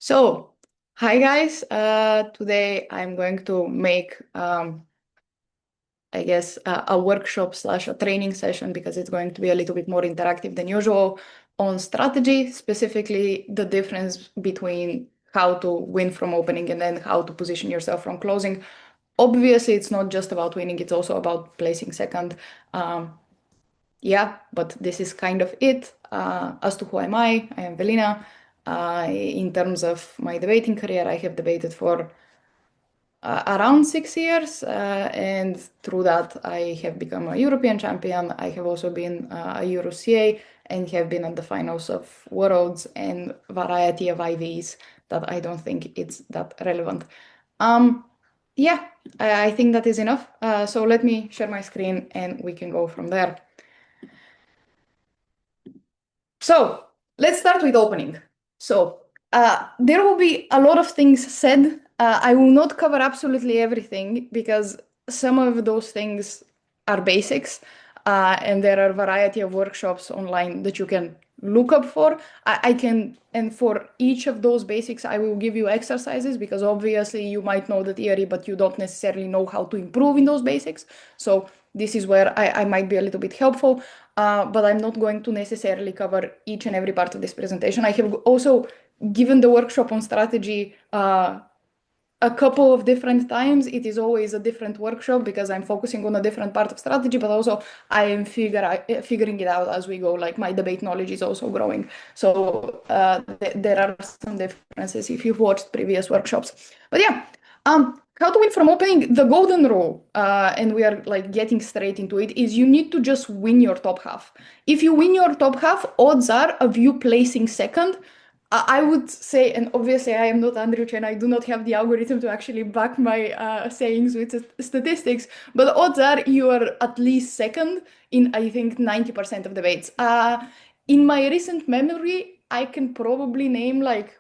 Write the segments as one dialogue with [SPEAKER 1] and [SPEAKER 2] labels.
[SPEAKER 1] So, hi guys. Today I'm going to make, I guess, a workshop slash a training session because it's going to be a little bit more interactive than usual on strategy, specifically the difference between how to win from opening and then how to position yourself from closing. Obviously, it's not just about winning, it's also about placing second. Yeah, but this is kind of it. As to who am I am Velina. In terms of my debating career, I have debated for around 6 years, and through that, I have become a European champion. I have also been a Euro CA and have been at the finals of Worlds and variety of IVs that I don't think it's that relevant. Yeah, I think that is enough. So let me share my screen and we can go from there. So let's start with opening. So there will be a lot of things said. I will not cover absolutely everything because some of those things are basics, and there are a variety of workshops online that you can look up for. I can, and for each of those basics, I will give you exercises because obviously you might know the theory, but you don't necessarily know how to improve in those basics. So this is where I might be a little bit helpful. But I'm not going to necessarily cover each and every part of this presentation. I have also given the workshop on strategy a couple of different times. It is always a different workshop because I'm focusing on a different part of strategy, but also I am figuring it out as we go. Like my debate knowledge is also growing. So there are some differences if you've watched previous workshops. But yeah, how to win from opening, the golden rule, and we are like getting straight into it, is you need to just win your top half. If you win your top half, odds are of you placing second. I would say, and obviously I am not Andrew Chen, I do not have the algorithm to actually back my sayings with statistics, but odds are you are at least second in, I think, 90% of debates. In my recent memory, I can probably name like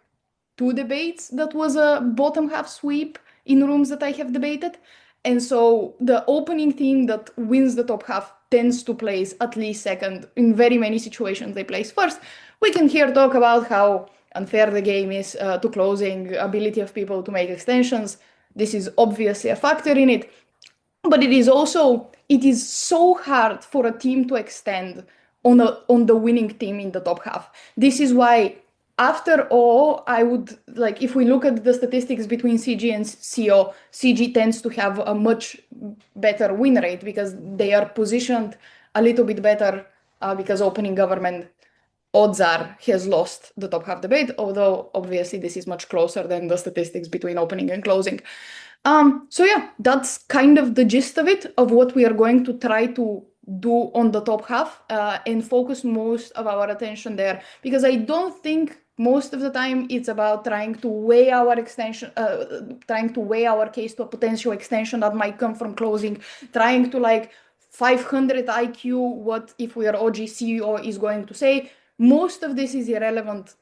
[SPEAKER 1] 2 debates that was a bottom half sweep in rooms that I have debated. And so the opening team that wins the top half tends to place at least second. In very many situations, they place first. We can here talk about how unfair the game is to closing, ability of people to make extensions. This is obviously a factor in it. But it is so hard for a team to extend on the winning team in the top half. This is why, after all, I would like, if we look at the statistics between CG and CO, CG tends to have a much better win rate because they are positioned a little bit better, because opening government odds are has lost the top half debate, although obviously this is much closer than the statistics between opening and closing. So yeah, that's kind of the gist of it, of what we are going to try to do on the top half, and focus most of our attention there, because I don't think most of the time it's about trying to weigh our case to a potential extension that might come from closing, trying to like 500 IQ, what if we are OGCO is going to say. Most of this is irrelevant,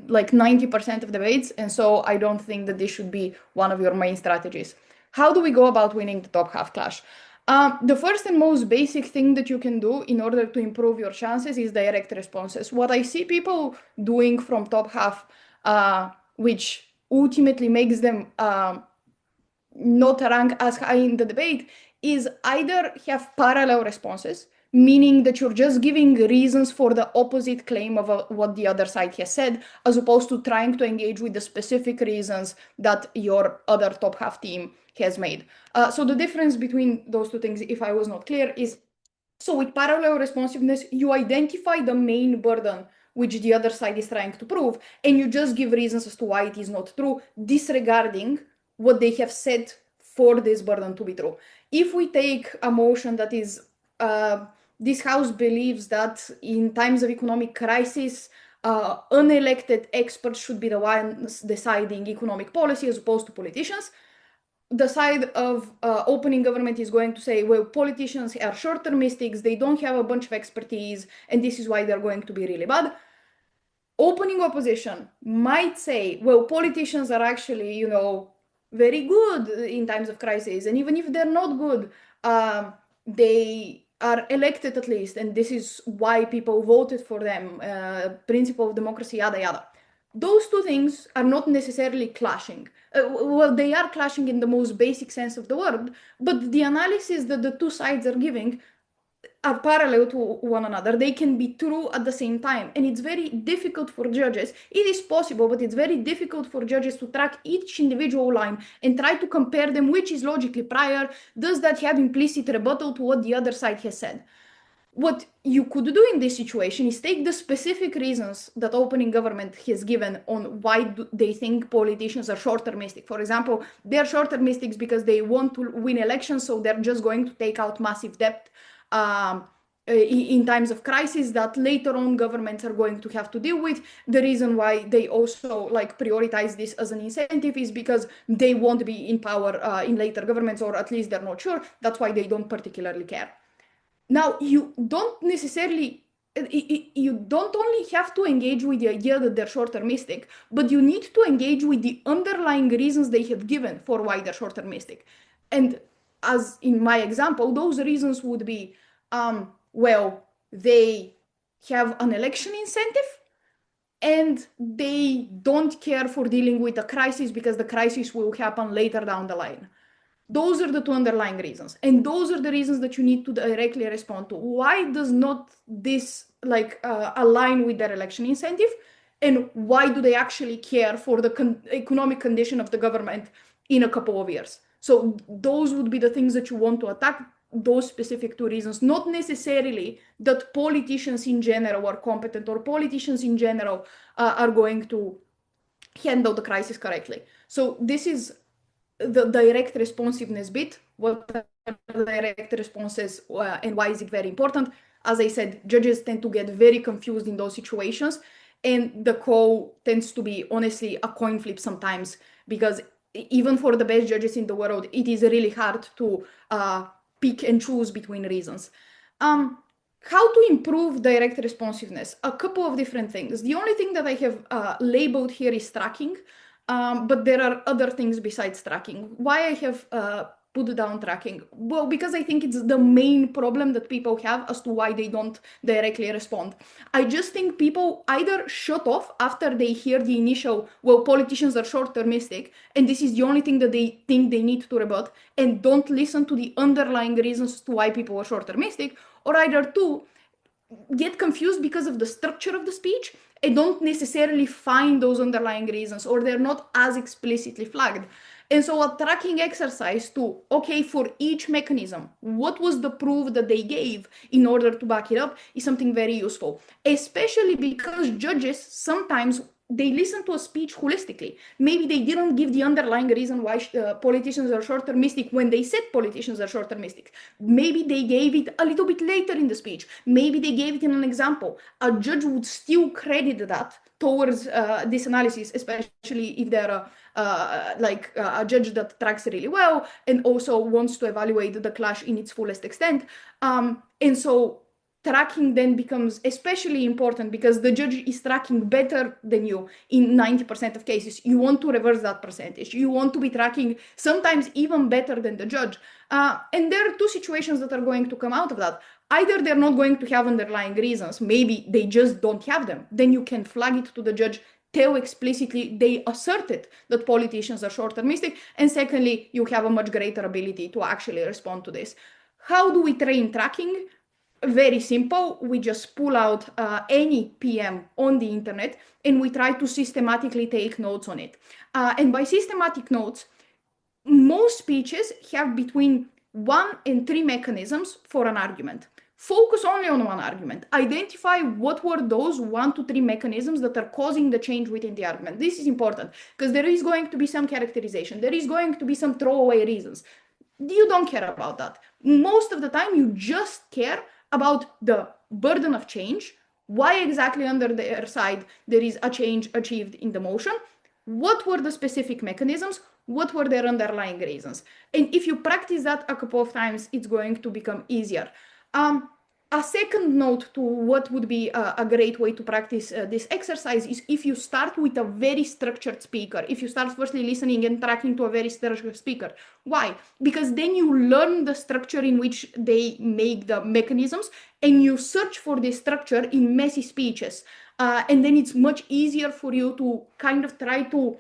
[SPEAKER 1] like 90% of debates, and so I don't think that this should be one of your main strategies. How do we go about winning the top half clash? The first and most basic thing that you can do in order to improve your chances is direct responses. What I see people doing from top half, which ultimately makes them not rank as high in the debate, is either have parallel responses, meaning that you're just giving reasons for the opposite claim of what the other side has said, as opposed to trying to engage with the specific reasons that your other top half team has made. So the difference between those two things, if I was not clear, is, so with parallel responsiveness, you identify the main burden which the other side is trying to prove, and you just give reasons as to why it is not true, disregarding what they have said for this burden to be true. If we take a motion that is, this house believes that in times of economic crisis, unelected experts should be the ones deciding economic policy as opposed to politicians, the side of opening government is going to say, well, politicians are short-termistics, they don't have a bunch of expertise, and this is why they're going to be really bad. Opening opposition might say, well, politicians are actually, very good in times of crisis, and even if they're not good, they are elected at least, and this is why people voted for them, principle of democracy, yada yada. those two things are not necessarily clashing. Well, they are clashing in the most basic sense of the word, but the analysis that the two sides are giving are parallel to one another. They can be true at the same time. And it's very difficult for judges. It is possible, but it's very difficult for judges to track each individual line and try to compare them, which is logically prior. Does that have implicit rebuttal to what the other side has said? What you could do in this situation is take the specific reasons that opening government has given on why they think politicians are short-termistic. For example, they're short-termistic because they want to win elections, so they're just going to take out massive debt in times of crisis that later on governments are going to have to deal with. The reason why they also prioritize this as an incentive is because they won't be in power in later governments, or at least they're not sure. That's why they don't particularly care. Now, you don't necessarily, you don't only have to engage with the idea that they're short-termistic, but you need to engage with the underlying reasons they have given for why they're short-termistic. And as in my example, those reasons would be, well, they have an election incentive and they don't care for dealing with a crisis because the crisis will happen later down the line. Those are the two underlying reasons. And those are the reasons that you need to directly respond to. Why does not this align with their election incentive? And why do they actually care for the economic condition of the government in a couple of years? So those would be the things that you want to attack, those specific two reasons, not necessarily that politicians in general are competent or politicians in general are going to handle the crisis correctly. So this is the direct responsiveness bit. What are the direct responses and why is it very important? As I said, judges tend to get very confused in those situations, and the call tends to be honestly a coin flip sometimes, because even for the best judges in the world, it is really hard to pick and choose between reasons. How to improve direct responsiveness? A couple of different things. The only thing that I have labeled here is tracking. But there are other things besides tracking. Why I have put down tracking? Well, because I think it's the main problem that people have as to why they don't directly respond. I just think people either shut off after they hear the initial, well, politicians are short-termistic, and this is the only thing that they think they need to rebut, and don't listen to the underlying reasons to why people are short-termistic, or either two, get confused because of the structure of the speech and don't necessarily find those underlying reasons, or they're not as explicitly flagged. And so a tracking exercise to, okay, for each mechanism, what was the proof that they gave in order to back it up is something very useful, especially because judges sometimes they listen to a speech holistically. Maybe they didn't give the underlying reason why politicians are short-termistic when they said politicians are short-termistic. Maybe they gave it a little bit later in the speech. Maybe they gave it in an example. A judge would still credit that towards this analysis, especially if they're a judge that tracks really well and also wants to evaluate the clash in its fullest extent. And so tracking then becomes especially important because the judge is tracking better than you in 90% of cases. You want to reverse that percentage. You want to be tracking sometimes even better than the judge. And there are two situations that are going to come out of that. Either they're not going to have underlying reasons, maybe they just don't have them. Then you can flag it to the judge, tell explicitly they asserted that politicians are short-termistic. And secondly, you have a much greater ability to actually respond to this. How do we train tracking? Very simple. We just pull out any PM on the internet and we try to systematically take notes on it. And by systematic notes, most speeches have between 1 and 3 mechanisms for an argument. Focus only on one argument. Identify what were those 1 to 3 mechanisms that are causing the change within the argument. This is important because there is going to be some characterization. There is going to be some throwaway reasons. You don't care about that. Most of the time, you just care about the burden of change, why exactly under their side there is a change achieved in the motion, what were the specific mechanisms, what were their underlying reasons. And if you practice that a couple of times, it's going to become easier. A second note to what would be a great way to practice this exercise is if you start with a very structured speaker, if you start firstly listening and tracking to a very structured speaker. Why? Because then you learn the structure in which they make the mechanisms and you search for this structure in messy speeches. And then it's much easier for you to kind of try to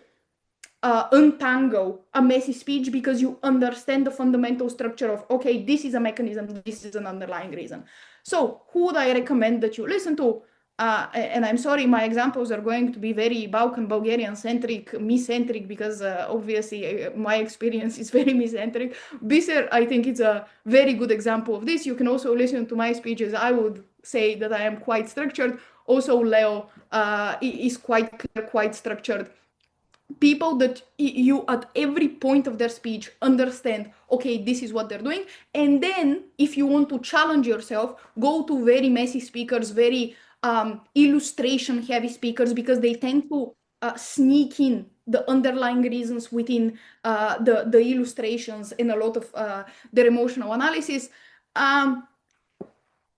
[SPEAKER 1] untangle a messy speech because you understand the fundamental structure of, okay, this is a mechanism, this is an underlying reason. So who would I recommend that you listen to? And I'm sorry, my examples are going to be very Balkan, Bulgarian-centric, me-centric, because obviously my experience is very me-centric. Biser, I think it's a very good example of this. You can also listen to my speeches. I would say that I am quite structured. Also, Leo is quite clear, quite structured. People that you at every point of their speech understand, okay, this is what they're doing. And then if you want to challenge yourself, go to very messy speakers, very illustration heavy speakers, because they tend to sneak in the underlying reasons within the illustrations and a lot of their emotional analysis.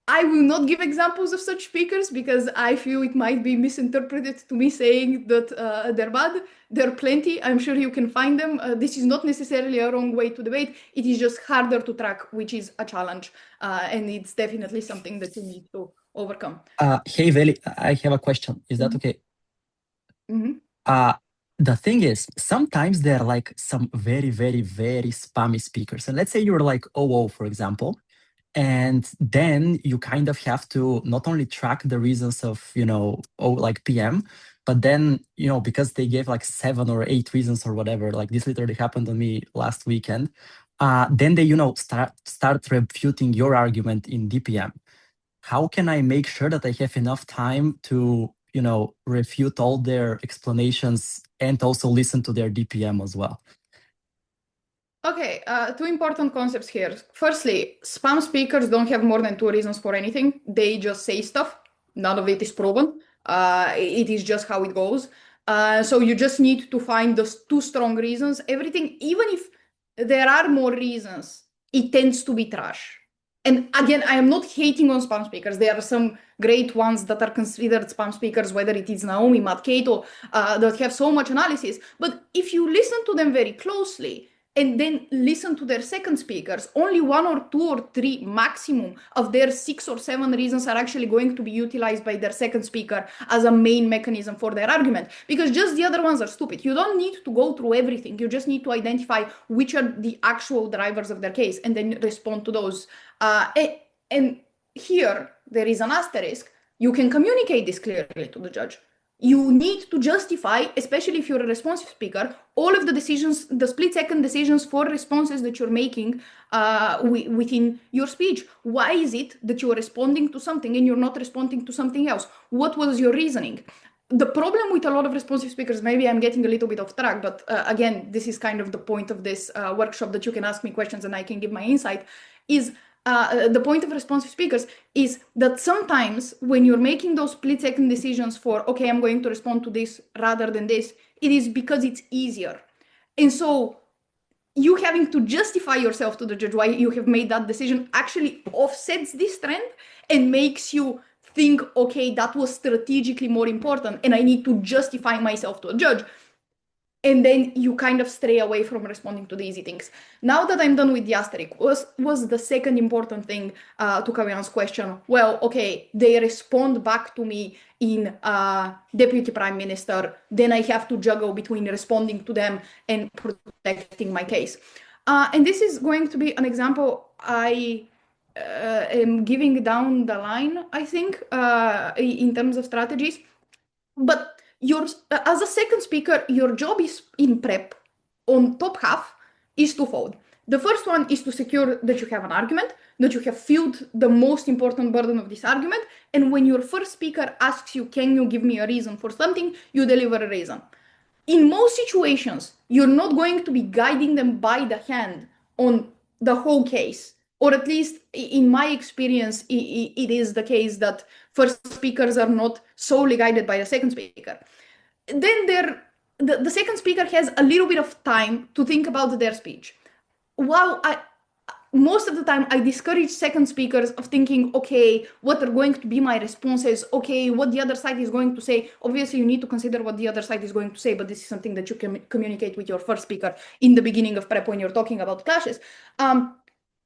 [SPEAKER 1] I will not give examples of such speakers because I feel it might be misinterpreted to me saying that they're bad. There are plenty. I'm sure you can find them. This is not necessarily a wrong way to debate. It is just harder to track, which is a challenge. And it's definitely something that you need to overcome.
[SPEAKER 2] Hey, Veli, I have a question. Is that okay? The thing is, sometimes there are like some very, very, very spammy speakers. And let's say you're like OO, for example. And then you kind of have to not only track the reasons of, like PM, but then, because they gave like 7 or 8 reasons or whatever, like this literally happened on me last weekend, then they, start refuting your argument in DPM. How can I make sure that I have enough time to, refute all their explanations and also listen to their DPM as well?
[SPEAKER 1] Okay, 2 important concepts here. Firstly, spam speakers don't have more than 2 reasons for anything. They just say stuff. None of it is proven. It is just how it goes. So you just need to find those 2 strong reasons. Everything, even if there are more reasons, it tends to be trash. And again, I am not hating on spam speakers. There are some great ones that are considered spam speakers, whether it is Naomi, Matt Cato, that have so much analysis. But if you listen to them very closely, and then listen to their second speakers, only 1 or 2 or 3 maximum of their 6 or 7 reasons are actually going to be utilized by their second speaker as a main mechanism for their argument, because just the other ones are stupid. You don't need to go through everything. You just need to identify which are the actual drivers of their case and then respond to those. And here, there is an asterisk. You can communicate this clearly to the judge. You need to justify, especially if you're a responsive speaker, all of the decisions, the split-second decisions for responses that you're making within your speech. Why is it that you're responding to something and you're not responding to something else? What was your reasoning? The problem with a lot of responsive speakers, maybe I'm getting a little bit off track, but again, this is kind of the point of this workshop, that you can ask me questions and I can give my insight, is the point of responsive speakers is that sometimes when you're making those split-second decisions for, okay, I'm going to respond to this rather than this, it is because it's easier. And so you having to justify yourself to the judge why you have made that decision actually offsets this trend and makes you think, okay, that was strategically more important and I need to justify myself to a judge. And then you kind of stray away from responding to the easy things. Now that I'm done with the asterisk, was the second important thing to Kavian's question. Well, okay, they respond back to me in Deputy Prime Minister, then I have to juggle between responding to them and protecting my case. And this is going to be an example I am giving down the line, I think, in terms of strategies. But as a second speaker, your job is in prep on top half is twofold. The first one is to secure that you have an argument, that you have filled the most important burden of this argument. And when your first speaker asks you, can you give me a reason for something, you deliver a reason. In most situations, you're not going to be guiding them by the hand on the whole case. Or at least in my experience, it is the case that first speakers are not solely guided by the second speaker. Then the second speaker has a little bit of time to think about their speech. While most of the time I discourage second speakers of thinking, okay, what are going to be my responses? Okay, what the other side is going to say. Obviously, you need to consider what the other side is going to say, but this is something that you can communicate with your first speaker in the beginning of prep when you're talking about clashes.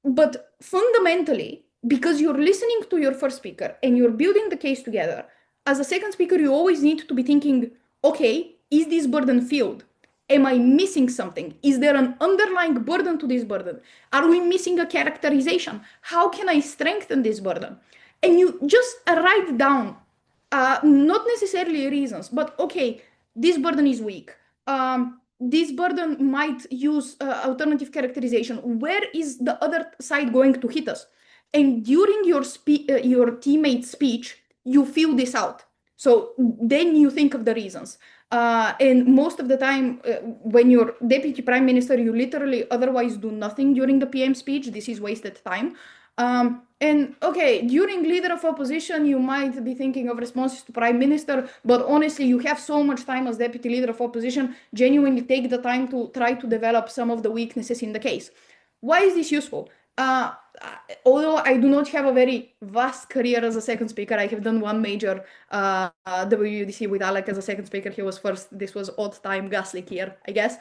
[SPEAKER 1] But fundamentally, because you're listening to your first speaker and you're building the case together, as a second speaker, you always need to be thinking, okay, is this burden filled? Am I missing something? Is there an underlying burden to this burden? Are we missing a characterization? How can I strengthen this burden? And you just write down, not necessarily reasons, but okay, this burden is weak. This burden might use alternative characterization. Where is the other side going to hit us? And during your teammate's speech, you fill this out. So then you think of the reasons. And most of the time, when you're deputy prime minister, you literally otherwise do nothing during the PM speech. This is wasted time. And okay, during leader of opposition, you might be thinking of responses to prime minister, but honestly, you have so much time as deputy leader of opposition, genuinely take the time to try to develop some of the weaknesses in the case. Why is this useful? Although I do not have a very vast career as a second speaker, I have done one major WUDC with Alec as a second speaker. He was first. This was odd time, ghastly year, I guess.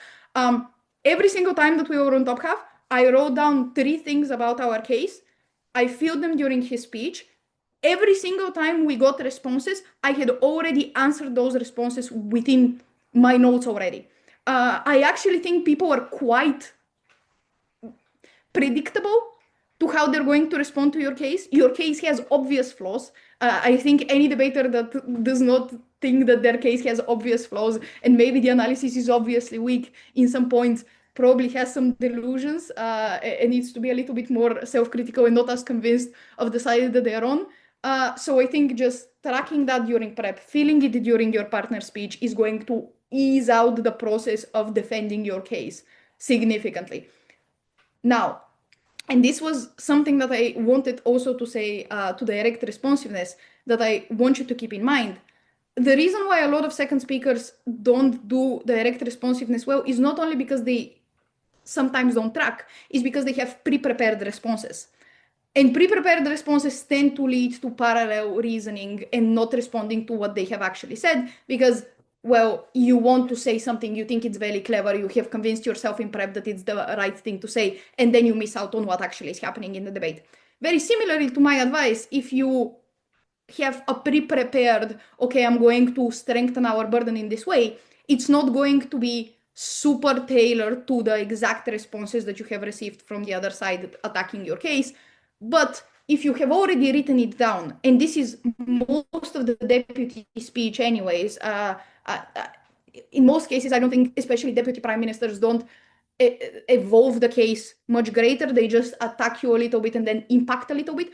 [SPEAKER 1] Every single time that we were on top half, I wrote down 3 things about our case. I filled them during his speech. Every single time we got responses, I had already answered those responses within my notes already. I actually think people are quite predictable to how they're going to respond to your case. Your case has obvious flaws. I think any debater that does not think that their case has obvious flaws and maybe the analysis is obviously weak in some points probably has some delusions and needs to be a little bit more self-critical and not as convinced of the side that they're on. So I think just tracking that during prep, feeling it during your partner speech is going to ease out the process of defending your case significantly. Now, and this was something that I wanted also to say to direct responsiveness that I want you to keep in mind. The reason why a lot of second speakers don't do direct responsiveness well is not only because they sometimes don't track, is because they have pre-prepared responses. And pre-prepared responses tend to lead to parallel reasoning and not responding to what they have actually said because, well, you want to say something, you think it's very clever, you have convinced yourself in prep that it's the right thing to say, and then you miss out on what actually is happening in the debate. Very similarly to my advice, if you have a pre-prepared, okay, I'm going to strengthen our burden in this way, it's not going to be super tailored to the exact responses that you have received from the other side attacking your case. But if you have already written it down, and this is most of the deputy speech anyways, in most cases, I don't think, especially deputy prime ministers, don't evolve the case much greater. They just attack you a little bit and then impact a little bit.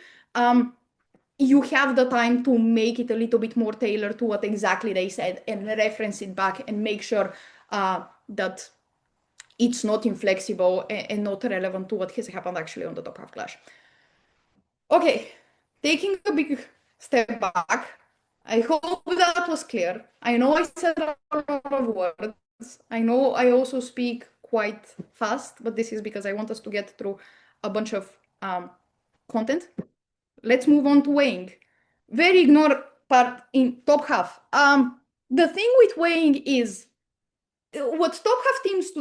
[SPEAKER 1] You have the time to make it a little bit more tailored to what exactly they said and reference it back and make sure that it's not inflexible and not relevant to what has happened actually on the top half clash. Okay, taking a big step back, I hope that was clear. I know I said a lot of words. I know I also speak quite fast, but this is because I want us to get through a bunch of content. Let's move on to weighing. Very ignored part in top half. The thing with weighing is what top half teams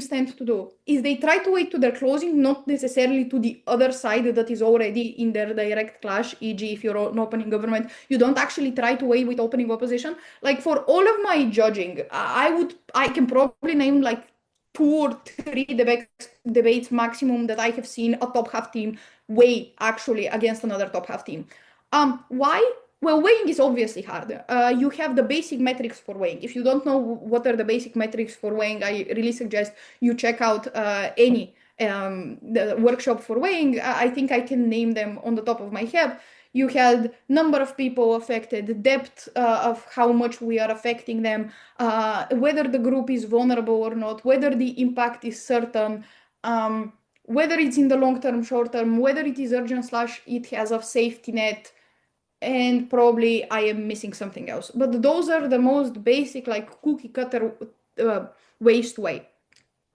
[SPEAKER 1] tend to do is they try to wait to their closing, not necessarily to the other side that is already in their direct clash. E.g., if you're an opening government, you don't actually try to weigh with opening opposition. Like for all of my judging, I can probably name like 2 or 3 debates maximum that I have seen a top half team weigh actually against another top half team. Why? Well, weighing is obviously hard. You have the basic metrics for weighing. If you don't know what are the basic metrics for weighing, I really suggest you check out any the workshop for weighing. I think I can name them on the top of my head. You had number of people affected, depth of how much we are affecting them, whether the group is vulnerable or not, whether the impact is certain, whether it's in the long term, short term, whether it is urgent / it has a safety net, and probably I am missing something else. But those are the most basic, like cookie cutter ways to weigh.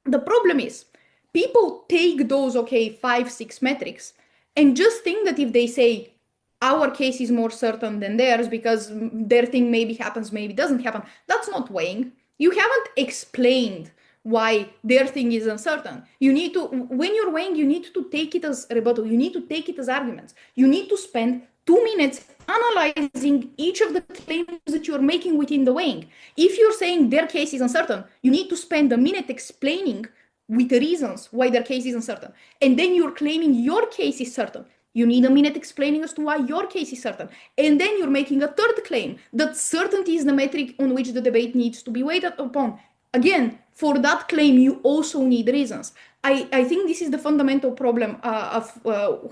[SPEAKER 1] The problem is people take those, 5, 6 metrics and just think that if they say our case is more certain than theirs because their thing maybe happens, maybe doesn't happen, that's not weighing. You haven't explained why their thing is uncertain. You need to, when you're weighing, you need to take it as rebuttal. You need to take it as arguments. You need to spend 2 minutes analyzing each of the claims that you're making within the weighing. If you're saying their case is uncertain, you need to spend a minute explaining with the reasons why their case is uncertain. And then you're claiming your case is certain. You need a minute explaining as to why your case is certain. And then you're making a third claim that certainty is the metric on which the debate needs to be weighed upon. Again, for that claim, you also need reasons. I think this is the fundamental problem of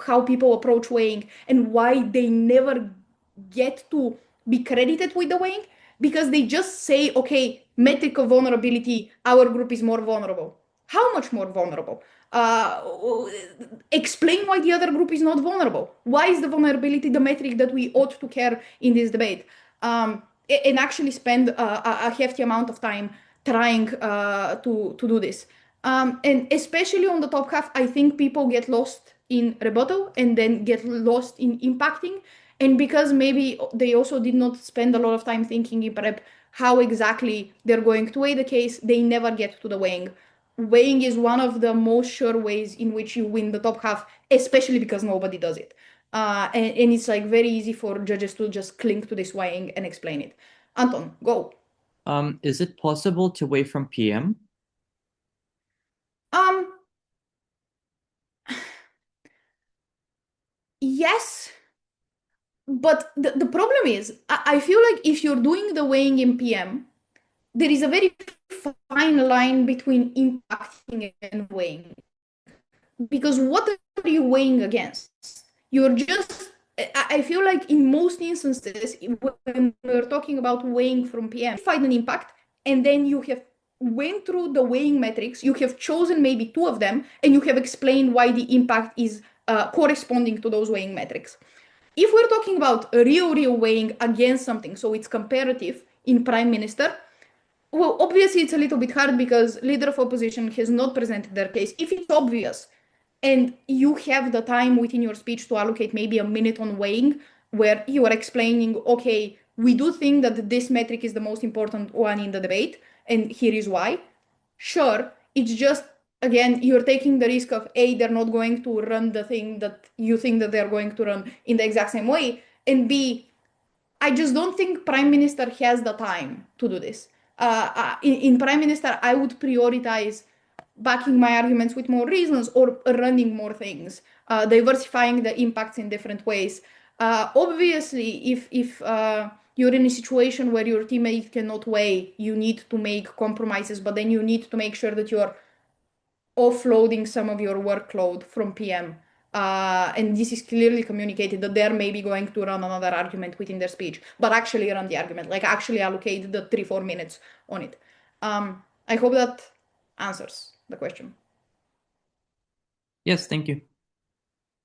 [SPEAKER 1] how people approach weighing and why they never get to be credited with the weighing, because they just say, okay, metric of vulnerability, our group is more vulnerable. How much more vulnerable? Explain why the other group is not vulnerable. Why is the vulnerability the metric that we ought to care in this debate? And actually spend a hefty amount of time trying to do this. And especially on the top half, I think people get lost in rebuttal and then get lost in impacting. And because maybe they also did not spend a lot of time thinking in prep how exactly they're going to weigh the case, they never get to the weighing. Weighing is one of the most sure ways in which you win the top half, especially because nobody does it. And it's like very easy for judges to just cling to this weighing and explain it. Anton, go.
[SPEAKER 3] Is it possible to weigh from PM?
[SPEAKER 1] Yes, but the problem is, I feel like if you're doing the weighing in PM, there is a very fine line between impacting and weighing. Because what are you weighing against? You're just, I feel like in most instances, when we're talking about weighing from PM, you find an impact, and then you have went through the weighing metrics, you have chosen maybe 2 of them, and you have explained why the impact is corresponding to those weighing metrics. If we're talking about a real weighing against something, so it's comparative in Prime Minister, well, obviously it's a little bit hard because leader of opposition has not presented their case. If it's obvious and you have the time within your speech to allocate maybe a minute on weighing, where you are explaining, okay, we do think that this metric is the most important one in the debate, and here is why. Sure, it's just, again, you're taking the risk of A, they're not going to run the thing that you think that they're going to run in the exact same way, and B, I just don't think Prime Minister has the time to do this. In Prime Minister, I would prioritize backing my arguments with more reasons or running more things, diversifying the impacts in different ways. Obviously, if you're in a situation where your teammate cannot weigh, you need to make compromises, but then you need to make sure that you're offloading some of your workload from PM. And this is clearly communicated that they're maybe going to run another argument within their speech, but actually run the argument, like actually allocate the 3-4 minutes on it. I hope that answers the question.
[SPEAKER 3] Yes, thank you.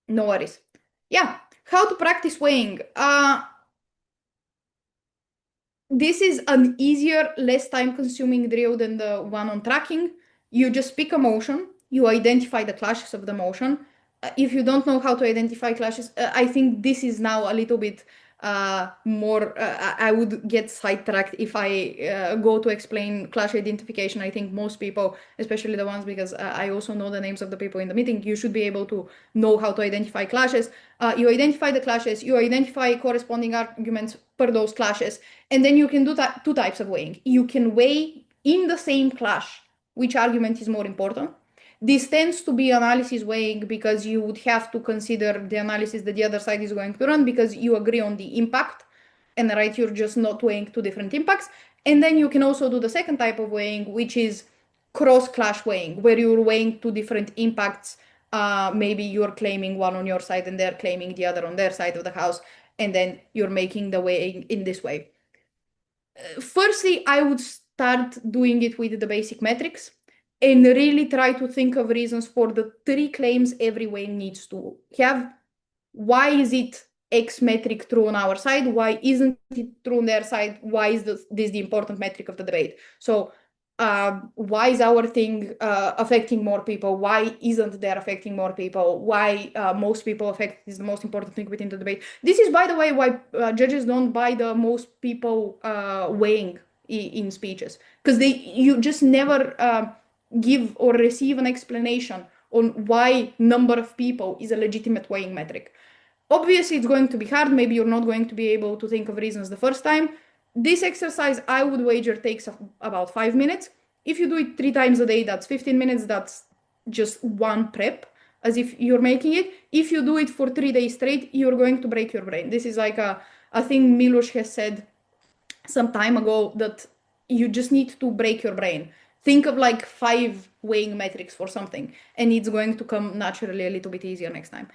[SPEAKER 1] No worries. Yeah, how to practice weighing. This is an easier, less time-consuming drill than the one on tracking. You just pick a motion, you identify the clashes of the motion. If you don't know how to identify clashes, I think this is now a little bit more, I would get sidetracked if I go to explain clash identification. I think most people, especially the ones, because I also know the names of the people in the meeting, you should be able to know how to identify clashes. You identify the clashes, you identify corresponding arguments per those clashes, and then you can do 2 types of weighing. You can weigh in the same clash which argument is more important. This tends to be analysis weighing because you would have to consider the analysis that the other side is going to run because you agree on the impact, and right, you're just not weighing 2 different impacts. And then you can also do the second type of weighing, which is cross-clash weighing, where you're weighing 2 different impacts. Maybe you're claiming one on your side and they're claiming the other on their side of the house, and then you're making the weighing in this way. Firstly, I would start doing it with the basic metrics and really try to think of reasons for the 3 claims every weighing needs to have. Why is it X metric true on our side? Why isn't it true on their side? Why is this the important metric of the debate? So why is our thing affecting more people? Why isn't there affecting more people? Why most people affect is the most important thing within the debate. This is, by the way, why judges don't buy the most people weighing in speeches, because you just never give or receive an explanation on why number of people is a legitimate weighing metric. Obviously, it's going to be hard. Maybe you're not going to be able to think of reasons the first time. This exercise, I would wager, takes about 5 minutes. If you do it 3 times a day, that's 15 minutes. That's just one prep, as if you're making it. If you do it for 3 days straight, you're going to break your brain. This is like a thing Milos has said some time ago, that you just need to break your brain. Think of like 5 weighing metrics for something, and it's going to come naturally a little bit easier next time.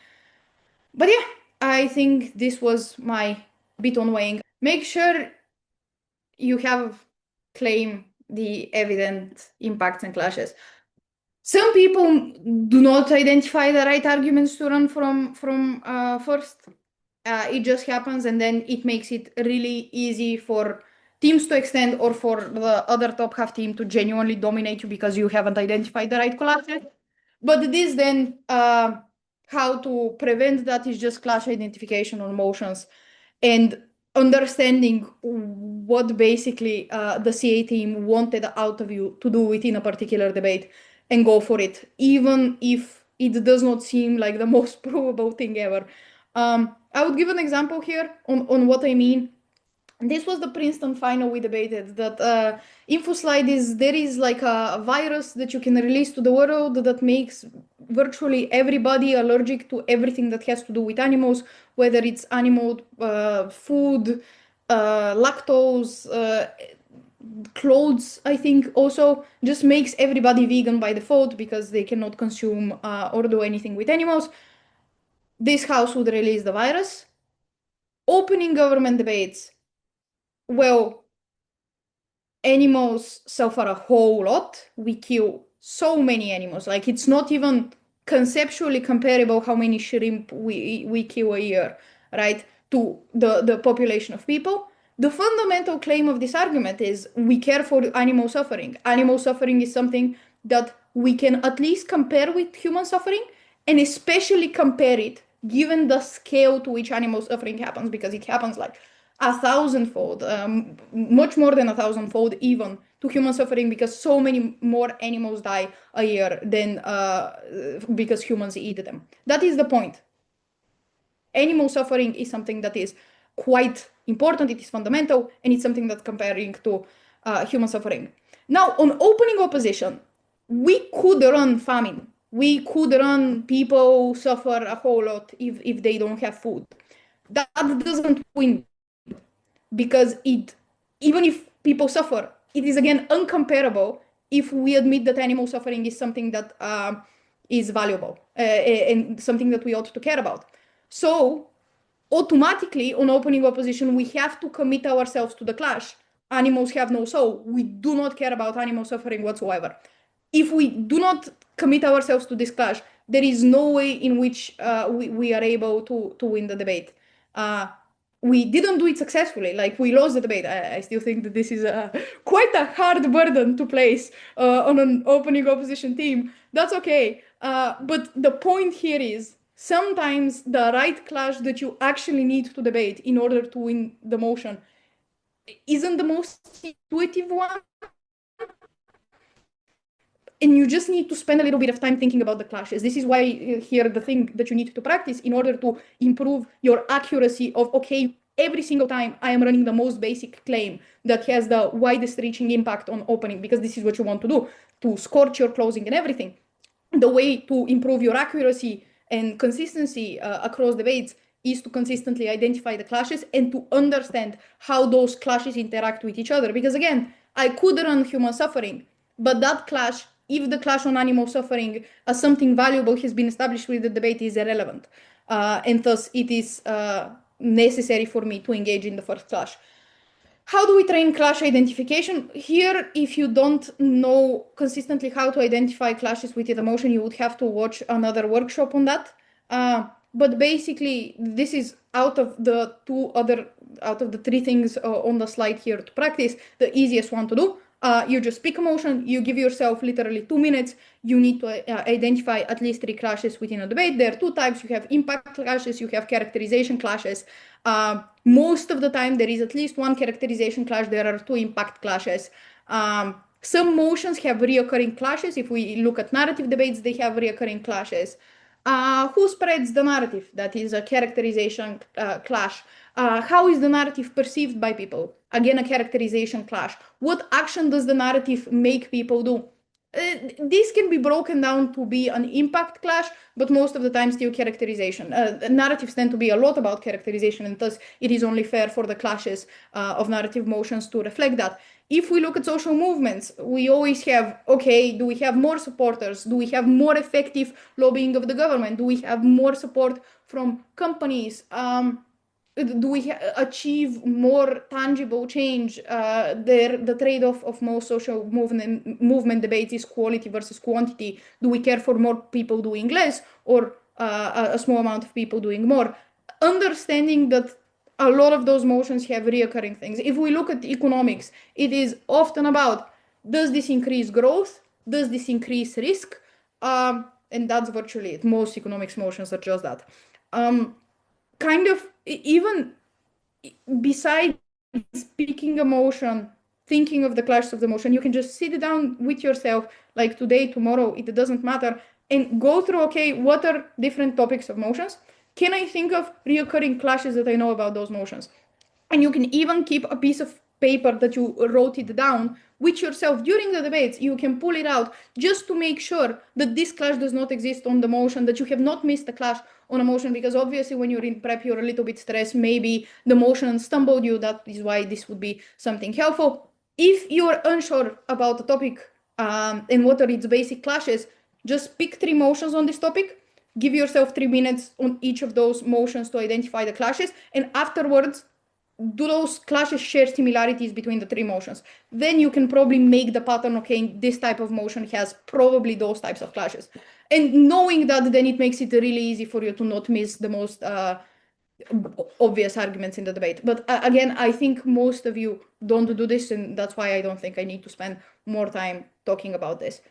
[SPEAKER 1] But yeah, I think this was my bit on weighing. Make sure you have claim the evident impacts and clashes. Some people do not identify the right arguments to run from first. It just happens, and then it makes it really easy for teams to extend, or for the other top half team to genuinely dominate you because you haven't identified the right clashes. But this then, how to prevent that is just clash identification on motions and understanding what basically the CA team wanted out of you to do within a particular debate, and go for it, even if it does not seem like the most probable thing ever. I would give an example here on what I mean. This was the Princeton final we debated. That info slide is, there is like a virus that you can release to the world that makes virtually everybody allergic to everything that has to do with animals, whether it's animal food, lactose, clothes. I think also just makes everybody vegan by default because they cannot consume or do anything with animals. This house would release the virus. Opening government debates. Well, animals suffer a whole lot. We kill so many animals. Like, it's not even conceptually comparable how many shrimp we kill a year, right, to the population of people. The fundamental claim of this argument is we care for animal suffering. Animal suffering is something that we can at least compare with human suffering, and especially compare it given the scale to which animal suffering happens, because it happens like 1,000-fold, much more than 1,000-fold even, to human suffering, because so many more animals die a year than because humans eat them. That is the point. Animal suffering is something that is quite important, it is fundamental, and it's something that's comparing to human suffering. Now, on opening opposition, we could run famine. We could run people suffer a whole lot if they don't have food. That doesn't win, because even if people suffer, it is again uncomparable if we admit that animal suffering is something that is valuable and something that we ought to care about. So automatically, on opening opposition, we have to commit ourselves to the clash. Animals have no soul. We do not care about animal suffering whatsoever. If we do not commit ourselves to this clash, there is no way in which we are able to win the debate. We didn't do it successfully. Like, we lost the debate. I still think that this is quite a hard burden to place on an opening opposition team. That's okay. But the point here is, sometimes the right clash that you actually need to debate in order to win the motion isn't the most intuitive one. And you just need to spend a little bit of time thinking about the clashes. This is why here the thing that you need to practice in order to improve your accuracy of, okay, every single time I am running the most basic claim that has the widest reaching impact on opening, because this is what you want to do, to scorch your closing and everything. The way to improve your accuracy and consistency across debates is to consistently identify the clashes and to understand how those clashes interact with each other. Because again, I could run human suffering, but that clash, if the clash on animal suffering as something valuable has been established with the debate, is irrelevant. And thus it is necessary for me to engage in the first clash. How do we train clash identification? Here, if you don't know consistently how to identify clashes with the motion, you would have to watch another workshop on that. But basically, this is out of the 3 things on the slide here to practice, the easiest one to do. You just pick a motion, you give yourself literally 2 minutes, you need to identify at least 3 clashes within a debate. There are 2 types. You have impact clashes, you have characterization clashes. Most of the time, there is at least 1 characterization clash, there are 2 impact clashes. Some motions have reoccurring clashes. If we look at narrative debates, they have reoccurring clashes. Who spreads the narrative? That is a characterization clash. How is the narrative perceived by people? Again, a characterization clash. What action does the narrative make people do? This can be broken down to be an impact clash, but most of the time still characterization. Narratives tend to be a lot about characterization, and thus it is only fair for the clashes of narrative motions to reflect that. If we look at social movements, we always have, okay, do we have more supporters? Do we have more effective lobbying of the government? Do we have more support from companies? Do we achieve more tangible change? The trade-off of most social movement debates is quality versus quantity. Do we care for more people doing less, or a small amount of people doing more? Understanding that a lot of those motions have reoccurring things. If we look at economics, it is often about, does this increase growth? Does this increase risk? And that's virtually it. Most economics motions are just that. Kind of, even besides picking a motion, thinking of the clashes of the motion, you can just sit down with yourself, like today, tomorrow, it doesn't matter, and go through, okay, what are different topics of motions? Can I think of reoccurring clashes that I know about those motions? And you can even keep a piece of paper that you wrote it down with yourself during the debates. You can pull it out just to make sure that this clash does not exist on the motion, that you have not missed a clash on a motion, because obviously when you're in prep, you're a little bit stressed. Maybe the motion stumbled you. That is why this would be something helpful. If you're unsure about the topic and what are its basic clashes, just pick 3 motions on this topic. Give yourself 3 minutes on each of those motions to identify the clashes, and afterwards, do those clashes share similarities between the 3 motions? Then you can probably make the pattern, okay, this type of motion has probably those types of clashes. And knowing that, then it makes it really easy for you to not miss the most obvious arguments in the debate. But again, I think most of you don't do this, and that's why I don't think I need to spend more time talking about this.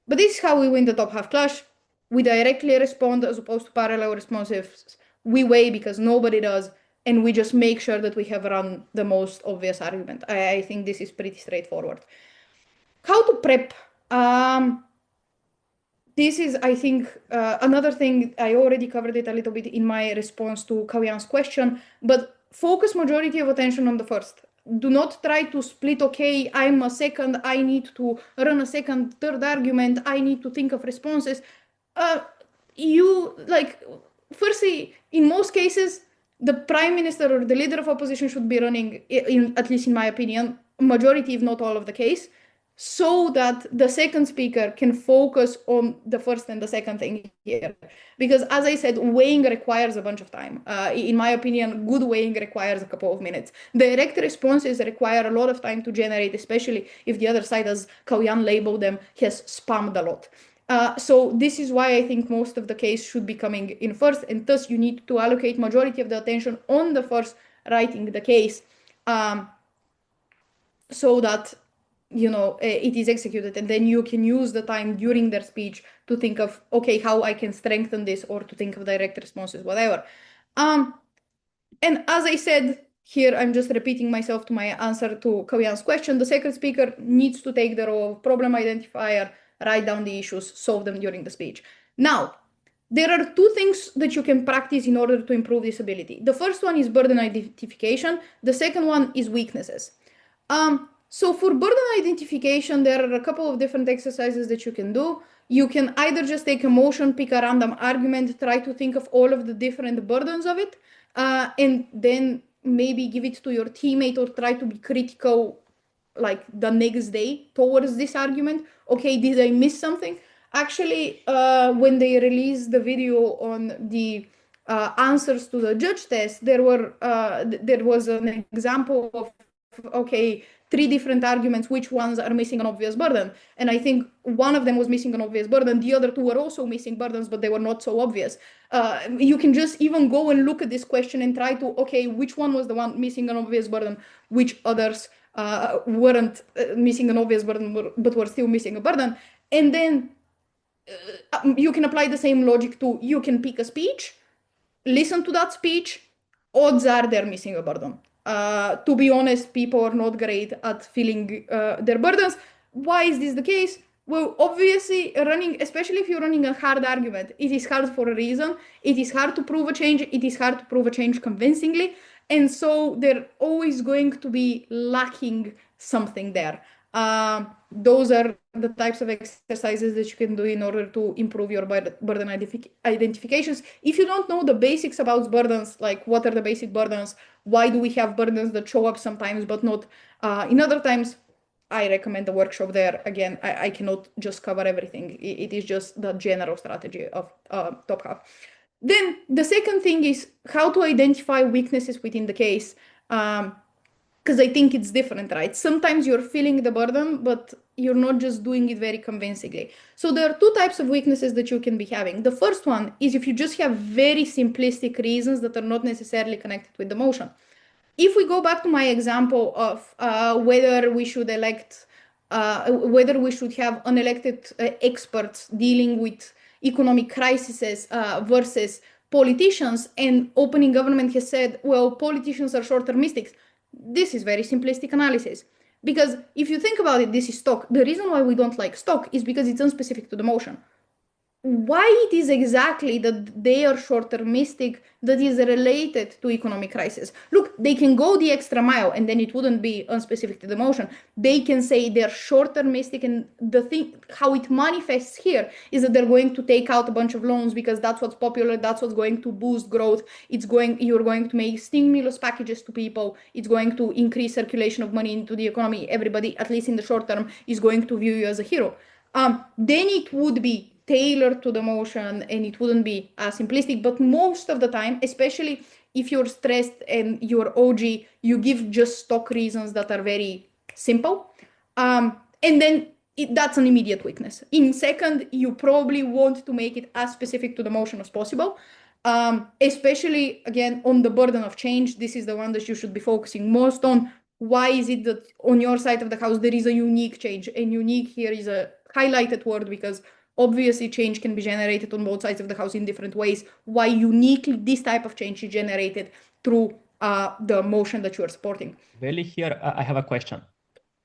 [SPEAKER 1] But this is how we win the top half clash. We directly respond as opposed to parallel responses. We weigh because nobody does, and we just make sure that we have run the most obvious argument. I think this is pretty straightforward. How to prep? This is, I think, another thing. I already covered it a little bit in my response to Kauyan's question, but focus majority of attention on the first. Do not try to split, okay, I'm a second, I need to run a second, third argument, I need to think of responses. Firstly, in most cases, the prime minister or the leader of opposition should be running, at least in my opinion, majority, if not all of the case, so that the second speaker can focus on the first and the second thing here. Because as I said, weighing requires a bunch of time. In my opinion, good weighing requires a couple of minutes. Direct responses require a lot of time to generate, especially if the other side, as Kauyan labeled them, has spammed a lot. So this is why I think most of the case should be coming in first, and thus you need to allocate majority of the attention on the first writing the case, so that it is executed, and then you can use the time during their speech to think of, okay, how I can strengthen this, or to think of direct responses, whatever. And as I said here, I'm just repeating myself to my answer to Kauyan's question. The second speaker needs to take the role of problem identifier, write down the issues, solve them during the speech. Now, there are 2 things that you can practice in order to improve this ability. The first one is burden identification. The second one is weaknesses. So for burden identification, there are a couple of different exercises that you can do. You can either just take a motion, pick a random argument, try to think of all of the different burdens of it, and then maybe give it to your teammate, or try to be critical like the next day towards this argument. Okay, did I miss something? Actually, when they released the video on the answers to the judge test, there was an example of, okay, 3 different arguments, which ones are missing an obvious burden. And I think one of them was missing an obvious burden. The other 2 were also missing burdens, but they were not so obvious. You can just even go and look at this question and try to, okay, which one was the one missing an obvious burden, which others weren't missing an obvious burden, but were still missing a burden. And then you can apply the same logic to, you can pick a speech, listen to that speech, odds are they're missing a burden. To be honest, people are not great at feeling their burdens. Why is this the case? Well, obviously, especially if you're running a hard argument, it is hard for a reason. It is hard to prove a change. It is hard to prove a change convincingly. And so they're always going to be lacking something there. Those are the types of exercises that you can do in order to improve your burden identifications. If you don't know the basics about burdens, like what are the basic burdens, why do we have burdens that show up sometimes but not in other times, I recommend the workshop there. Again, I cannot just cover everything. It is just the general strategy of top half. Then the second thing is how to identify weaknesses within the case. Because I think it's different, right? Sometimes you're feeling the burden, but you're not just doing it very convincingly. So there are two types of weaknesses that you can be having. The first one is if you just have very simplistic reasons that are not necessarily connected with the motion. If we go back to my example of whether we should elect, whether we should have unelected experts dealing with economic crises versus politicians, and opening government has said, well, politicians are short-termistics. This is very simplistic analysis. Because if you think about it, this is stock. The reason why we don't like stock is because it's unspecific to the motion. Why it is exactly that they are short-termistic that is related to economic crisis. Look, they can go the extra mile and then it wouldn't be unspecific to the motion. They can say they're short-termistic, and the thing, how it manifests here is that they're going to take out a bunch of loans because that's what's popular, that's what's going to boost growth. You're going to make stimulus packages to people. It's going to increase circulation of money into the economy. Everybody, at least in the short term, is going to view you as a hero. Then it would be tailored to the motion and it wouldn't be simplistic. But most of the time, especially if you're stressed and you're OG, you give just stock reasons that are very simple. And then that's an immediate weakness. In second, you probably want to make it as specific to the motion as possible. Especially, again, on the burden of change. This is the one that you should be focusing most on. Why is it that on your side of the house there is a unique change? And unique here is a highlighted word because obviously change can be generated on both sides of the house in different ways. Why uniquely this type of change is generated through the motion that you are supporting.
[SPEAKER 4] Veli, here I have a question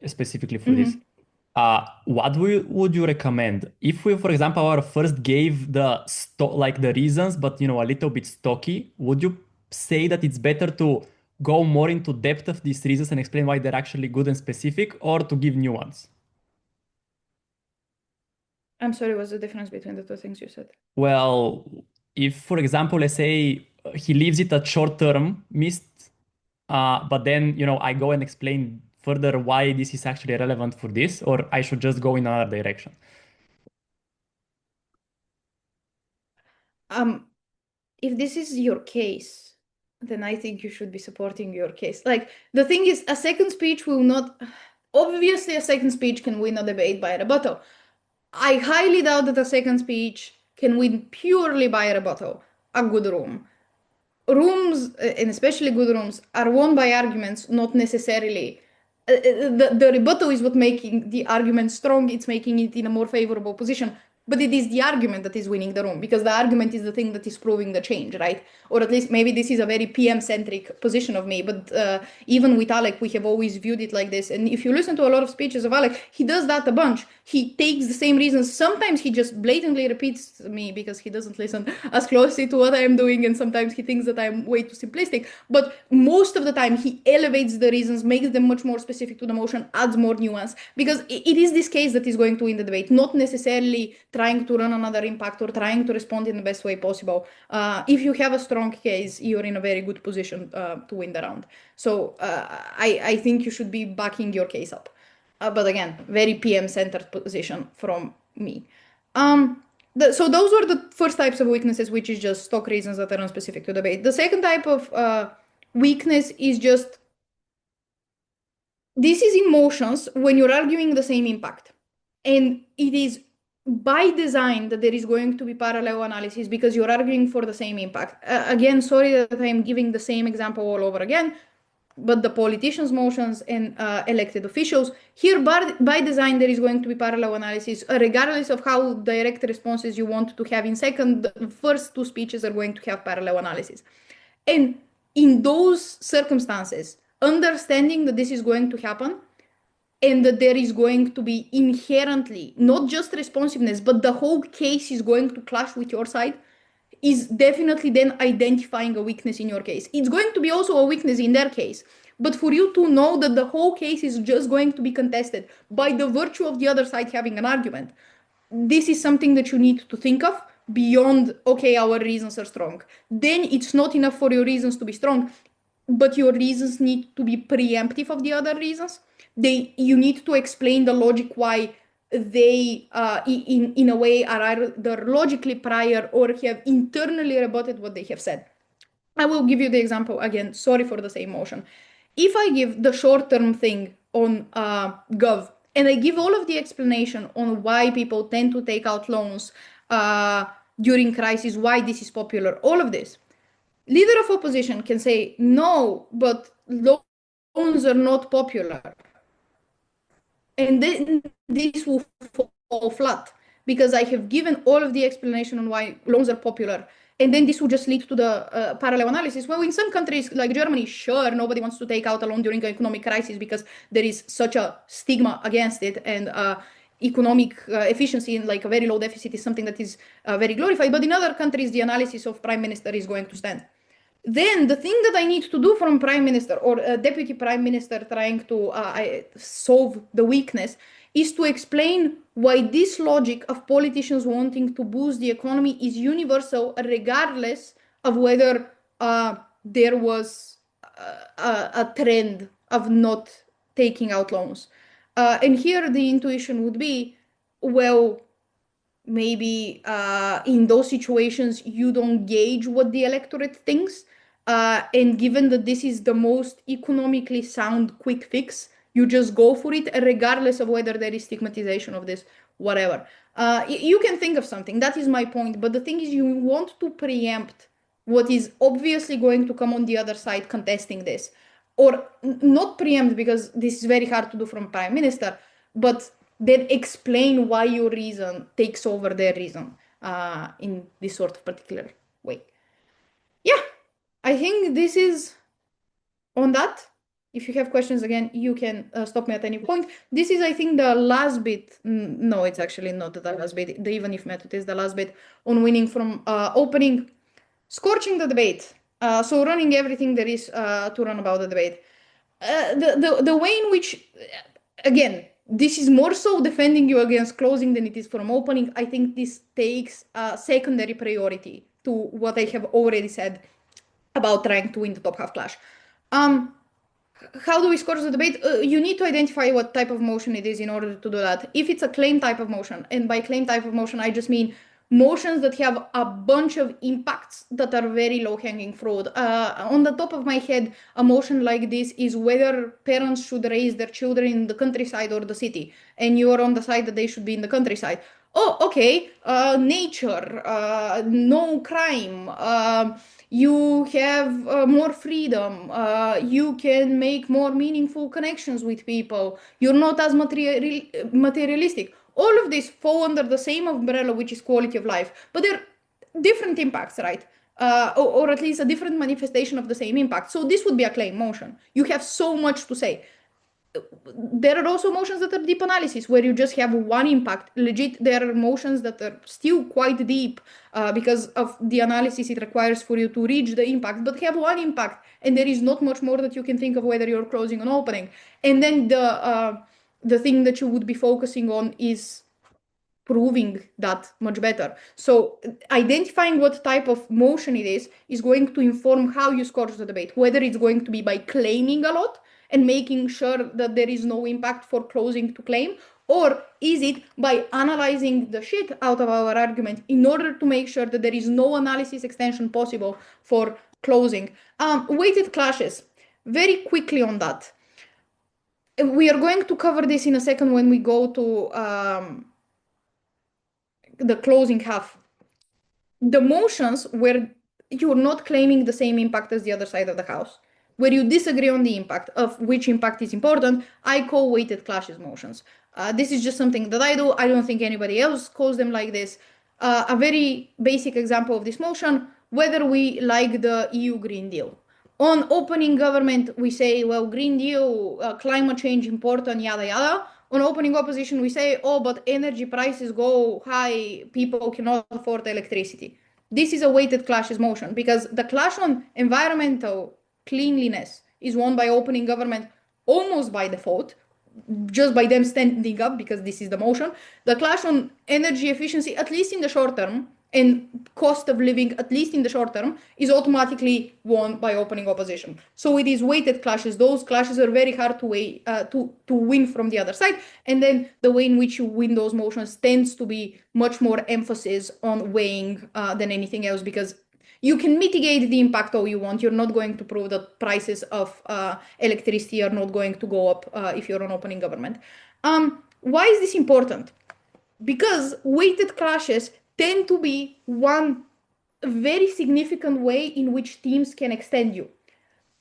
[SPEAKER 4] specifically for this. What would you recommend if we, for example, first gave the reasons, but a little bit stocky? Would you say that it's better to go more into depth of these reasons and explain why they're actually good and specific, or to give new ones?
[SPEAKER 1] I'm sorry, what's the difference between the two things you said?
[SPEAKER 4] Well, if, for example, let's say he leaves it at short-term missed, but then, I go and explain further why this is actually relevant for this, or I should just go in another direction?
[SPEAKER 1] If this is your case, then I think you should be supporting your case. Like, the thing is, a second speech will not... Obviously, a second speech can win a debate by a rebuttal. I highly doubt that a second speech can win purely by a rebuttal. A good room. Rooms, and especially good rooms, are won by arguments, not necessarily... The rebuttal is what making the argument strong. It's making it in a more favorable position. But it is the argument that is winning the room, because the argument is the thing that is proving the change, right? Or at least maybe this is a very PM-centric position of me, but even with Alec, we have always viewed it like this. And if you listen to a lot of speeches of Alec, he does that a bunch. He takes the same reasons. Sometimes he just blatantly repeats me because he doesn't listen as closely to what I am doing, and sometimes he thinks that I'm way too simplistic. But most of the time, he elevates the reasons, makes them much more specific to the motion, adds more nuance, because it is this case that is going to win the debate, not necessarily trying to run another impact or trying to respond in the best way possible. If you have a strong case, you're in a very good position to win the round. So I think you should be backing your case up. But again, very PM-centered position from me. So those were the first types of weaknesses, which is just stock reasons that are unspecific to debate. The second type of weakness is just, this is emotions when you're arguing the same impact. And it is by design that there is going to be parallel analysis because you're arguing for the same impact. Again, sorry that I'm giving the same example all over again, but the politicians' motions and elected officials, here by design there is going to be parallel analysis, regardless of how direct responses you want to have in second. The first two speeches are going to have parallel analysis. And in those circumstances, understanding that this is going to happen and that there is going to be inherently not just responsiveness, but the whole case is going to clash with your side, is definitely then identifying a weakness in your case. It's going to be also a weakness in their case. But for you to know that the whole case is just going to be contested by the virtue of the other side having an argument, this is something that you need to think of beyond, okay, our reasons are strong. Then it's not enough for your reasons to be strong, but your reasons need to be preemptive of the other reasons. You need to explain the logic why they, in a way, are either logically prior or have internally rebutted what they have said. I will give you the example again. Sorry for the same motion. If I give the short-term thing on Gov, and I give all of the explanation on why people tend to take out loans during crisis, why this is popular, all of this, leader of opposition can say, no, but loans are not popular. And then this will fall flat because I have given all of the explanation on why loans are popular. And then this will just lead to the parallel analysis. Well, in some countries like Germany, sure, nobody wants to take out a loan during an economic crisis because there is such a stigma against it. And economic efficiency in like a very low deficit is something that is very glorified. But in other countries, the analysis of prime minister is going to stand. Then the thing that I need to do from prime minister or deputy prime minister trying to solve the weakness is to explain why this logic of politicians wanting to boost the economy is universal, regardless of whether there was a trend of not taking out loans. And here the intuition would be, well, maybe in those situations, you don't gauge what the electorate thinks. And given that this is the most economically sound quick fix, you just go for it, regardless of whether there is stigmatization of this, whatever. You can think of something. That is my point. But the thing is, you want to preempt what is obviously going to come on the other side contesting this. Or not preempt, because this is very hard to do from prime minister, but then explain why your reason takes over their reason in this sort of particular way. Yeah, I think this is on that. If you have questions, again, you can stop me at any point. This is, I think, the last bit. No, it's actually not the last bit. The even if method is the last bit on winning from opening, scorching the debate. So running everything there is to run about the debate. The way in which, again, this is more so defending you against closing than it is from opening. I think this takes secondary priority to what I have already said about trying to win the top half clash. How do we score the debate? You need to identify what type of motion it is in order to do that. If it's a claim type of motion, and by claim type of motion, I just mean motions that have a bunch of impacts that are very low-hanging fruit. On the top of my head, a motion like this is whether parents should raise their children in the countryside or the city, and you are on the side that they should be in the countryside. Oh, okay, nature, no crime, you have more freedom, you can make more meaningful connections with people, you're not as materialistic. All of these fall under the same umbrella, which is quality of life, but they're different impacts, right? Or at least a different manifestation of the same impact. So this would be a claim motion. You have so much to say. There are also motions that are deep analysis, where you just have one impact. Legit, there are motions that are still quite deep because of the analysis it requires for you to reach the impact, but have one impact, and there is not much more that you can think of whether you're closing or opening. And then the thing that you would be focusing on is proving that much better. So identifying what type of motion it is going to inform how you score the debate, whether it's going to be by claiming a lot and making sure that there is no impact for closing to claim, or is it by analyzing the shit out of our argument in order to make sure that there is no analysis extension possible for closing. Weighted clashes, very quickly on that. We are going to cover this in a second when we go to the closing half. The motions where you're not claiming the same impact as the other side of the house, where you disagree on the impact of which impact is important, I call weighted clashes motions. This is just something that I do. I don't think anybody else calls them like this. A very basic example of this motion, whether we like the EU Green Deal. On opening government, we say, well, Green Deal, climate change important, yada, yada. On opening opposition, we say, oh, but energy prices go high, people cannot afford electricity. This is a weighted clashes motion because the clash on environmental cleanliness is won by opening government almost by default, just by them standing up because this is the motion. The clash on energy efficiency, at least in the short term, and cost of living, at least in the short term, is automatically won by opening opposition. So it is weighted clashes. Those clashes are very hard to win from the other side. And then the way in which you win those motions tends to be much more emphasis on weighing than anything else, because you can mitigate the impact all you want. You're not going to prove that prices of electricity are not going to go up if you're an opening government. Why is this important? Because weighted clashes tend to be one very significant way in which teams can extend you.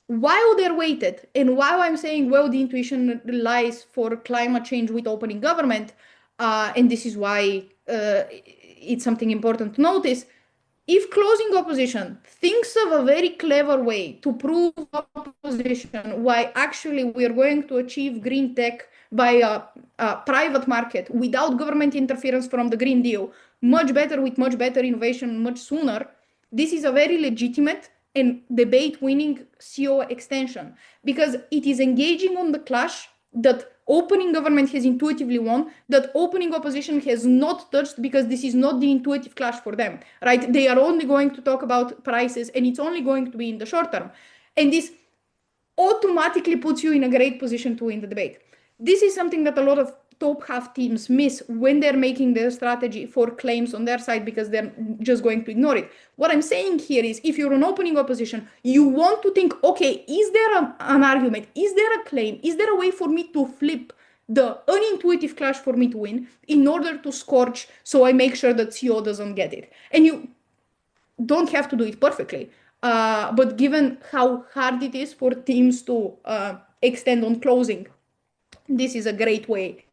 [SPEAKER 1] While they're weighted, and while I'm saying, well, the intuition lies for climate change with opening government, and this is why it's something important to notice, if closing opposition thinks of a very clever way to prove opposition why actually we are going to achieve green tech by a private market without government interference from the Green Deal, much better with much better innovation much sooner, this is a very legitimate and debate-winning CO extension, because it is engaging on the clash that opening government has intuitively won, that opening opposition has not touched, because this is not the intuitive clash for them, right? They are only going to talk about prices, and it's only going to be in the short term. And this automatically puts you in a great position to win the debate. This is something that a lot of top half teams miss when they're making their strategy for claims on their side, because they're just going to ignore it. What I'm saying here is, if you're an opening opposition, you want to think, okay, is there an argument? Is there a claim? Is there a way for me to flip the unintuitive clash for me to win in order to scorch, so I make sure that CO doesn't get it? And you don't have to do it perfectly. But given how hard it is for teams to extend on closing, this is a great way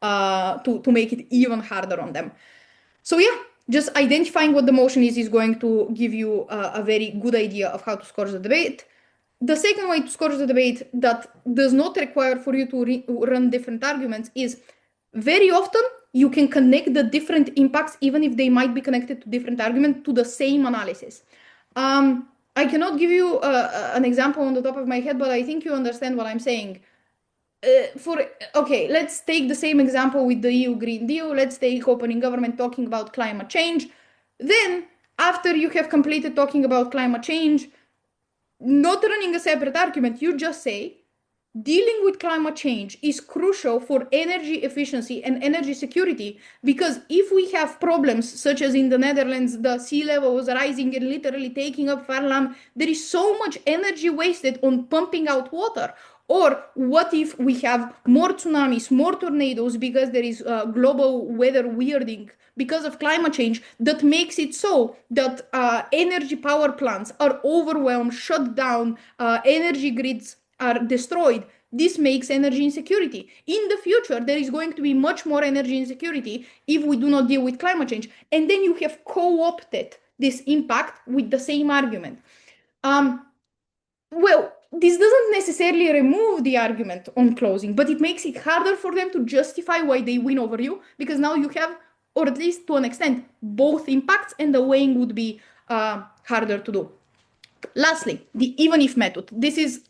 [SPEAKER 1] to make it even harder on them. So yeah, just identifying what the motion is going to give you a very good idea of how to scorch the debate. The second way to scorch the debate that does not require for you to run different arguments is, very often you can connect the different impacts, even if they might be connected to different arguments, to the same analysis. I cannot give you an example on the top of my head, but I think you understand what I'm saying. Okay, let's take the same example with the EU Green Deal. Let's take opening government talking about climate change. Then, after you have completed talking about climate change, not running a separate argument, you just say, dealing with climate change is crucial for energy efficiency and energy security, because if we have problems such as in the Netherlands, the sea level is rising and literally taking up farmland, there is so much energy wasted on pumping out water. Or what if we have more tsunamis, more tornadoes, because there is global weather weirding because of climate change, that makes it so that energy power plants are overwhelmed, shut down, energy grids are destroyed. This makes energy insecurity. In the future, there is going to be much more energy insecurity if we do not deal with climate change. And then you have co-opted this impact with the same argument. Well, this doesn't necessarily remove the argument on closing, but it makes it harder for them to justify why they win over you, because now you have, or at least to an extent, both impacts, and the weighing would be harder to do. Lastly, the even if method. This is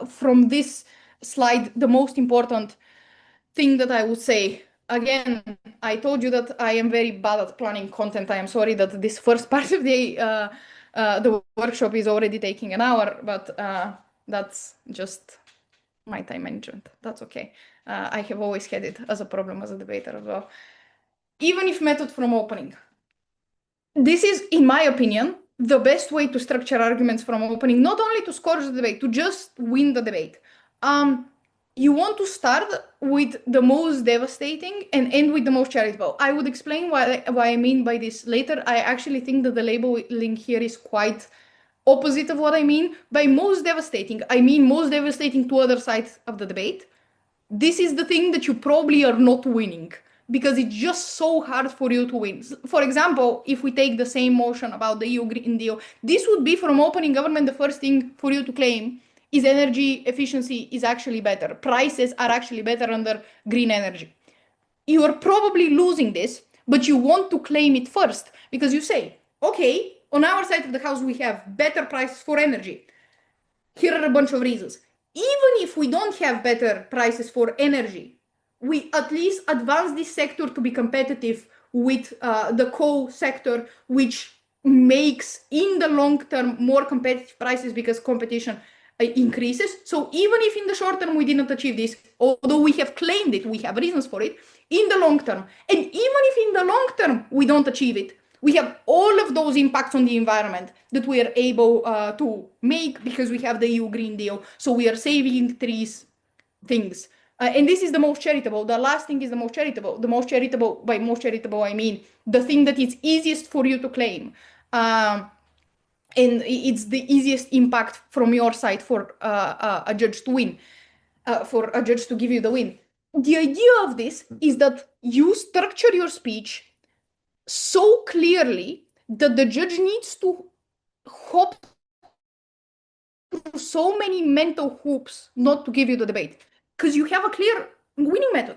[SPEAKER 1] from this slide, the most important thing that I would say. Again, I told you that I am very bad at planning content. I am sorry that this first part of the workshop is already taking an hour, but that's just my time management. That's okay. I have always had it as a problem as a debater as well. Even if method from opening. This is, in my opinion, the best way to structure arguments from opening, not only to scorch the debate, to just win the debate. You want to start with the most devastating and end with the most charitable. I would explain what I mean by this later. I actually think that the labeling here is quite opposite of what I mean. By most devastating, I mean most devastating to other sides of the debate. This is the thing that you probably are not winning, because it's just so hard for you to win. For example, if we take the same motion about the EU Green Deal, this would be from opening government, the first thing for you to claim is energy efficiency is actually better. Prices are actually better under green energy. You are probably losing this, but you want to claim it first because you say, okay, on our side of the house, we have better prices for energy. Here are a bunch of reasons. Even if we don't have better prices for energy, we at least advance this sector to be competitive with the coal sector, which makes in the long term more competitive prices because competition increases. So even if in the short term we didn't achieve this, although we have claimed it, we have reasons for it, in the long term, and even if in the long term we don't achieve it, we have all of those impacts on the environment that we are able to make because we have the EU Green Deal. So we are saving these things. And this is the most charitable. The last thing is the most charitable. The most charitable, by most charitable, I mean the thing that is easiest for you to claim. And it's the easiest impact from your side for a judge to win, for a judge to give you the win. The idea of this is that you structure your speech so clearly that the judge needs to hop through so many mental hoops not to give you the debate. Because you have a clear winning method.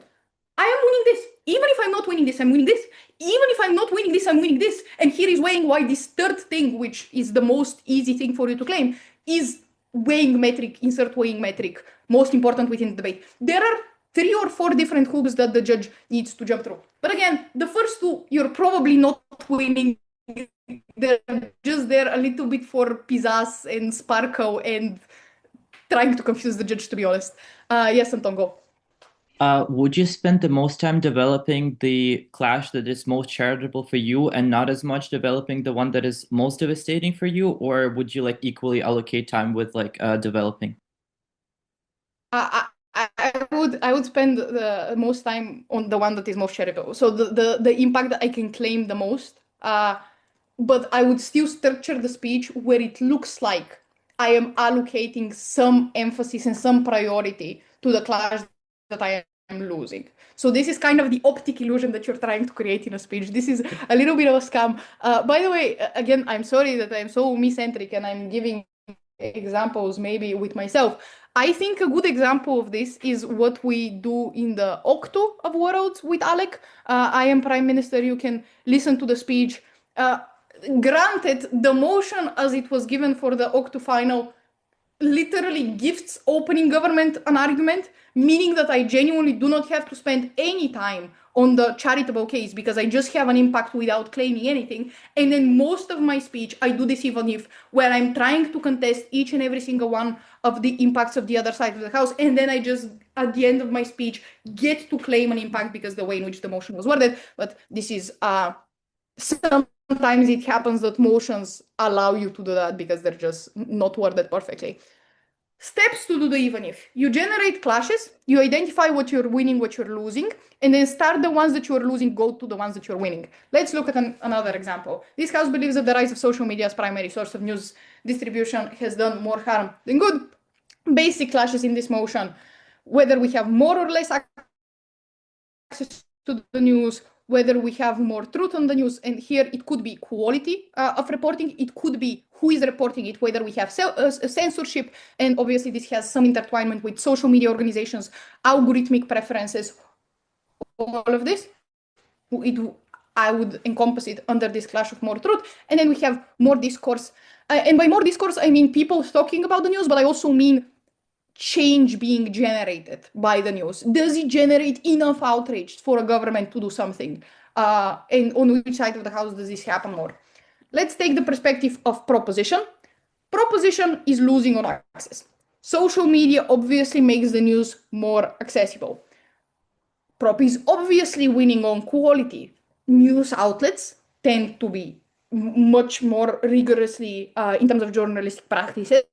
[SPEAKER 1] I am winning this. Even if I'm not winning this, I'm winning this. Even if I'm not winning this, I'm winning this. And here is weighing why this third thing, which is the most easy thing for you to claim, is weighing metric, insert weighing metric, most important within the debate. There are 3 or 4 different hoops that the judge needs to jump through. But again, the first 2, you're probably not winning. They're just there a little bit for pizzazz and sparkle and trying to confuse the judge, to be honest. Yes, Anton, go.
[SPEAKER 3] Would you spend the most time developing the clash that is most charitable for you and not as much developing the one that is most devastating for you? Or would you like equally allocate time with like developing?
[SPEAKER 1] I would spend the most time on the one that is most charitable. So the impact that I can claim the most, but I would still structure the speech where it looks like I am allocating some emphasis and some priority to the clash that I am losing. So this is kind of the optic illusion that you're trying to create in a speech. This is a little bit of a scam. By the way, again, I'm sorry that I'm so me-centric and I'm giving examples maybe with myself. I think a good example of this is what we do in the Octo of Worlds with Alec. I am Prime Minister. You can listen to the speech. Granted, the motion as it was given for the Octo final literally gifts opening government an argument, meaning that I genuinely do not have to spend any time on the charitable case because I just have an impact without claiming anything. And then most of my speech, I do this even if where I'm trying to contest each and every single one of the impacts of the other side of the house. And then I just, at the end of my speech, get to claim an impact because the way in which the motion was worded. But this is, sometimes it happens that motions allow you to do that because they're just not worded perfectly. Steps to do the even if. You generate clashes, you identify what you're winning, what you're losing, and then start the ones that you're losing, go to the ones that you're winning. Let's look at another example. This house believes that the rise of social media as primary source of news distribution has done more harm than good. Basic clashes in this motion, whether we have more or less access to the news, whether we have more truth on the news, and here it could be quality of reporting, it could be who is reporting it, whether we have censorship, and obviously this has some intertwinement with social media organizations, algorithmic preferences, all of this. I would encompass it under this clash of more truth, and then we have more discourse. And by more discourse, I mean people talking about the news, but I also mean change being generated by the news. Does it generate enough outrage for a government to do something? And on which side of the house does this happen more? Let's take the perspective of proposition. Proposition is losing on access. Social media obviously makes the news more accessible. Prop is obviously winning on quality. News outlets tend to be much more rigorously in terms of journalistic practices.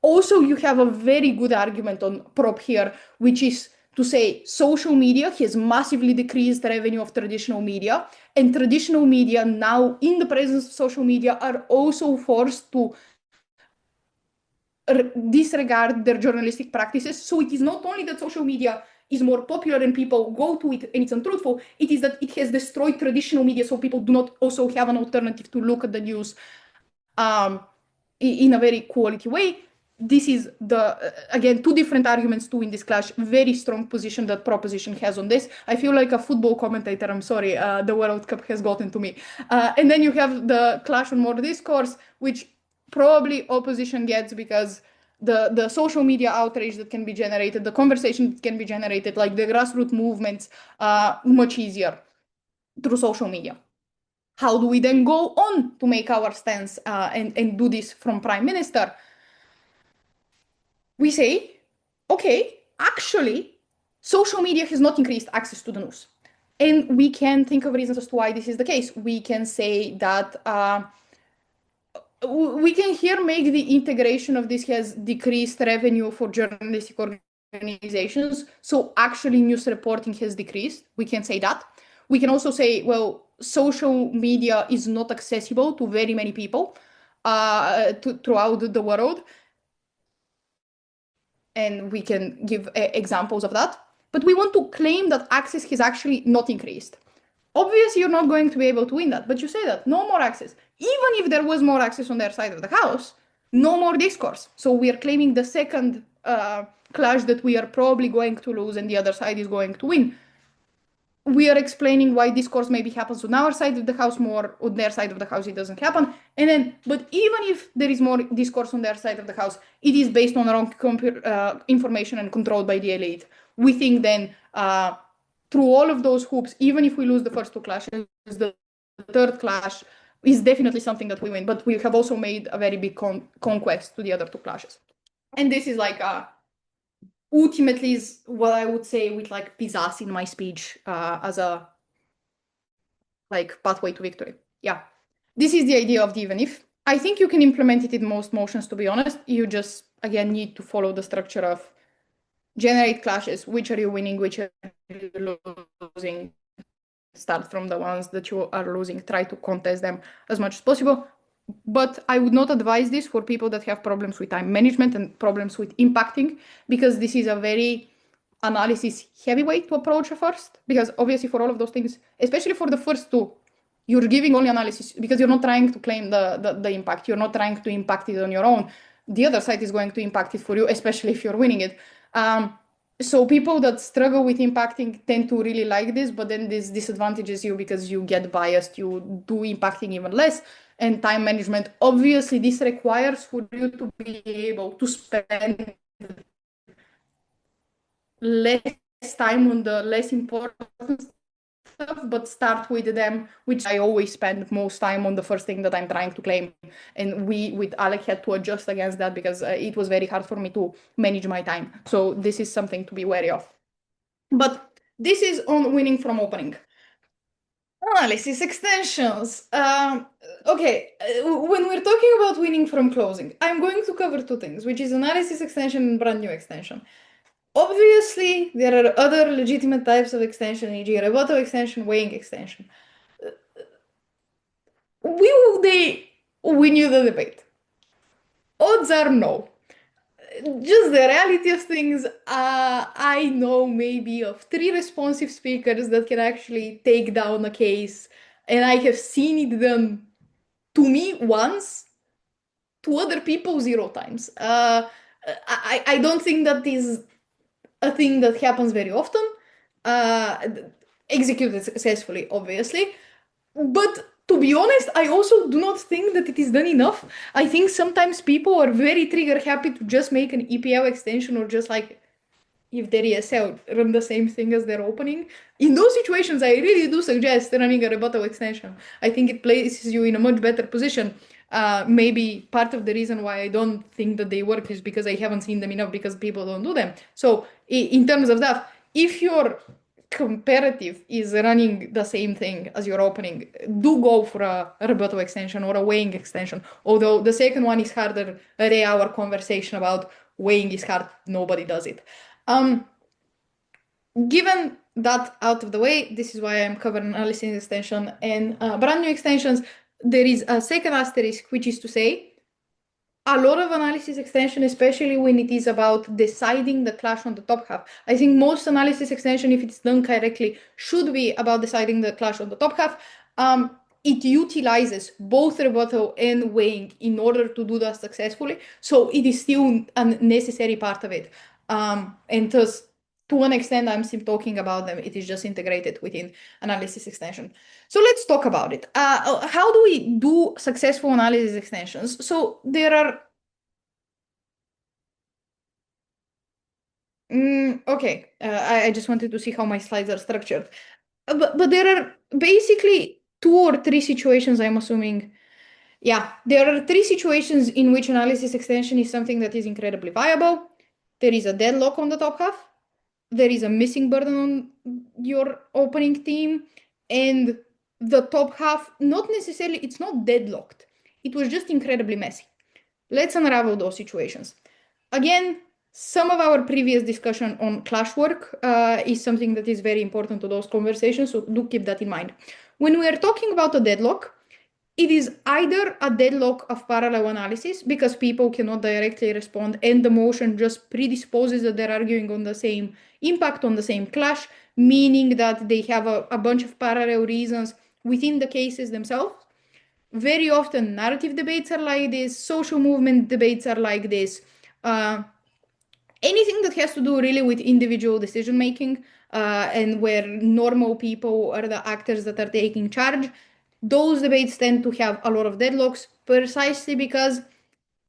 [SPEAKER 1] Also, you have a very good argument on prop here, which is to say social media has massively decreased the revenue of traditional media, and traditional media now, in the presence of social media, are also forced to disregard their journalistic practices. So it is not only that social media is more popular and people go to it and it's untruthful. It is that it has destroyed traditional media, so people do not also have an alternative to look at the news in a very quality way. This is again, two different arguments too in this clash. Very strong position that proposition has on this. I feel like a football commentator. I'm sorry, the World Cup has gotten to me. And then you have the clash on more discourse, which probably opposition gets because the social media outrage that can be generated, the conversation that can be generated, like the grassroots movements, much easier through social media. How do we then go on to make our stance and do this from Prime Minister? We say, okay, actually, social media has not increased access to the news. And we can think of reasons as to why this is the case. We can say that we can here make the integration of this has decreased revenue for journalistic organizations. So actually news reporting has decreased. We can say that. We can also say, well, social media is not accessible to very many people throughout the world. And we can give examples of that. But we want to claim that access has actually not increased. Obviously, you're not going to be able to win that, but you say that no more access. Even if there was more access on their side of the house, no more discourse. So we are claiming the second clash that we are probably going to lose and the other side is going to win. We are explaining why discourse maybe happens on our side of the house more, on their side of the house it doesn't happen. And then, but even if there is more discourse on their side of the house, it is based on wrong information and controlled by the elite. We think then through all of those hoops, even if we lose the first two clashes, the third clash is definitely something that we win, but we have also made a very big conquest to the other two clashes. And this is like ultimately is what I would say with like pizzazz in my speech as a like pathway to victory. Yeah, this is the idea of the even if. I think you can implement it in most motions, to be honest. You just, again, need to follow the structure of generate clashes. Which are you winning? Which are you losing? Start from the ones that you are losing. Try to contest them as much as possible. But I would not advise this for people that have problems with time management and problems with impacting, because this is a very analysis heavy way to approach first. Because obviously for all of those things, especially for the first two, you're giving only analysis because you're not trying to claim the impact. You're not trying to impact it on your own. The other side is going to impact it for you, especially if you're winning it. So people that struggle with impacting tend to really like this, but then this disadvantages you because you get biased, you do impacting even less. And time management, obviously this requires for you to be able to spend less time on the less important stuff, but start with them, which I always spend most time on the first thing that I'm trying to claim. And we, with Alec, had to adjust against that because it was very hard for me to manage my time. So this is something to be wary of. But this is on winning from opening. Analysis extensions. Okay, when we're talking about winning from closing, I'm going to cover two things, which is analysis extension and brand new extension. Obviously, there are other legitimate types of extension, e.g. rebuttal extension, weighing extension. Will they win you the debate? Odds are no. Just the reality of things, I know maybe of 3 responsive speakers that can actually take down a case, and I have seen it done to me once, to other people 0 times. I don't think that is a thing that happens very often, executed successfully, obviously, but to be honest, I also do not think that it is done enough. I think sometimes people are very trigger happy to just make an EPL extension or just like, if their ESL run the same thing as their opening. In those situations, I really do suggest running a rebuttal extension. I think it places you in a much better position. Maybe part of the reason why I don't think that they work is because I haven't seen them enough because people don't do them. So in terms of that, if your comparative is running the same thing as your opening, do go for a rebuttal extension or a weighing extension. Although the second one is harder. Our conversation about weighing is hard. Nobody does it. Given that out of the way, this is why I'm covering analysis extension and brand new extensions. There is a second asterisk, which is to say, a lot of analysis extension, especially when it is about deciding the clash on the top half. I think most analysis extension, if it's done correctly, should be about deciding the clash on the top half. It utilizes both rebuttal and weighing in order to do that successfully. So it is still a necessary part of it. And thus, to an extent, I'm still talking about them. It is just integrated within analysis extension. So let's talk about it. How do we do successful analysis extensions? So there are... okay, I just wanted to see how my slides are structured. But there are basically 2 or 3 situations, I'm assuming. Yeah, there are 3 situations in which analysis extension is something that is incredibly viable. There is a deadlock on the top half. There is a missing burden on your opening team, and the top half, not necessarily, it's not deadlocked. It was just incredibly messy. Let's unravel those situations. Again, some of our previous discussion on clash work is something that is very important to those conversations, so do keep that in mind. When we are talking about a deadlock, it is either a deadlock of parallel analysis because people cannot directly respond and the motion just predisposes that they're arguing on the same impact, on the same clash, meaning that they have a bunch of parallel reasons within the cases themselves. Very often narrative debates are like this, social movement debates are like this. Anything that has to do really with individual decision making and where normal people are the actors that are taking charge, those debates tend to have a lot of deadlocks precisely because,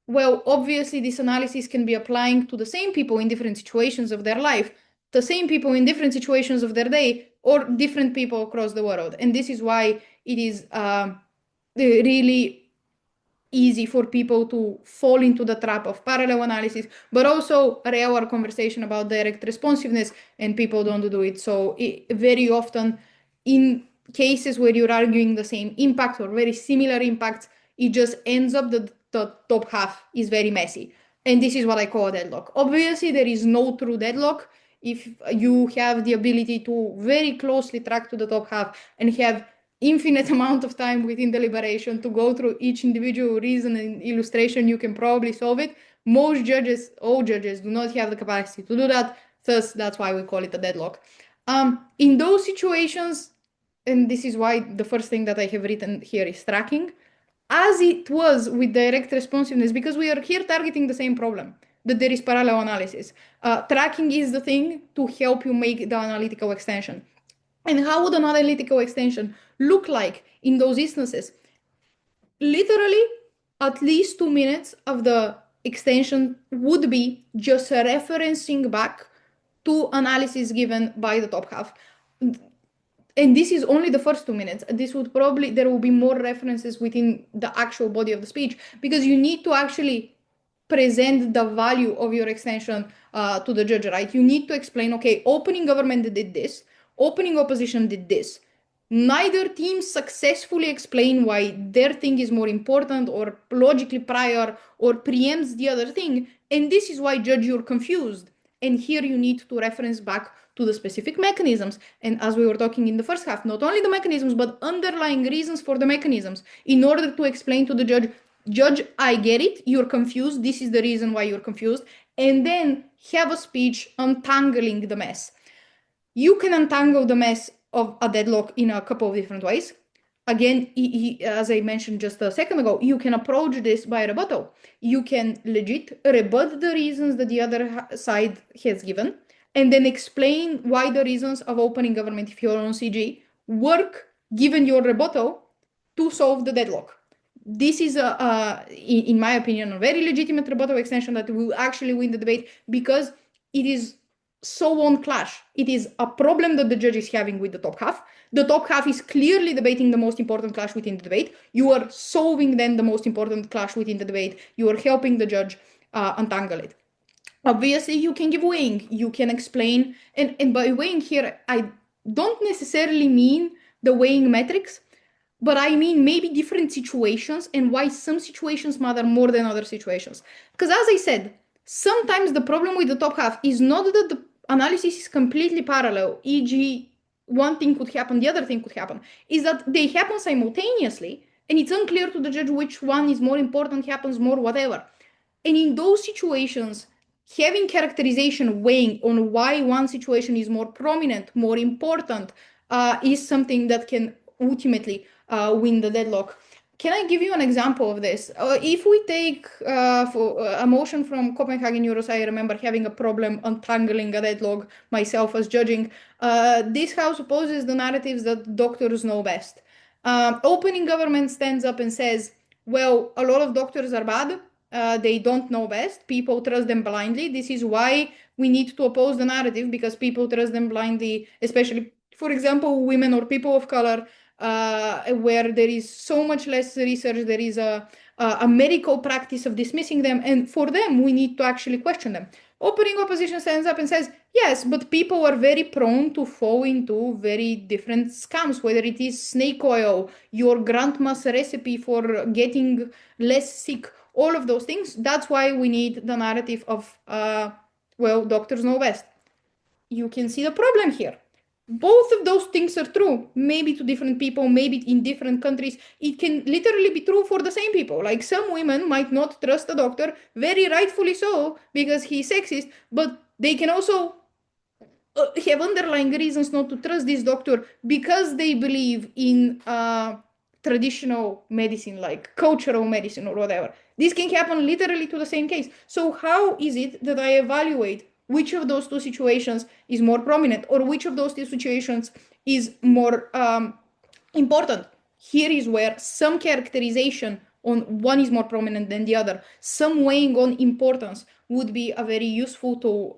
[SPEAKER 1] well, obviously this analysis can be applying to the same people in different situations of their life, the same people in different situations of their day, or different people across the world. And this is why it is really easy for people to fall into the trap of parallel analysis, but also our conversation about direct responsiveness, and people don't do it. So very often in cases where you're arguing the same impact or very similar impacts, it just ends up that the top half is very messy. And this is what I call a deadlock. Obviously, there is no true deadlock. If you have the ability to very closely track to the top half and have infinite amount of time within deliberation to go through each individual reason and illustration, you can probably solve it. Most judges, all judges, do not have the capacity to do that. Thus, that's why we call it a deadlock. In those situations, and this is why the first thing that I have written here is tracking, as it was with direct responsiveness, because we are here targeting the same problem, that there is parallel analysis. Tracking is the thing to help you make the analytical extension. And how would an analytical extension look like in those instances? Literally, at least 2 minutes of the extension would be just referencing back to analysis given by the top half. And this is only the first 2 minutes. This would probably, there will be more references within the actual body of the speech because you need to actually present the value of your extension to the judge, right? You need to explain, okay, opening government did this, opening opposition did this. Neither team successfully explain why their thing is more important or logically prior or preempts the other thing. And this is why, judge, you're confused. And here you need to reference back to the specific mechanisms. And as we were talking in the first half, not only the mechanisms, but underlying reasons for the mechanisms in order to explain to the judge, judge, I get it, you're confused, this is the reason why you're confused, and then have a speech untangling the mess. You can untangle the mess of a deadlock in a couple of different ways. Again, as I mentioned just a second ago, you can approach this by rebuttal. You can legit rebut the reasons that the other side has given, and then explain why the reasons of opening government, if you're on CG, work given your rebuttal to solve the deadlock. This is, in my opinion, a very legitimate rebuttal extension that will actually win the debate because it is so on clash. It is a problem that the judge is having with the top half. The top half is clearly debating the most important clash within the debate. You are solving then the most important clash within the debate. You are helping the judge untangle it. Obviously, you can give weighing. You can explain. And by weighing here, I don't necessarily mean the weighing metrics, but I mean maybe different situations and why some situations matter more than other situations. Because as I said, sometimes the problem with the top half is not that the analysis is completely parallel, e.g. one thing could happen, the other thing could happen, is that they happen simultaneously and it's unclear to the judge which one is more important, happens more, whatever. And in those situations, having characterization weighing on why one situation is more prominent, more important, is something that can ultimately win the deadlock. Can I give you an example of this? If we take for a motion from Copenhagen Euros, I remember having a problem untangling a deadlock myself as judging. This house opposes the narratives that doctors know best. Opening government stands up and says, well, a lot of doctors are bad. They don't know best. People trust them blindly. This is why we need to oppose the narrative, because people trust them blindly, especially, for example, women or people of color, where there is so much less research. There is a medical practice of dismissing them. And for them, we need to actually question them. Opening opposition stands up and says, yes, but people are very prone to fall into very different scams, whether it is snake oil, your grandma's recipe for getting less sick, all of those things. That's why we need the narrative of, well, doctors know best. You can see the problem here. Both of those things are true, maybe to different people, maybe in different countries. It can literally be true for the same people. Like some women might not trust a doctor, very rightfully so, because he's sexist, but they can also have underlying reasons not to trust this doctor because they believe in traditional medicine, like cultural medicine or whatever. This can happen literally to the same case. So how is it that I evaluate which of those two situations is more prominent, or which of those two situations is more important? Here is where some characterization on one is more prominent than the other, some weighing on importance would be a very useful tool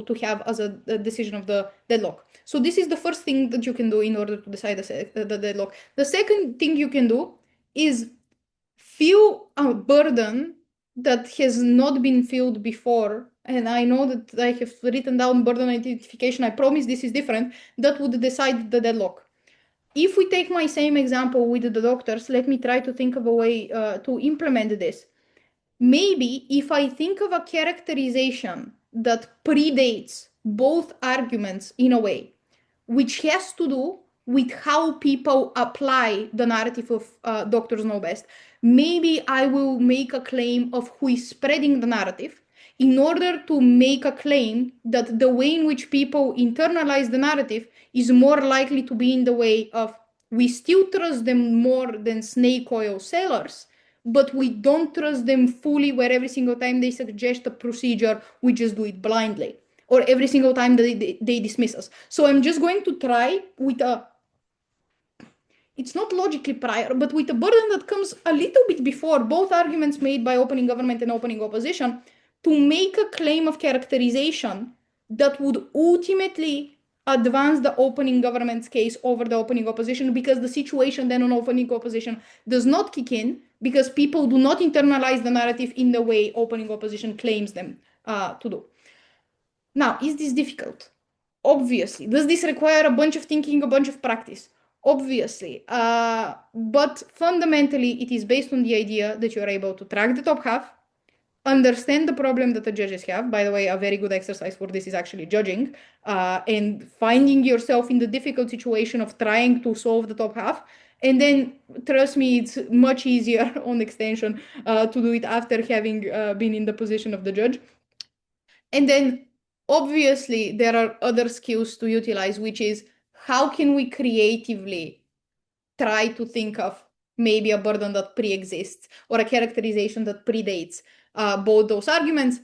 [SPEAKER 1] to have as a decision of the deadlock. So this is the first thing that you can do in order to decide the deadlock. The second thing you can do is feel a burden that has not been filled before. And I know that I have written down burden identification. I promise this is different. That would decide the deadlock. If we take my same example with the doctors, let me try to think of a way to implement this. Maybe if I think of a characterization that predates both arguments in a way, which has to do with how people apply the narrative of doctors know best, maybe I will make a claim of who is spreading the narrative in order to make a claim that the way in which people internalize the narrative is more likely to be in the way of, we still trust them more than snake oil sellers, but we don't trust them fully, where every single time they suggest a procedure, we just do it blindly, or every single time they dismiss us. So I'm just going to try with it's not logically prior, but with a burden that comes a little bit before both arguments made by opening government and opening opposition, to make a claim of characterization that would ultimately advance the opening government's case over the opening opposition, because the situation then on opening opposition does not kick in, because people do not internalize the narrative in the way opening opposition claims them to do. Now, is this difficult? Obviously. Does this require a bunch of thinking, a bunch of practice? Obviously. But fundamentally, it is based on the idea that you're able to track the top half, understand the problem that the judges have. By the way, a very good exercise for this is actually judging and finding yourself in the difficult situation of trying to solve the top half. And then, trust me, it's much easier on extension to do it after having been in the position of the judge. And then, obviously, there are other skills to utilize, which is how can we creatively try to think of maybe a burden that pre-exists or a characterization that predates both those arguments.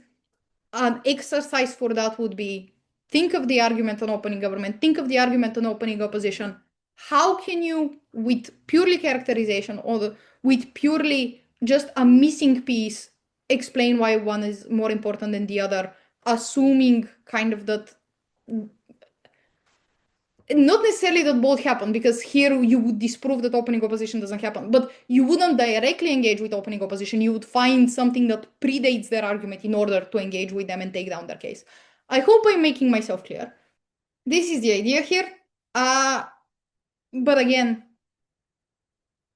[SPEAKER 1] An exercise for that would be think of the argument on opening government, think of the argument on opening opposition. How can you, with purely characterization or with purely just a missing piece, explain why one is more important than the other, assuming kind of that, not necessarily that both happen, because here you would disprove that opening opposition doesn't happen, but you wouldn't directly engage with opening opposition. You would find something that predates their argument in order to engage with them and take down their case. I hope I'm making myself clear. This is the idea here. But again,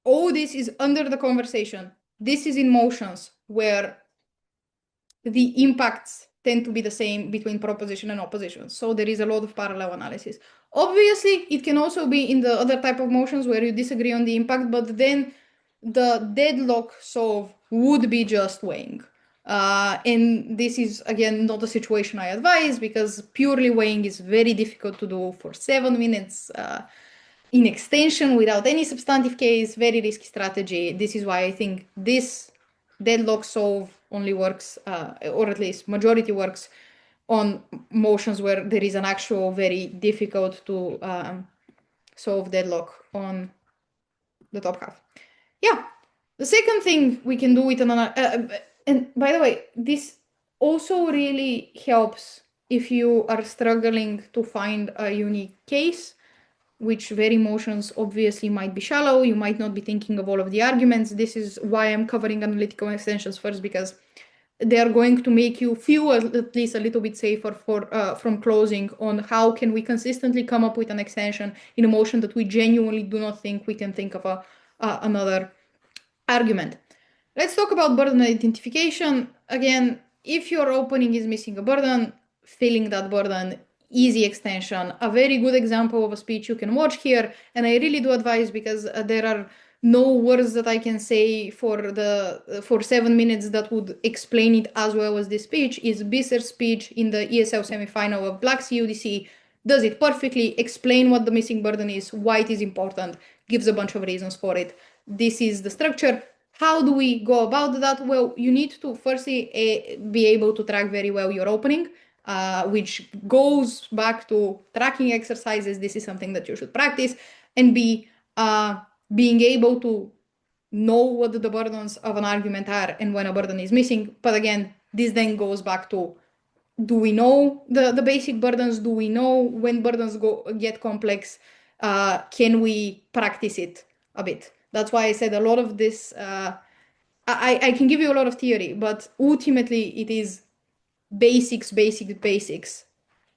[SPEAKER 1] all this is under the conversation. This is in motions where the impacts tend to be the same between proposition and opposition. So there is a lot of parallel analysis. Obviously, it can also be in the other type of motions where you disagree on the impact, but then the deadlock solve would be just weighing. And this is, again, not a situation I advise, because purely weighing is very difficult to do for 7 minutes in extension without any substantive case, very risky strategy. This is why I think this deadlock solve only works, or at least majority works, on motions where there is an actual very difficult to solve deadlock on the top half. Yeah, the second thing we can do with another, and by the way, this also really helps if you are struggling to find a unique case, which very motions obviously might be shallow. You might not be thinking of all of the arguments. This is why I'm covering analytical extensions first, because they are going to make you feel at least a little bit safer from closing on how can we consistently come up with an extension in a motion that we genuinely do not think we can think of another argument. Let's talk about burden identification. Again, if your opening is missing a burden, filling that burden, easy extension. A very good example of a speech you can watch here, and I really do advise, because there are no words that I can say for 7 minutes that would explain it as well as this speech, is Bisser's speech in the ESL semifinal of Dutch EUDC. Does it perfectly, explain what the missing burden is, why it is important, gives a bunch of reasons for it. This is the structure. How do we go about that? Well, you need to firstly be able to track very well your opening, which goes back to tracking exercises. This is something that you should practice. And B, being able to know what the burdens of an argument are and when a burden is missing. But again, this then goes back to, do we know the basic burdens? Do we know when burdens get complex? Can we practice it a bit? That's why I said a lot of this, I can give you a lot of theory, but ultimately it is basics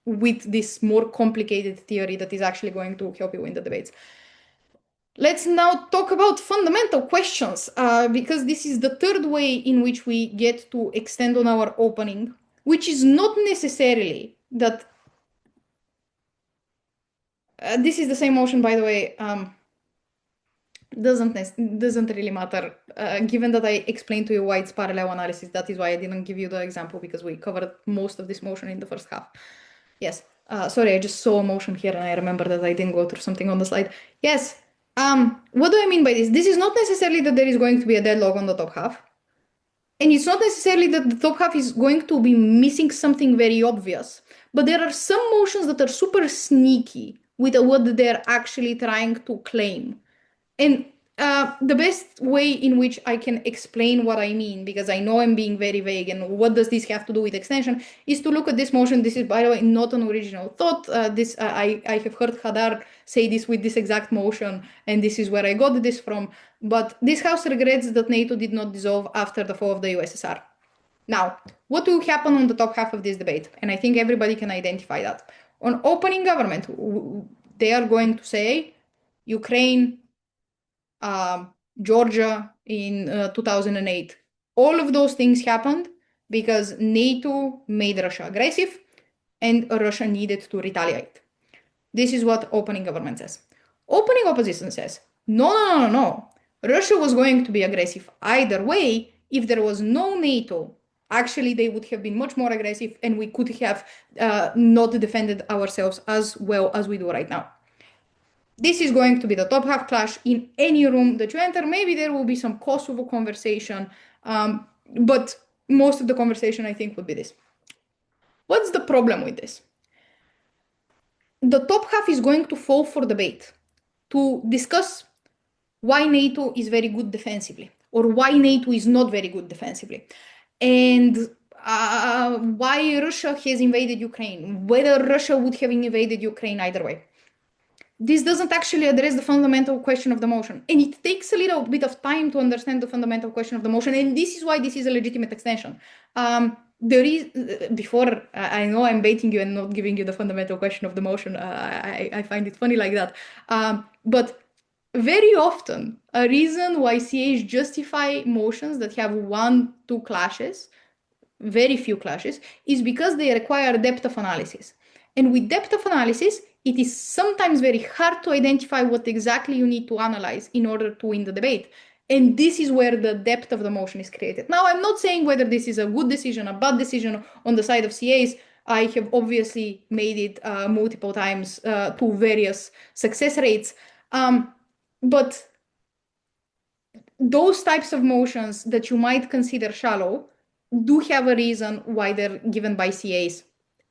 [SPEAKER 1] with this more complicated theory that is actually going to help you win the debates. Let's now talk about fundamental questions, because this is the third way in which we get to extend on our opening, which is not necessarily that... this is the same motion, by the way. Doesn't really matter. Given that I explained to you why it's parallel analysis, that is why I didn't give you the example, because we covered most of this motion in the first half. Yes. Sorry, I just saw a motion here and I remember that I didn't go through something on the slide. Yes. What do I mean by this? This is not necessarily that there is going to be a deadlock on the top half. And it's not necessarily that the top half is going to be missing something very obvious. But there are some motions that are super sneaky with what they're actually trying to claim. And the best way in which I can explain what I mean, because I know I'm being very vague and what does this have to do with extension, is to look at this motion. This is, by the way, not an original thought. I have heard Hadar say this with this exact motion, and this is where I got this from. But this house regrets that NATO did not dissolve after the fall of the USSR. Now, what will happen on the top half of this debate? And I think everybody can identify that. On opening government, they are going to say Ukraine, Georgia in 2008. All of those things happened because NATO made Russia aggressive and Russia needed to retaliate. This is what opening government says. Opening opposition says, no. Russia was going to be aggressive either way. If there was no NATO, actually they would have been much more aggressive and we could have not defended ourselves as well as we do right now. This is going to be the top half clash in any room that you enter. Maybe there will be some Kosovo conversation, but most of the conversation, I think, would be this. What's the problem with this? The top half is going to fall for debate to discuss why NATO is very good defensively or why NATO is not very good defensively, and why Russia has invaded Ukraine, whether Russia would have invaded Ukraine either way. This doesn't actually address the fundamental question of the motion. And it takes a little bit of time to understand the fundamental question of the motion. And this is why this is a legitimate extension. There is, before, I know I'm baiting you and not giving you the fundamental question of the motion. I find it funny like that. But very often, a reason why CAs justify motions that have 1-2 clashes, very few clashes, is because they require depth of analysis. And with depth of analysis, it is sometimes very hard to identify what exactly you need to analyze in order to win the debate. And this is where the depth of the motion is created. Now, I'm not saying whether this is a good decision, a bad decision on the side of CAs. I have obviously made it multiple times to various success rates. But those types of motions that you might consider shallow do have a reason why they're given by CAs.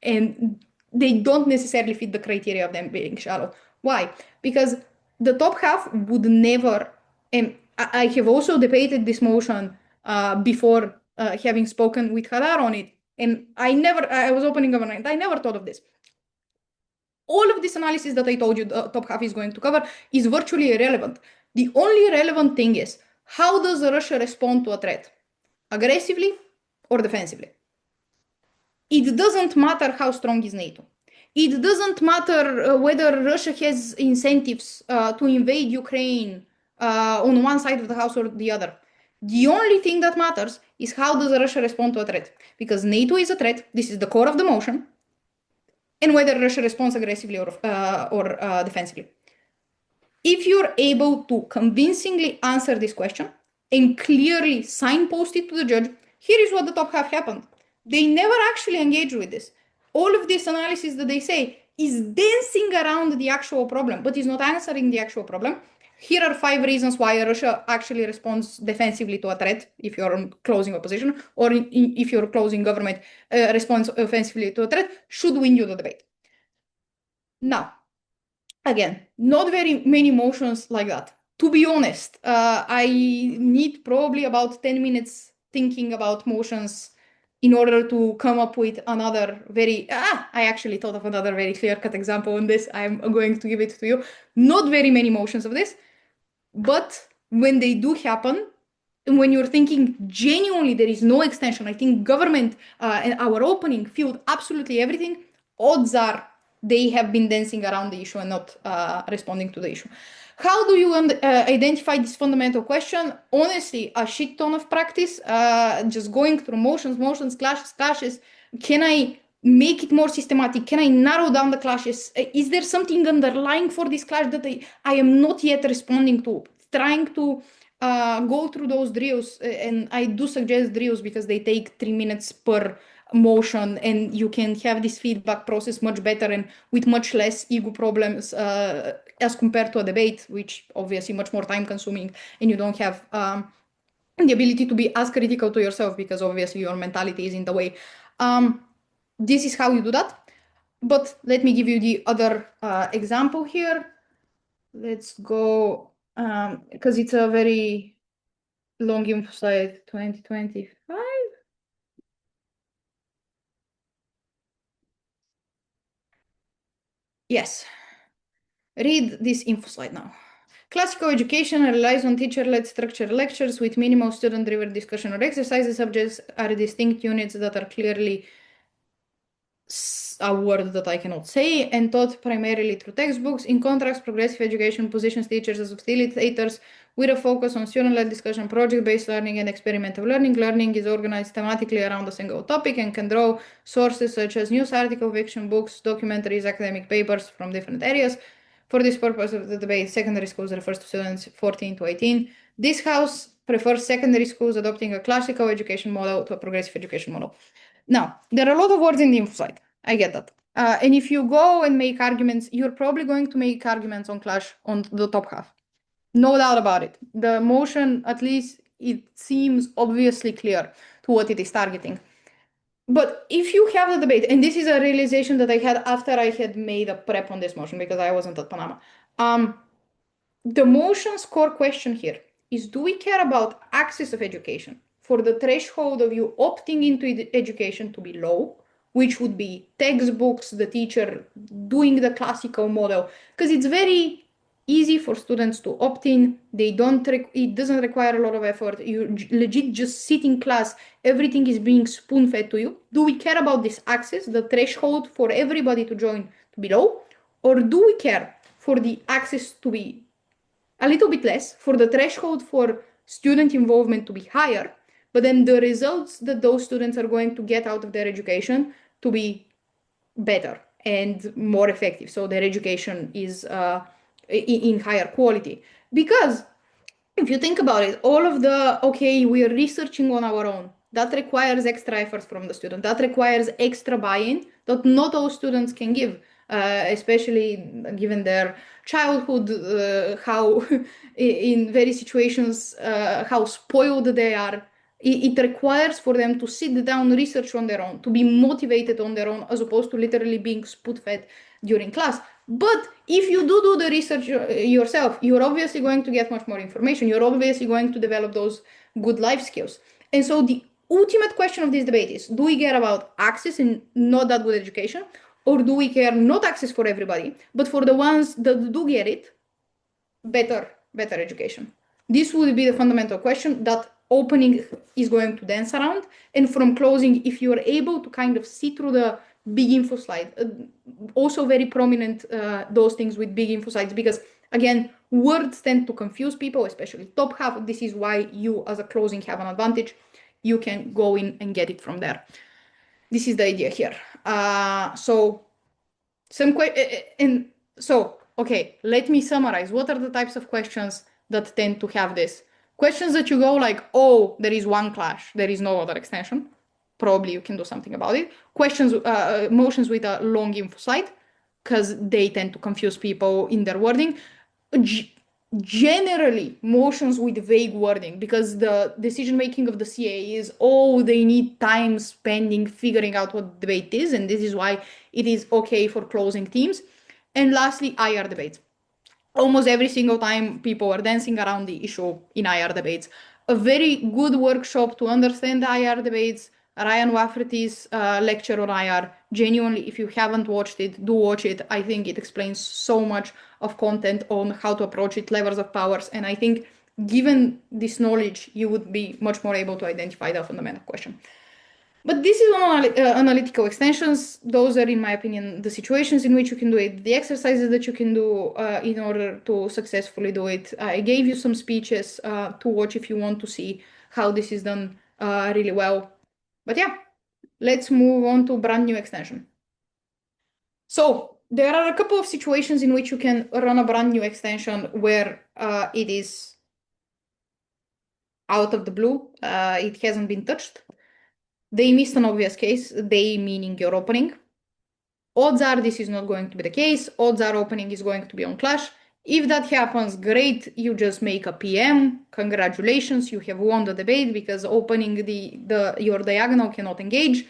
[SPEAKER 1] And they don't necessarily fit the criteria of them being shallow. Why? Because the top half would never, and I have also debated this motion before having spoken with Hadar on it. And I was opening government, I never thought of this. All of this analysis that I told you the top half is going to cover is virtually irrelevant. The only relevant thing is, how does Russia respond to a threat? Aggressively or defensively? It doesn't matter how strong is NATO. It doesn't matter whether Russia has incentives to invade Ukraine on one side of the house or the other. The only thing that matters is how does Russia respond to a threat? Because NATO is a threat. This is the core of the motion. And whether Russia responds aggressively or defensively. If you're able to convincingly answer this question and clearly signpost it to the judge, here is what the top half happened. They never actually engage with this. All of this analysis that they say is dancing around the actual problem, but is not answering the actual problem. Here are 5 reasons why Russia actually responds defensively to a threat if you're on closing opposition, or if you're closing government responds offensively to a threat, should win you the debate. Now, again, not very many motions like that. To be honest, I need probably about 10 minutes thinking about motions in order to come up with another I actually thought of another very clear-cut example on this. I'm going to give it to you. Not very many motions of this, but when they do happen, and when you're thinking genuinely there is no extension, I think government and our opening field absolutely everything, odds are they have been dancing around the issue and not responding to the issue. How do you identify this fundamental question? Honestly, a shit ton of practice, just going through motions, clashes. Can I make it more systematic? Can I narrow down the clashes? Is there something underlying for this clash that I am not yet responding to? Trying to go through those drills, and I do suggest drills because they take 3 minutes per motion, and you can have this feedback process much better and with much less ego problems as compared to a debate, which obviously much more time consuming, and you don't have the ability to be as critical to yourself because obviously your mentality is in the way. This is how you do that. But let me give you the other example here. Let's go, because it's a very long info slide, 2025. Yes. Read this info slide now. Classical education relies on teacher-led structured lectures with minimal student-driven discussion or exercises. Subjects are distinct units that are clearly a word that I cannot say, and taught primarily through textbooks. In contrast, progressive education positions teachers as facilitators with a focus on student-led discussion, project-based learning, and experimental learning. Learning is organized thematically around a single topic and can draw sources such as news articles, fiction, books, documentaries, academic papers from different areas. For this purpose of the debate, secondary schools refers to students 14 to 18. This house prefers secondary schools adopting a classical education model to a progressive education model. Now, there are a lot of words in the info slide. I get that. And if you go and make arguments, you're probably going to make arguments on clash on the top half. No doubt about it. The motion, at least it seems obviously clear to what it is targeting. But if you have the debate, and this is a realization that I had after I had made a prep on this motion because I wasn't at Panama. The motion's core question here is, do we care about access of education for the threshold of you opting into education to be low, which would be textbooks, the teacher doing the classical model, because it's very easy for students to opt in. It doesn't require a lot of effort. You legit just sit in class. Everything is being spoon-fed to you. Do we care about this access, the threshold for everybody to join to be low? Or do we care for the access to be a little bit less, for the threshold for student involvement to be higher, but then the results that those students are going to get out of their education to be better and more effective, so their education is in higher quality? Because if you think about it, all of the, okay, we are researching on our own, that requires extra effort from the student. That requires extra buy-in that not all students can give, especially given their childhood, how in various situations, how spoiled they are. It requires for them to sit down, research on their own, to be motivated on their own, as opposed to literally being spoon-fed during class. But if you do the research yourself, you're obviously going to get much more information. You're obviously going to develop those good life skills. And so the ultimate question of this debate is, do we care about access and not that good education? Or do we care not access for everybody, but for the ones that do get it, better education? This would be the fundamental question that opening is going to dance around. And from closing, if you're able to kind of see through the big info slide, also very prominent, those things with big info slides, because again, words tend to confuse people, especially top half. This is why you as a closing have an advantage. You can go in and get it from there. This is the idea here. Okay, let me summarize. What are the types of questions that tend to have this? Questions that you go like, oh, there is one clash, there is no other extension. Probably you can do something about it. Questions, motions with a long info slide, because they tend to confuse people in their wording. Generally, motions with vague wording, because the decision-making of the CA is, oh, they need time spending figuring out what debate is, and this is why it is okay for closing teams. And lastly, IR debates. Almost every single time people are dancing around the issue in IR debates. A very good workshop to understand the IR debates, Ryan Wafferty's lecture on IR. Genuinely, if you haven't watched it, do watch it. I think it explains so much of content on how to approach it, levels of powers. And I think given this knowledge, you would be much more able to identify the fundamental question. But this is on analytical extensions. Those are, in my opinion, the situations in which you can do it, the exercises that you can do in order to successfully do it. I gave you some speeches to watch if you want to see how this is done really well. But yeah, let's move on to brand new extension. So there are a couple of situations in which you can run a brand new extension where it is out of the blue. It hasn't been touched. They missed an obvious case, they meaning your opening. Odds are this is not going to be the case. Odds are opening is going to be on clash. If that happens, great, you just make a PM. Congratulations, you have won the debate because opening your diagonal cannot engage.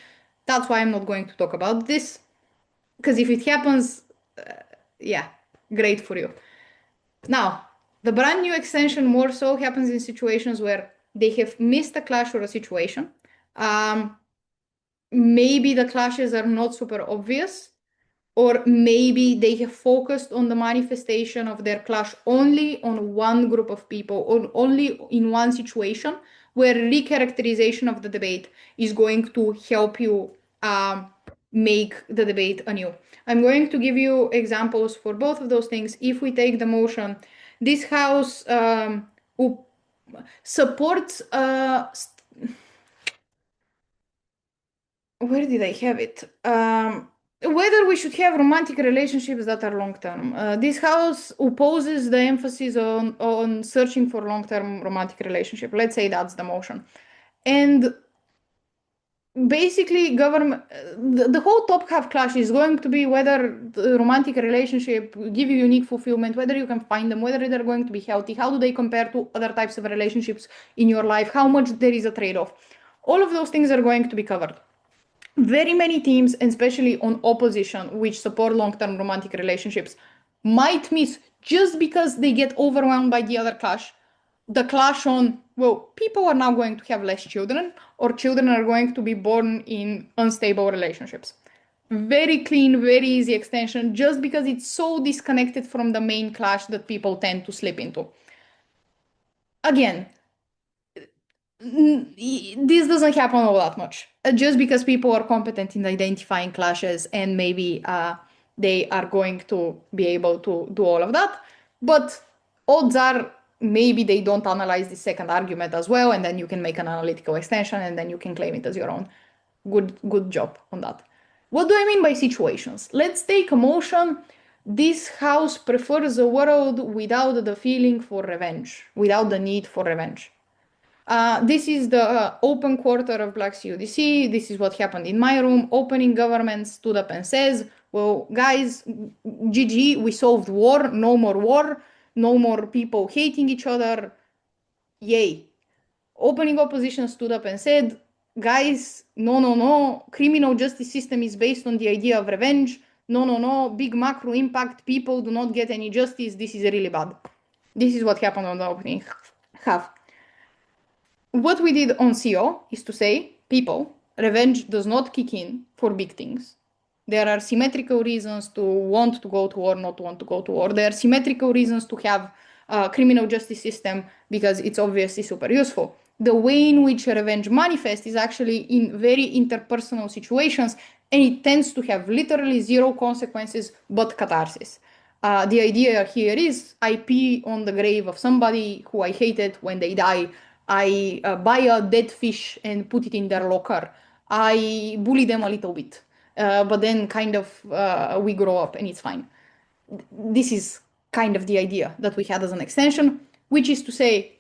[SPEAKER 1] That's why I'm not going to talk about this. Because if it happens, yeah, great for you. Now, the brand new extension more so happens in situations where they have missed a clash or a situation. Maybe the clashes are not super obvious, or maybe they have focused on the manifestation of their clash only on one group of people, or only in one situation, where recharacterization of the debate is going to help you make the debate anew. I'm going to give you examples for both of those things. If we take the motion, this house supports where did I have it? Whether we should have romantic relationships that are long-term. This house opposes the emphasis on searching for long-term romantic relationship. Let's say that's the motion. And basically, the whole top half clash is going to be whether the romantic relationship give you unique fulfillment, whether you can find them, whether they're going to be healthy, how do they compare to other types of relationships in your life, how much there is a trade-off. All of those things are going to be covered. Very many teams, and especially on opposition, which support long-term romantic relationships, might miss just because they get overwhelmed by the other clash. The clash on, well, people are now going to have less children, or children are going to be born in unstable relationships. Very clean, very easy extension, just because it's so disconnected from the main clash that people tend to slip into. Again, this doesn't happen all that much, just because people are competent in identifying clashes, and maybe they are going to be able to do all of that. But odds are maybe they don't analyze the second argument as well, and then you can make an analytical extension, and then you can claim it as your own. Good job on that. What do I mean by situations? Let's take a motion this house prefers a world without the feeling for revenge, without the need for revenge. This is the open quarter of Dutch EUDC. This is what happened in my room. Opening government stood up and says, well, guys, GG, we solved war, no more people hating each other, yay. Opening opposition stood up and said, guys, no, criminal justice system is based on the idea of revenge, no, big macro impact, people do not get any justice, this is really bad. This is what happened on the opening half. What we did on CO is to say, people, revenge does not kick in for big things. There are symmetrical reasons to want to go to war, not want to go to war. There are symmetrical reasons to have a criminal justice system because it's obviously super useful. The way in which revenge manifests is actually in very interpersonal situations, and it tends to have literally zero consequences but catharsis. The idea here is I pee on the grave of somebody who I hated when they die. I buy a dead fish and put it in their locker. I bully them a little bit. But then kind of we grow up and it's fine. This is kind of the idea that we had as an extension, which is to say,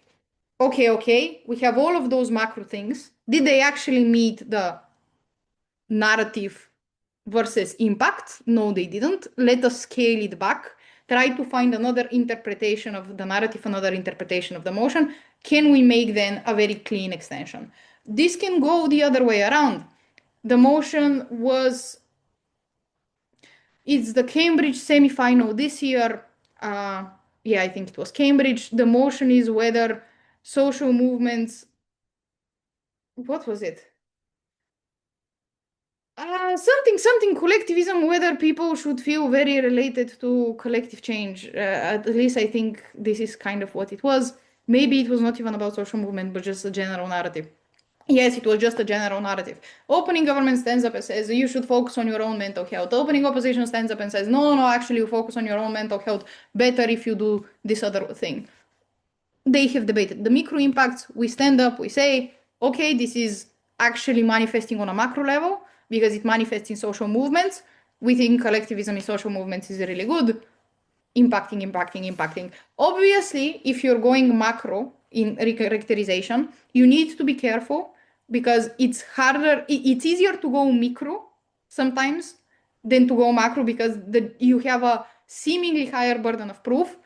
[SPEAKER 1] okay, we have all of those macro things. Did they actually meet the narrative versus impact? No, they didn't. Let us scale it back. Try to find another interpretation of the narrative, another interpretation of the motion. Can we make then a very clean extension? This can go the other way around. The motion was, it's the Cambridge semifinal this year. Yeah, I think it was Cambridge. The motion is whether social movements, what was it? Something collectivism, whether people should feel very related to collective change. At least I think this is kind of what it was. Maybe it was not even about social movement, but just a general narrative. Yes, it was just a general narrative. Opening government stands up and says, you should focus on your own mental health. Opening opposition stands up and says, no, actually you focus on your own mental health. Better if you do this other thing. They have debated the micro impacts. We stand up, we say, okay, this is actually manifesting on a macro level because it manifests in social movements. We think collectivism in social movements is really good. Impacting. Obviously, if you're going macro in characterization, you need to be careful because it's harder, it's easier to go micro sometimes than to go macro because you have a seemingly higher burden of proof.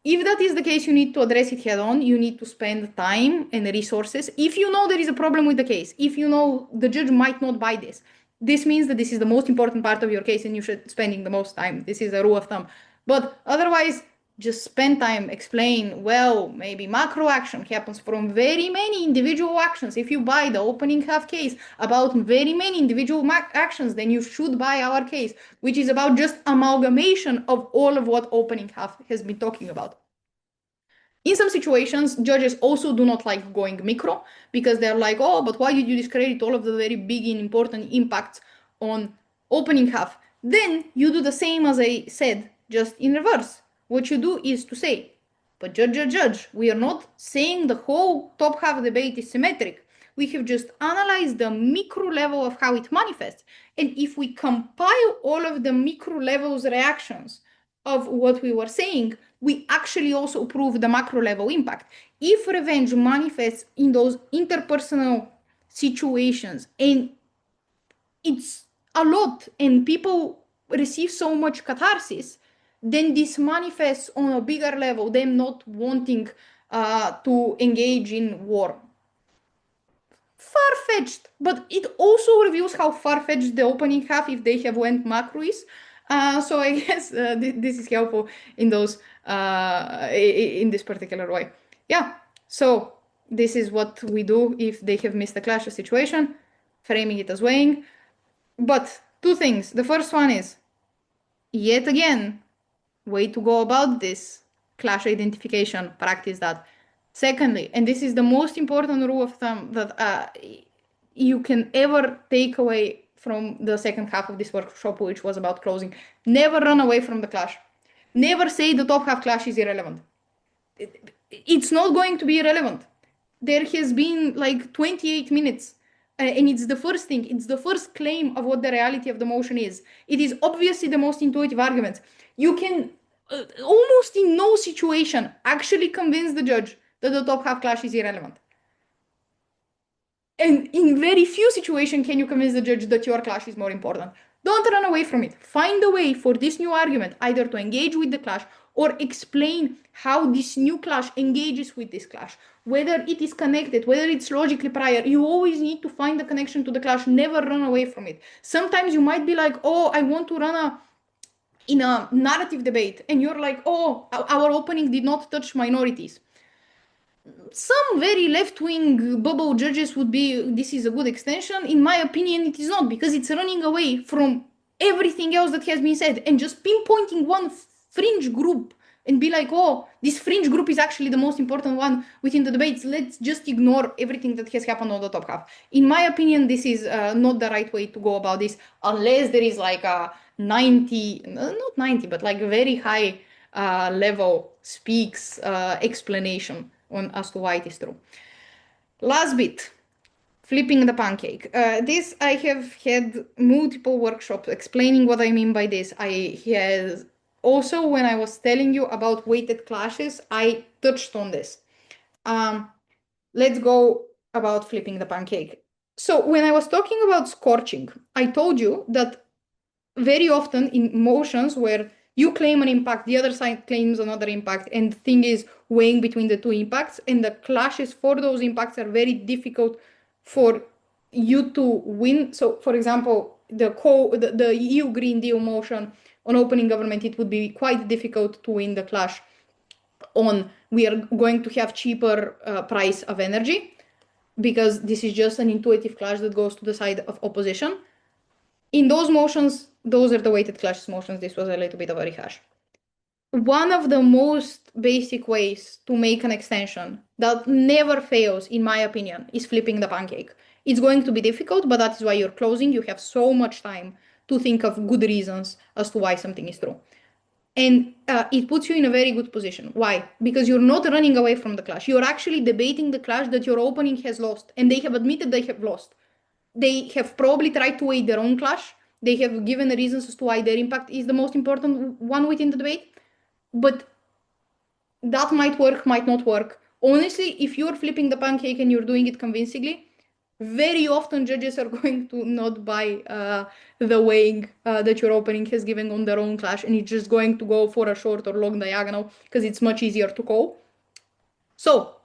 [SPEAKER 1] If that is the case, you need to address it head on. You need to spend time and resources. If you know there is a problem with the case, if you know the judge might not buy this, this means that this is the most important part of your case and you should spending the most time. This is a rule of thumb. But otherwise, just spend time, explain, well, maybe macro action happens from very many individual actions. If you buy the opening half case about very many individual actions, then you should buy our case, which is about just amalgamation of all of what opening half has been talking about. In some situations, judges also do not like going micro because they're like, oh, but why did you discredit all of the very big and important impacts on opening half? Then you do the same as I said, just in reverse. What you do is to say, but judge, we are not saying the whole top half debate is symmetric. We have just analyzed the micro level of how it manifests. And if we compile all of the micro levels reactions of what we were saying, we actually also prove the macro level impact. If revenge manifests in those interpersonal situations and it's a lot and people receive so much catharsis, then this manifests on a bigger level, them not wanting to engage in war. Far-fetched, but it also reveals how far-fetched the opening half if they have went macro is. So I guess this is helpful in those in this particular way. Yeah, so this is what we do if they have missed a clash of situation, framing it as weighing. But two things. The first one is, yet again, way to go about this clash identification, practice that. Secondly, and this is the most important rule of thumb that you can ever take away from the second half of this workshop, which was about closing. Never run away from the clash. Never say the top half clash is irrelevant. It's not going to be irrelevant. There has been like 28 minutes and it's the first thing, it's the first claim of what the reality of the motion is. It is obviously the most intuitive argument. You can almost in no situation actually convince the judge that the top half clash is irrelevant. And in very few situations can you convince the judge that your clash is more important. Don't run away from it. Find a way for this new argument either to engage with the clash or explain how this new clash engages with this clash. Whether it is connected, whether it's logically prior, you always need to find the connection to the clash. Never run away from it. Sometimes you might be like, oh, I want to run in a narrative debate. And you're like, oh, our opening did not touch minorities. Some very left-wing bubble judges would be, this is a good extension. In my opinion, it is not, because it's running away from everything else that has been said and just pinpointing one fringe group and be like, oh, this fringe group is actually the most important one within the debates. Let's just ignore everything that has happened on the top half. In my opinion, this is not the right way to go about this, unless there is like a 90, not 90, but like a very high level speaks explanation on as to why it is true. Last bit, flipping the pancake. This I have had multiple workshops explaining what I mean by this. I had also, when I was telling you about weighted clashes, I touched on this. Let's go about flipping the pancake. So when I was talking about scorching, I told you that very often in motions where you claim an impact, the other side claims another impact, and the thing is weighing between the two impacts, and the clashes for those impacts are very difficult for you to win. So, for example, the EU Green Deal motion on opening government, it would be quite difficult to win the clash on we are going to have cheaper price of energy, because this is just an intuitive clash that goes to the side of opposition. In those motions, those are the weighted clashes motions. This was a little bit of a rehash. One of the most basic ways to make an extension that never fails, in my opinion, is flipping the pancake. It's going to be difficult, but that is why you're closing. You have so much time to think of good reasons as to why something is true. And it puts you in a very good position. Why? Because you're not running away from the clash. You're actually debating the clash that your opening has lost, and they have admitted they have lost. They have probably tried to weigh their own clash. They have given the reasons as to why their impact is the most important one within the debate. But that might work, might not work. Honestly, if you're flipping the pancake and you're doing it convincingly, very often judges are going to not buy the weighing that your opening has given on their own clash, and it's just going to go for a short or long diagonal because it's much easier to call. So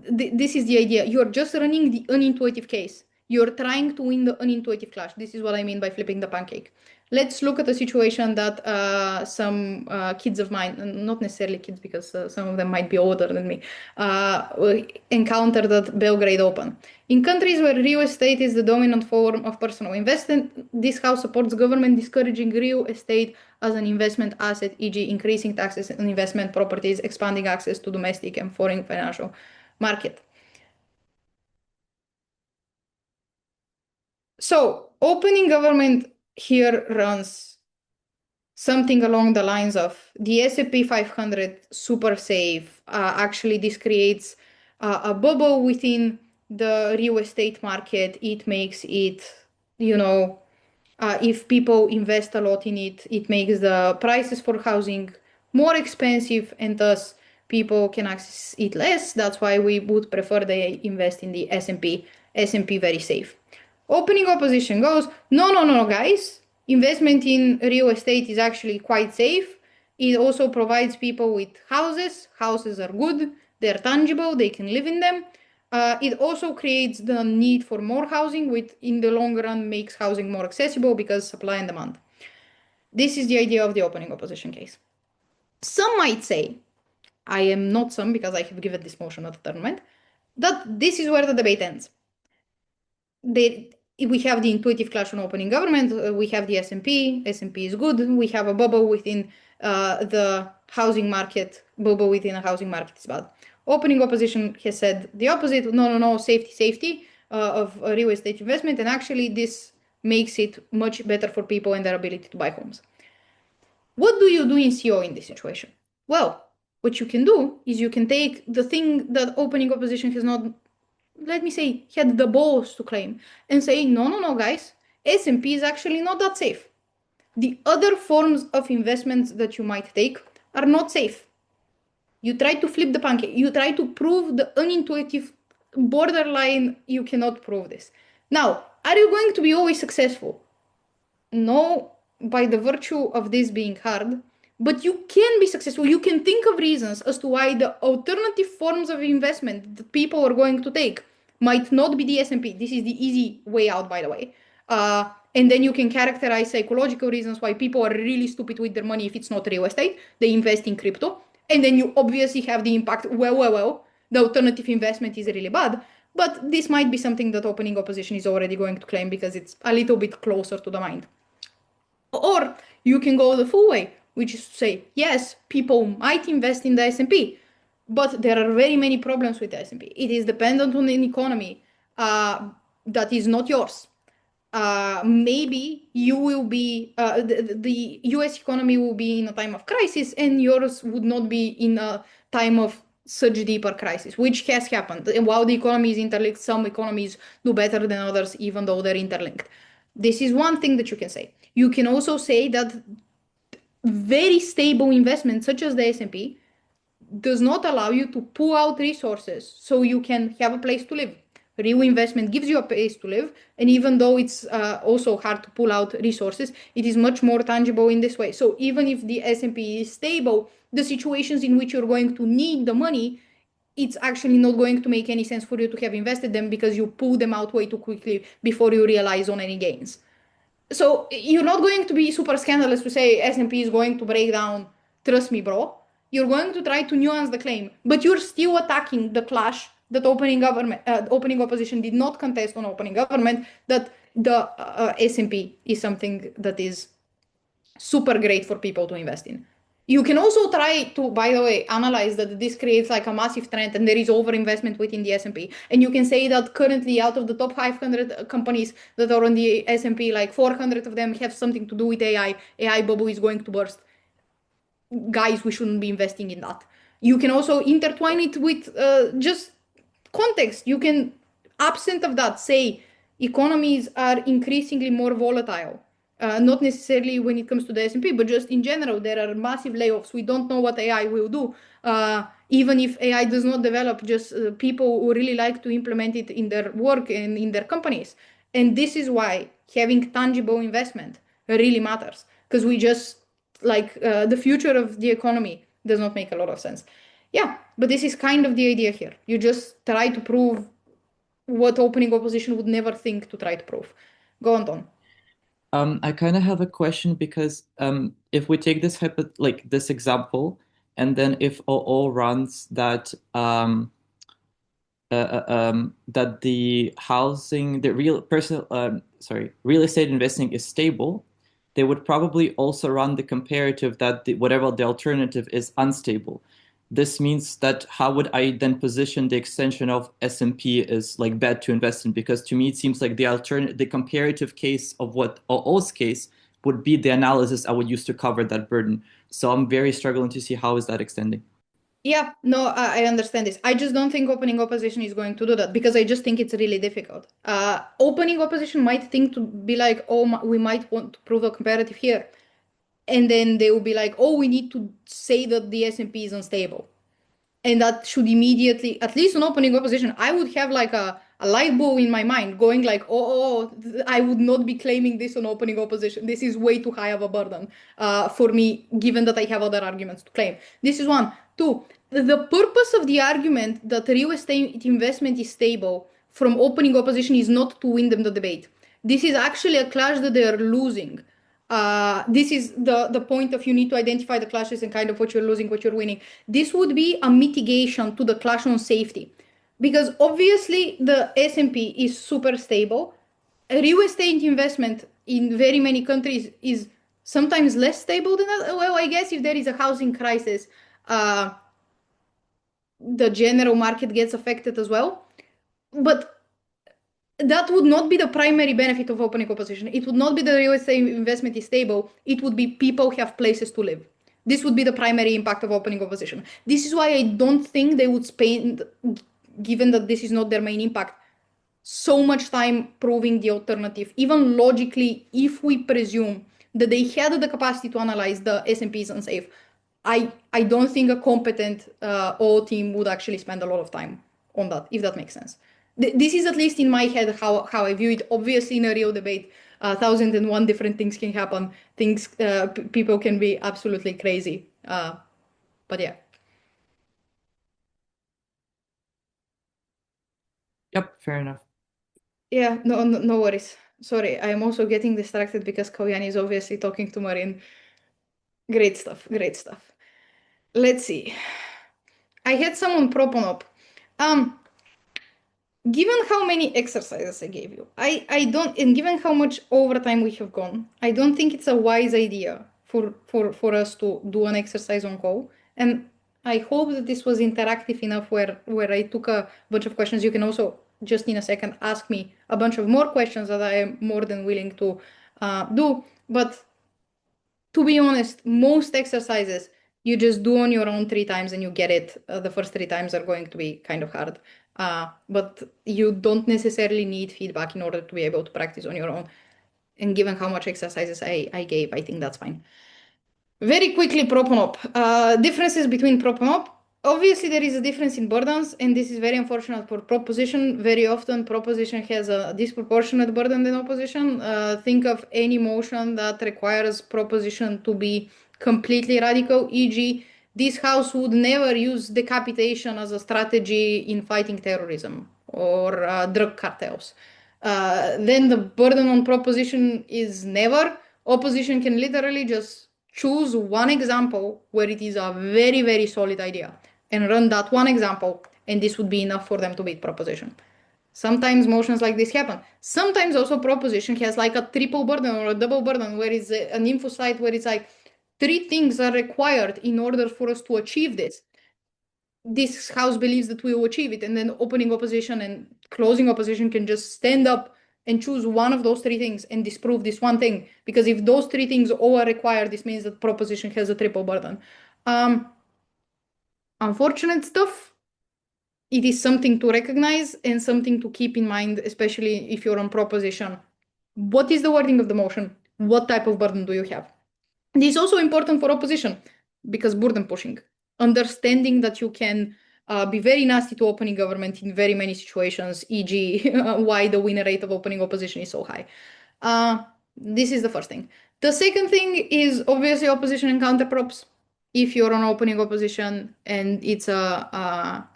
[SPEAKER 1] this is the idea. You're just running the unintuitive case. You're trying to win the unintuitive clash. This is what I mean by flipping the pancake. Let's look at a situation that some kids of mine, not necessarily kids because some of them might be older than me, encountered at Belgrade Open. In countries where real estate is the dominant form of personal investment, this house supports government discouraging real estate as an investment asset, e.g. increasing taxes on investment properties, expanding access to domestic and foreign financial market. So opening government here runs something along the lines of the S&P 500 super safe. Actually, this creates a bubble within the real estate market. It makes it, if people invest a lot in it, it makes the prices for housing more expensive, and thus people can access it less. That's why we would prefer they invest in the S&P very safe. Opening opposition goes, no, guys. Investment in real estate is actually quite safe. It also provides people with houses. Houses are good. They're tangible. They can live in them. It also creates the need for more housing, which in the long run makes housing more accessible because supply and demand. This is the idea of the opening opposition case. Some might say, I am not some because I have given this motion at the tournament, that this is where the debate ends. We have the intuitive clash on opening government. We have the S&P. S&P is good. We have a bubble within the housing market. Bubble within a housing market is bad. Opening opposition has said the opposite. No, safety of real estate investment. And actually, this makes it much better for people and their ability to buy homes. What do you do in CO in this situation? Well, what you can do is you can take the thing that opening opposition has not let me say, had the balls to claim and say, no, guys, S&P is actually not that safe. The other forms of investments that you might take are not safe. You try to flip the pancake. You try to prove the unintuitive borderline. You cannot prove this. Now, are you going to be always successful? No, by the virtue of this being hard, but you can be successful. You can think of reasons as to why the alternative forms of investment that people are going to take might not be the S&P. This is the easy way out, by the way. And then you can characterize psychological reasons why people are really stupid with their money if it's not real estate. They invest in crypto. And then you obviously have the impact, well, the alternative investment is really bad. But this might be something that opening opposition is already going to claim because it's a little bit closer to the mind. Or you can go the full way, which is to say, yes, people might invest in the S&P, but there are very many problems with the S&P. It is dependent on an economy that is not yours. Maybe you will be, the US economy will be in a time of crisis and yours would not be in a time of such deeper crisis, which has happened. And while the economy is interlinked, some economies do better than others, even though they're interlinked. This is one thing that you can say. You can also say that very stable investment, such as the S&P, does not allow you to pull out resources so you can have a place to live. Real investment gives you a place to live, and even though it's also hard to pull out resources, it is much more tangible in this way. So even if the S&P is stable, the situations in which you're going to need the money, it's actually not going to make any sense for you to have invested them because you pull them out way too quickly before you realize on any gains. So you're not going to be super scandalous to say S&P is going to break down. Trust me, bro. You're going to try to nuance the claim, but you're still attacking the clash that opening opposition did not contest on opening government, that the S&P is something that is super great for people to invest in. You can also try to, by the way, analyze that this creates like a massive trend and there is overinvestment within the S&P. And you can say that currently out of the top 500 companies that are on the S&P, like 400 of them have something to do with AI. AI bubble is going to burst. Guys, we shouldn't be investing in that. You can also intertwine it with just context. You can, absent of that, say economies are increasingly more volatile. Not necessarily when it comes to the S&P, but just in general, there are massive layoffs. We don't know what AI will do. Even if AI does not develop, just people who really like to implement it in their work and in their companies. And this is why having tangible investment really matters, because we just like the future of the economy does not make a lot of sense. Yeah, but this is kind of the idea here. You just try to prove what opening opposition would never think to try to prove. Go on, Tom.
[SPEAKER 3] I kind of have a question because if we take this this example, and then if OO runs that that the housing, the real estate investing is stable, they would probably also run the comparative that whatever the alternative is unstable. This means that how would I then position the extension of S&P is like bad to invest in? Because to me, it seems like the comparative case of what OO's case would be the analysis I would use to cover that burden. So I'm very struggling to see how is that extending.
[SPEAKER 1] Yeah, no, I understand this. I just don't think opening opposition is going to do that because I just think it's really difficult. Opening opposition might think to be like, oh, we might want to prove a comparative here. And then they will be like, oh, we need to say that the S&P is unstable. And that should immediately, at least on opening opposition, I would have like a light bulb in my mind going like, I would not be claiming this on opening opposition. This is way too high of a burden for me, given that I have other arguments to claim. This is one. Two, the purpose of the argument that real estate investment is stable from opening opposition is not to win them the debate. This is actually a clash that they are losing. This is the point of you need to identify the clashes and kind of what you're losing, what you're winning. This would be a mitigation to the clash on safety. Because obviously the S&P is super stable. Real estate investment in very many countries is sometimes less stable than that. Well, I guess if there is a housing crisis, the general market gets affected as well. But that would not be the primary benefit of opening opposition. It would not be the real estate investment is stable. It would be people have places to live. This would be the primary impact of opening opposition. This is why I don't think they would spend given that this is not their main impact, so much time proving the alternative. Even logically, if we presume that they had the capacity to analyze the S&Ps unsafe, I don't think a competent O team would actually spend a lot of time on that, if that makes sense. This is at least in my head how I view it. Obviously, in a real debate, 1,001 different things can happen. People can be absolutely crazy. But yeah.
[SPEAKER 3] Yep, fair enough.
[SPEAKER 1] Yeah, no worries. Sorry, I am also getting distracted because Kalyani is obviously talking to Marin. Great stuff, great stuff. Let's see. I had someone propon up. Given how many exercises I gave you, I don't, and given how much overtime we have gone, I don't think it's a wise idea for us to do an exercise on call. And I hope that this was interactive enough where I took a bunch of questions. You can also just in a second ask me a bunch of more questions that I am more than willing to do. But to be honest, most exercises you just do on your own 3 times and you get it. The first 3 times are going to be kind of hard. But you don't necessarily need feedback in order to be able to practice on your own. And given how much exercises I gave, I think that's fine. Very quickly, prop and op. Differences between prop and op. Obviously, there is a difference in burdens, and this is very unfortunate for proposition. Very often, proposition has a disproportionate burden than opposition. Think of any motion that requires proposition to be completely radical, e.g., this house would never use decapitation as a strategy in fighting terrorism or drug cartels. Then the burden on proposition is never. Opposition can literally just choose one example where it is a very, very solid idea and run that one example, and this would be enough for them to beat proposition. Sometimes motions like this happen. Sometimes also proposition has like a triple burden or a double burden where it's an info site where it's like 3 things are required in order for us to achieve this. This house believes that we will achieve it, and then opening opposition and closing opposition can just stand up and choose one of those 3 things and disprove this one thing. Because if those 3 things all are required, this means that proposition has a triple burden. Unfortunate stuff. It is something to recognize and something to keep in mind, especially if you're on proposition. What is the wording of the motion? What type of burden do you have? This is also important for opposition because burden pushing. Understanding that you can be very nasty to opening government in very many situations, e.g. why the win rate of opening opposition is so high. This is the first thing. The second thing is obviously opposition and counter props. If you're on opening opposition and it's a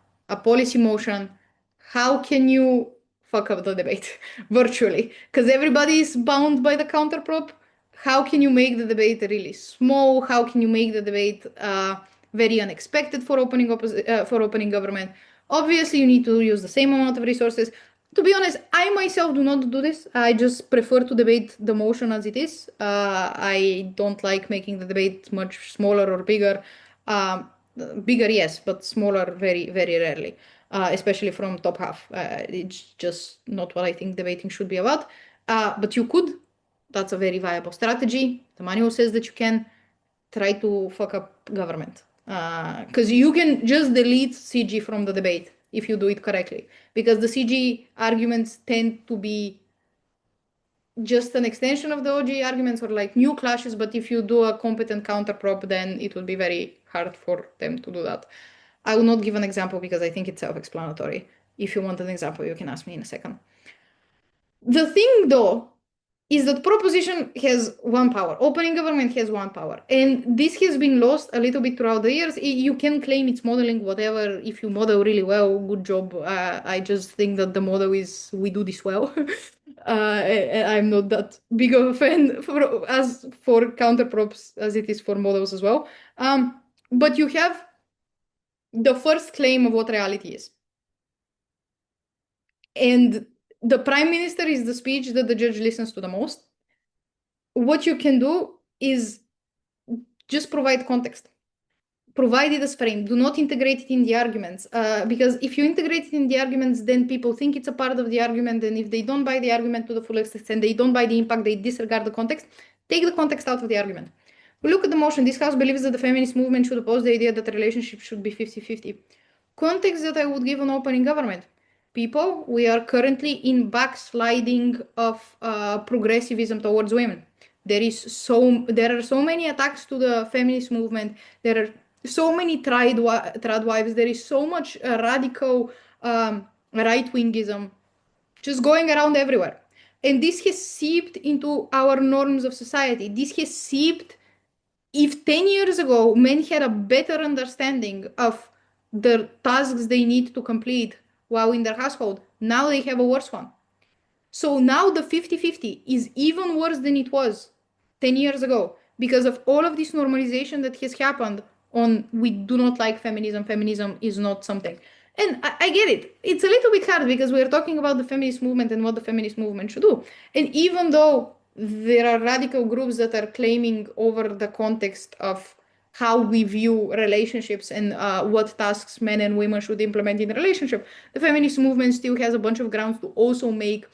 [SPEAKER 1] policy motion, how can you fuck up the debate virtually? Because everybody is bound by the counter prop. How can you make the debate really small? How can you make the debate very unexpected for opening government? Obviously, you need to use the same amount of resources. To be honest, I myself do not do this. I just prefer to debate the motion as it is. I don't like making the debate much smaller or bigger. Bigger, yes, but smaller very, very rarely, especially from top half. It's just not what I think debating should be about. But you could. That's a very viable strategy. The manual says that you can try to fuck up government. Because you can just delete CG from the debate if you do it correctly. Because the CG arguments tend to be just an extension of the OG arguments or like new clashes. But if you do a competent counter prop, then it will be very hard for them to do that. I will not give an example because I think it's self-explanatory. If you want an example, you can ask me in a second. The thing though, is that proposition has 1 power. Opening government has 1 power. And this has been lost a little bit throughout the years. You can claim it's modeling, whatever. If you model really well, good job. I just think that the model is, we do this well. I'm not that big of a fan for counter props as it is for models as well. But you have the first claim of what reality is. And the prime minister is the speech that the judge listens to the most. What you can do is just provide context. Provide it as frame. Do not integrate it in the arguments. Because if you integrate it in the arguments, then people think it's a part of the argument. And if they don't buy the argument to the full extent, they don't buy the impact, they disregard the context, take the context out of the argument. We look at the motion. This house believes that the feminist movement should oppose the idea that the relationship should be 50-50. context that I would give an opening government. People, we are currently in backsliding of progressivism towards women. There are so many attacks to the feminist movement. There are so many trad wives. There is so much radical right-wingism just going around everywhere. And this has seeped into our norms of society. This has seeped. If 10 years ago men had a better understanding of the tasks they need to complete while in their household, now they have a worse one. So now the 50-50 is even worse than it was 10 years ago because of all of this normalization that has happened on we do not like feminism. Feminism is not something. And I get it. It's a little bit hard because we're talking about the feminist movement and what the feminist movement should do. And even though there are radical groups that are claiming over the context of how we view relationships and what tasks men and women should implement in a relationship, the feminist movement still has a bunch of grounds to also make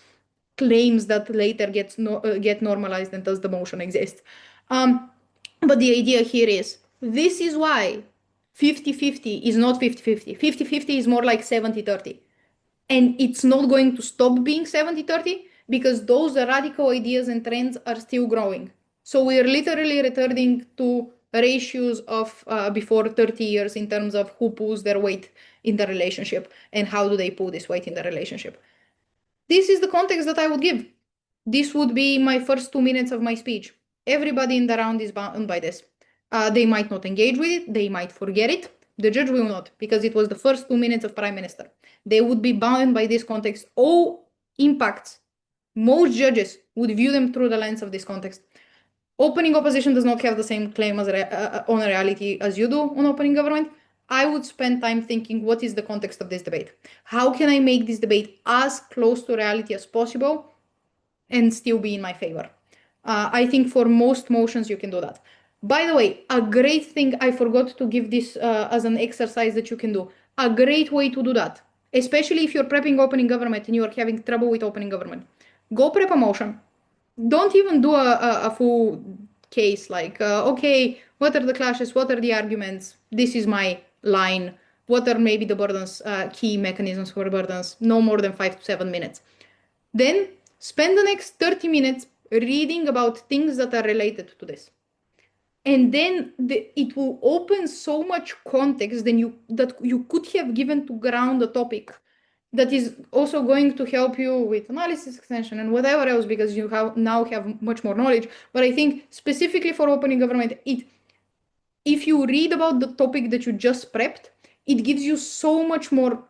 [SPEAKER 1] claims that later get normalized and thus the motion exists. But the idea here is, this is why 50-50 is not 50-50. 50-50 is more like 70-30. And it's not going to stop being 70-30 because those radical ideas and trends are still growing. So we're literally returning to ratios of before 30 years in terms of who pulls their weight in the relationship and how do they pull this weight in the relationship. This is the context that I would give. This would be my first 2 minutes of my speech. Everybody in the round is bound by this. They might not engage with it. They might forget it. The judge will not, because it was the first 2 minutes of Prime Minister. They would be bound by this context. All impacts, most judges would view them through the lens of this context. Opening opposition does not have the same claim as on a reality as you do on opening government. I would spend time thinking, what is the context of this debate? How can I make this debate as close to reality as possible and still be in my favor? I think for most motions, you can do that. By the way, a great thing, I forgot to give this as an exercise that you can do. A great way to do that, especially if you're prepping opening government and you are having trouble with opening government. Go prep a motion. Don't even do a full case like, okay, what are the clashes? What are the arguments? This is my line. What are maybe the burdens, key mechanisms for burdens? No more than 5 to 7 minutes. Then spend the next 30 minutes reading about things that are related to this. And then it will open so much context that you could have given to ground the topic that is also going to help you with analysis extension and whatever else, because you now have much more knowledge. But I think specifically for opening government, if you read about the topic that you just prepped, it gives you so much more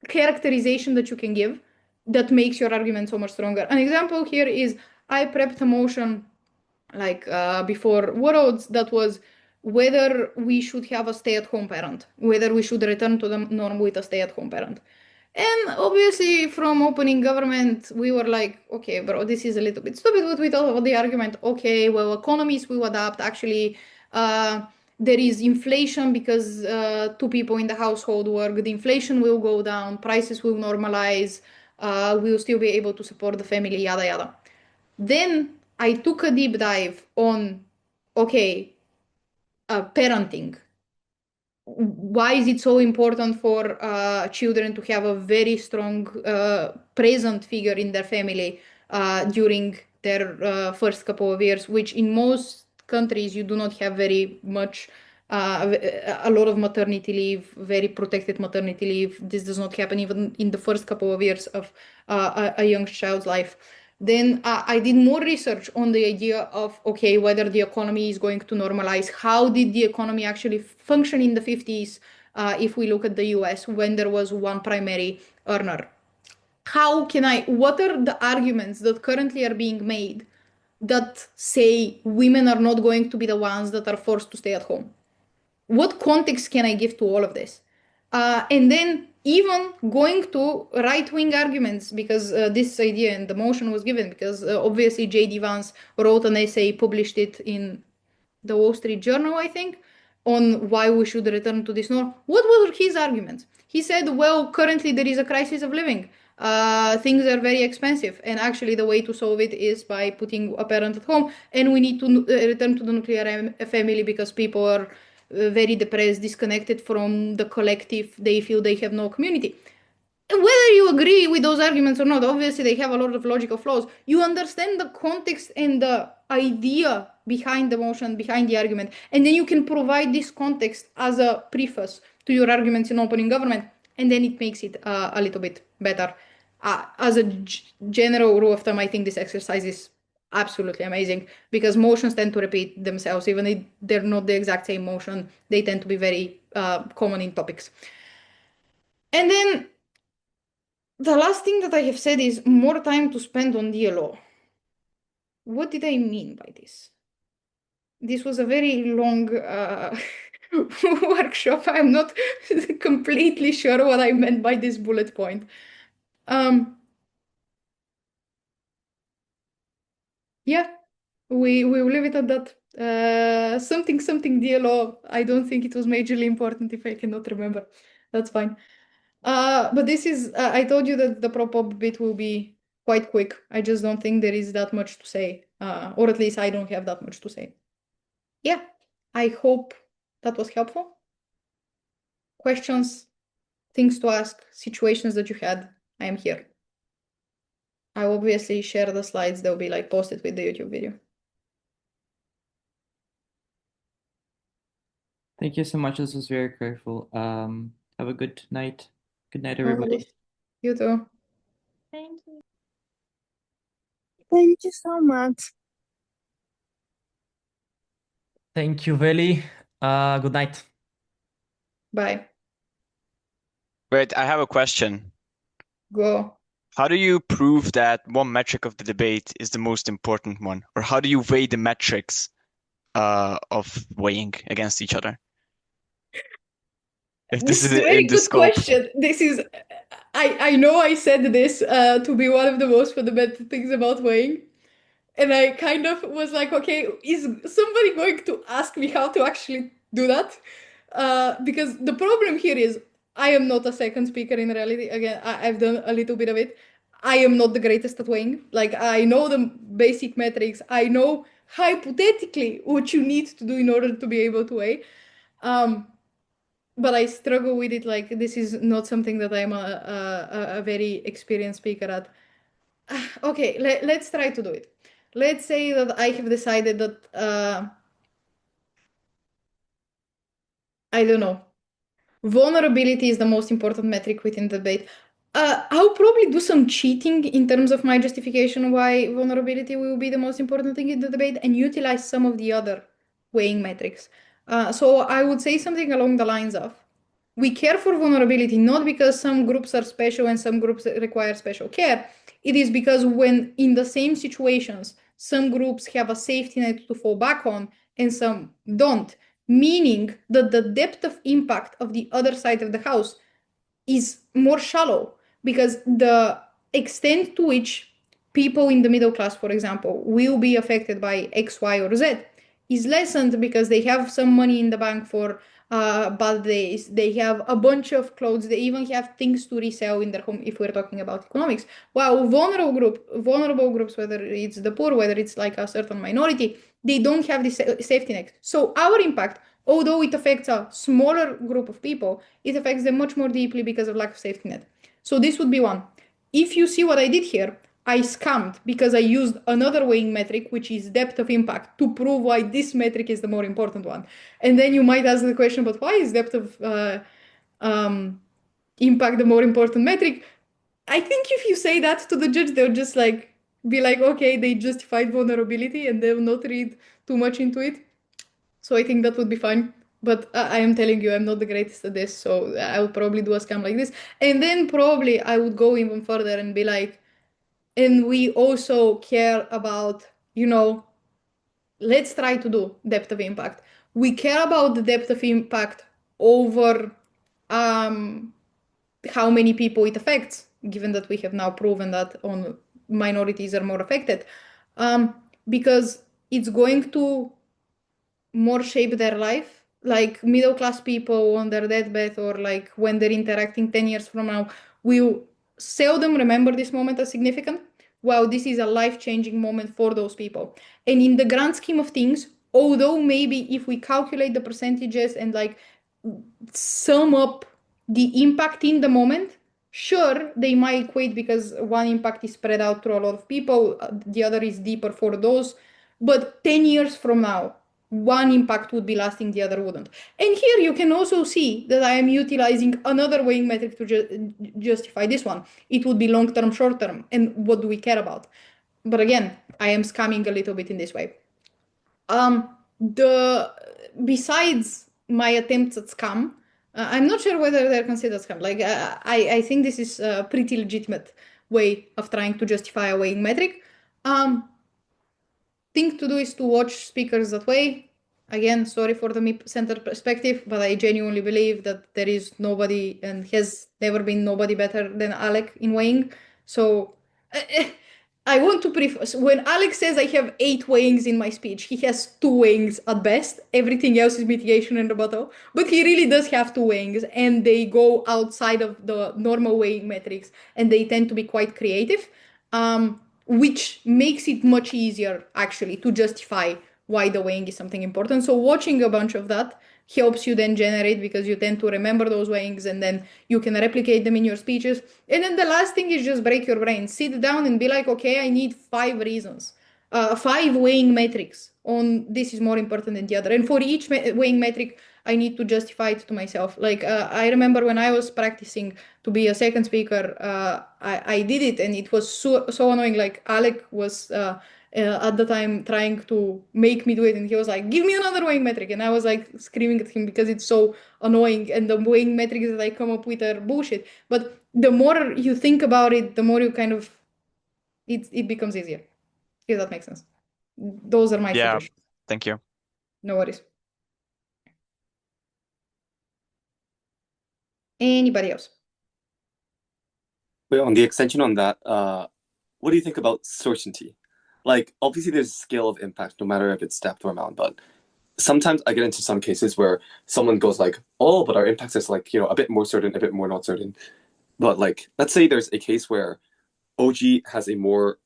[SPEAKER 1] characterization that you can give that makes your argument so much stronger. An example here is I prepped a motion like before WUDC that was whether we should have a stay-at-home parent, whether we should return to the norm with a stay-at-home parent. And obviously from opening government, we were like, okay, bro, this is a little bit stupid, but we thought about the argument, okay, well, economies will adapt. Actually, there is inflation because 2 people in the household work. The inflation will go down, prices will normalize, we'll still be able to support the family, yada, yada. Then I took a deep dive on, okay, parenting. Why is it so important for children to have a very strong present figure in their family during their first couple of years, which in most countries you do not have very much, a lot of maternity leave, very protected maternity leave. This does not happen even in the first couple of years of a young child's life. Then I did more research on the idea of, okay, whether the economy is going to normalize. How did the economy actually function in the 50s if we look at the US when there was one primary earner? What are the arguments that currently are being made that say women are not going to be the ones that are forced to stay at home? What context can I give to all of this? And then even going to right-wing arguments, because this idea and the motion was given because obviously J.D. Vance wrote an essay, published it in the Wall Street Journal, I think, on why we should return to this norm. What were his arguments? He said, well, currently there is a crisis of living. Things are very expensive. And actually the way to solve it is by putting a parent at home. And we need to return to the nuclear family because people are very depressed, disconnected from the collective. They feel they have no community. And whether you agree with those arguments or not, obviously they have a lot of logical flaws. You understand the context and the idea behind the motion, behind the argument, and then you can provide this context as a preface to your arguments in opening government, and then it makes it a little bit better. As a general rule of thumb, I think this exercise is absolutely amazing because motions tend to repeat themselves. Even if they're not the exact same motion, they tend to be very common in topics. And then the last thing that I have said is more time to spend on DLO. What did I mean by this? This was a very long workshop. I'm not completely sure what I meant by this bullet point. Yeah, we will leave it at that. Something DLO. I don't think it was majorly important if I cannot remember. That's fine. But this is, I told you that the prop-up bit will be quite quick. I just don't think there is that much to say, or at least I don't have that much to say. Yeah, I hope that was helpful. Questions, things to ask, situations that you had, I am here. I obviously share the slides. They'll be like posted with the YouTube video.
[SPEAKER 3] Thank you so much. This was very grateful. Have a good night. Good night, everybody.
[SPEAKER 1] You too.
[SPEAKER 5] Thank you. Thank you so much.
[SPEAKER 4] Thank you, Veli. Good night.
[SPEAKER 1] Bye.
[SPEAKER 6] Wait, I have a question.
[SPEAKER 1] Go.
[SPEAKER 6] How do you prove that one metric of the debate is the most important one? Or how do you weigh the metrics of weighing against each other? If this is
[SPEAKER 1] a very
[SPEAKER 6] in the
[SPEAKER 1] good
[SPEAKER 6] scope.
[SPEAKER 1] question. This is, I know I said this to be one of the most fundamental things about weighing. And I kind of was like, okay, is somebody going to ask me how to actually do that? Because the problem here is I am not a second speaker in reality. Again, I've done a little bit of it. I am not the greatest at weighing. Like, I know the basic metrics. I know hypothetically what you need to do in order to be able to weigh. But I struggle with it. Like, this is not something that I'm a very experienced speaker at. Okay, let's try to do it. Let's say that I have decided that, I don't know, vulnerability is the most important metric within the debate. I'll probably do some cheating in terms of my justification why vulnerability will be the most important thing in the debate and utilize some of the other weighing metrics. So I would say something along the lines of, we care for vulnerability not because some groups are special and some groups require special care. It is because when in the same situations, some groups have a safety net to fall back on and some don't, meaning that the depth of impact of the other side of the house is more shallow because the extent to which people in the middle class, for example, will be affected by X, Y, or Z is lessened because they have some money in the bank for bad days. They have a bunch of clothes. They even have things to resell in their home if we're talking about economics. While vulnerable groups, whether it's the poor, whether it's like a certain minority, they don't have this safety net. So our impact, although it affects a smaller group of people, it affects them much more deeply because of lack of safety net. So this would be one. If you see what I did here, I scammed because I used another weighing metric, which is depth of impact, to prove why this metric is the more important one. And then you might ask the question, but why is depth of impact the more important metric? I think if you say that to the judge, they'll just like be like, okay, they justified vulnerability and they'll not read too much into it. So I think that would be fine. But I am telling you, I'm not the greatest at this. So I would probably do a scam like this. And then probably I would go even further and be like, and we also care about, let's try to do depth of impact. We care about the depth of impact over how many people it affects, given that we have now proven that minorities are more affected, because it's going to more shape their life. Like middle class people on their deathbed or like when they're interacting 10 years from now will seldom remember this moment as significant. Wow, this is a life-changing moment for those people. And in the grand scheme of things, Although maybe if we calculate the percentages and like sum up the impact in the moment, sure, they might equate because one impact is spread out through a lot of people, the other is deeper for those. But 10 years from now, one impact would be lasting, the other wouldn't. And here you can also see that I am utilizing another weighing metric to justify this one. It would be long-term, short-term, and what do we care about? But again, I am scamming a little bit in this way. Besides my attempts at scam, I'm not sure whether they're considered scam. Like I think this is a pretty legitimate way of trying to justify a weighing metric. Thing to do is to watch speakers that way. Again, sorry for the me-centered perspective, but I genuinely believe that there is nobody and has never been nobody better than Alec in weighing. So I want to preface, when Alex says I have 8 weighings in my speech, he has 2 weighings at best. Everything else is mitigation and rebuttal. But he really does have 2 weighings, and they go outside of the normal weighing metrics, and they tend to be quite creative, which makes it much easier, actually, to justify why the weighing is something important. So watching a bunch of that helps you then generate, because you tend to remember those weighings and then you can replicate them in your speeches. And then the last thing is just break your brain. Sit down and be like, okay, I need 5 reasons, 5 weighing metrics on this is more important than the other. And for each weighing metric, I need to justify it to myself. Like I remember when I was practicing to be a second speaker, I did it and it was so annoying. Like Alec was at the time trying to make me do it, and he was like, give me another weighing metric, and I was like screaming at him because it's so annoying, and the weighing metrics that I come up with are bullshit. But the more you think about it, the more you kind of it becomes easier, if that makes sense. Those are my suggestions.
[SPEAKER 6] Thank you.
[SPEAKER 1] No worries. Anybody else?
[SPEAKER 7] Well, on the extension on that, what do you think about certainty? Like, obviously there's a scale of impact, no matter if it's depth or amount, but sometimes I get into some cases where someone goes like, oh, but our impact is like, a bit more certain, a bit more not certain. But like, let's say there's a case where OG has a more,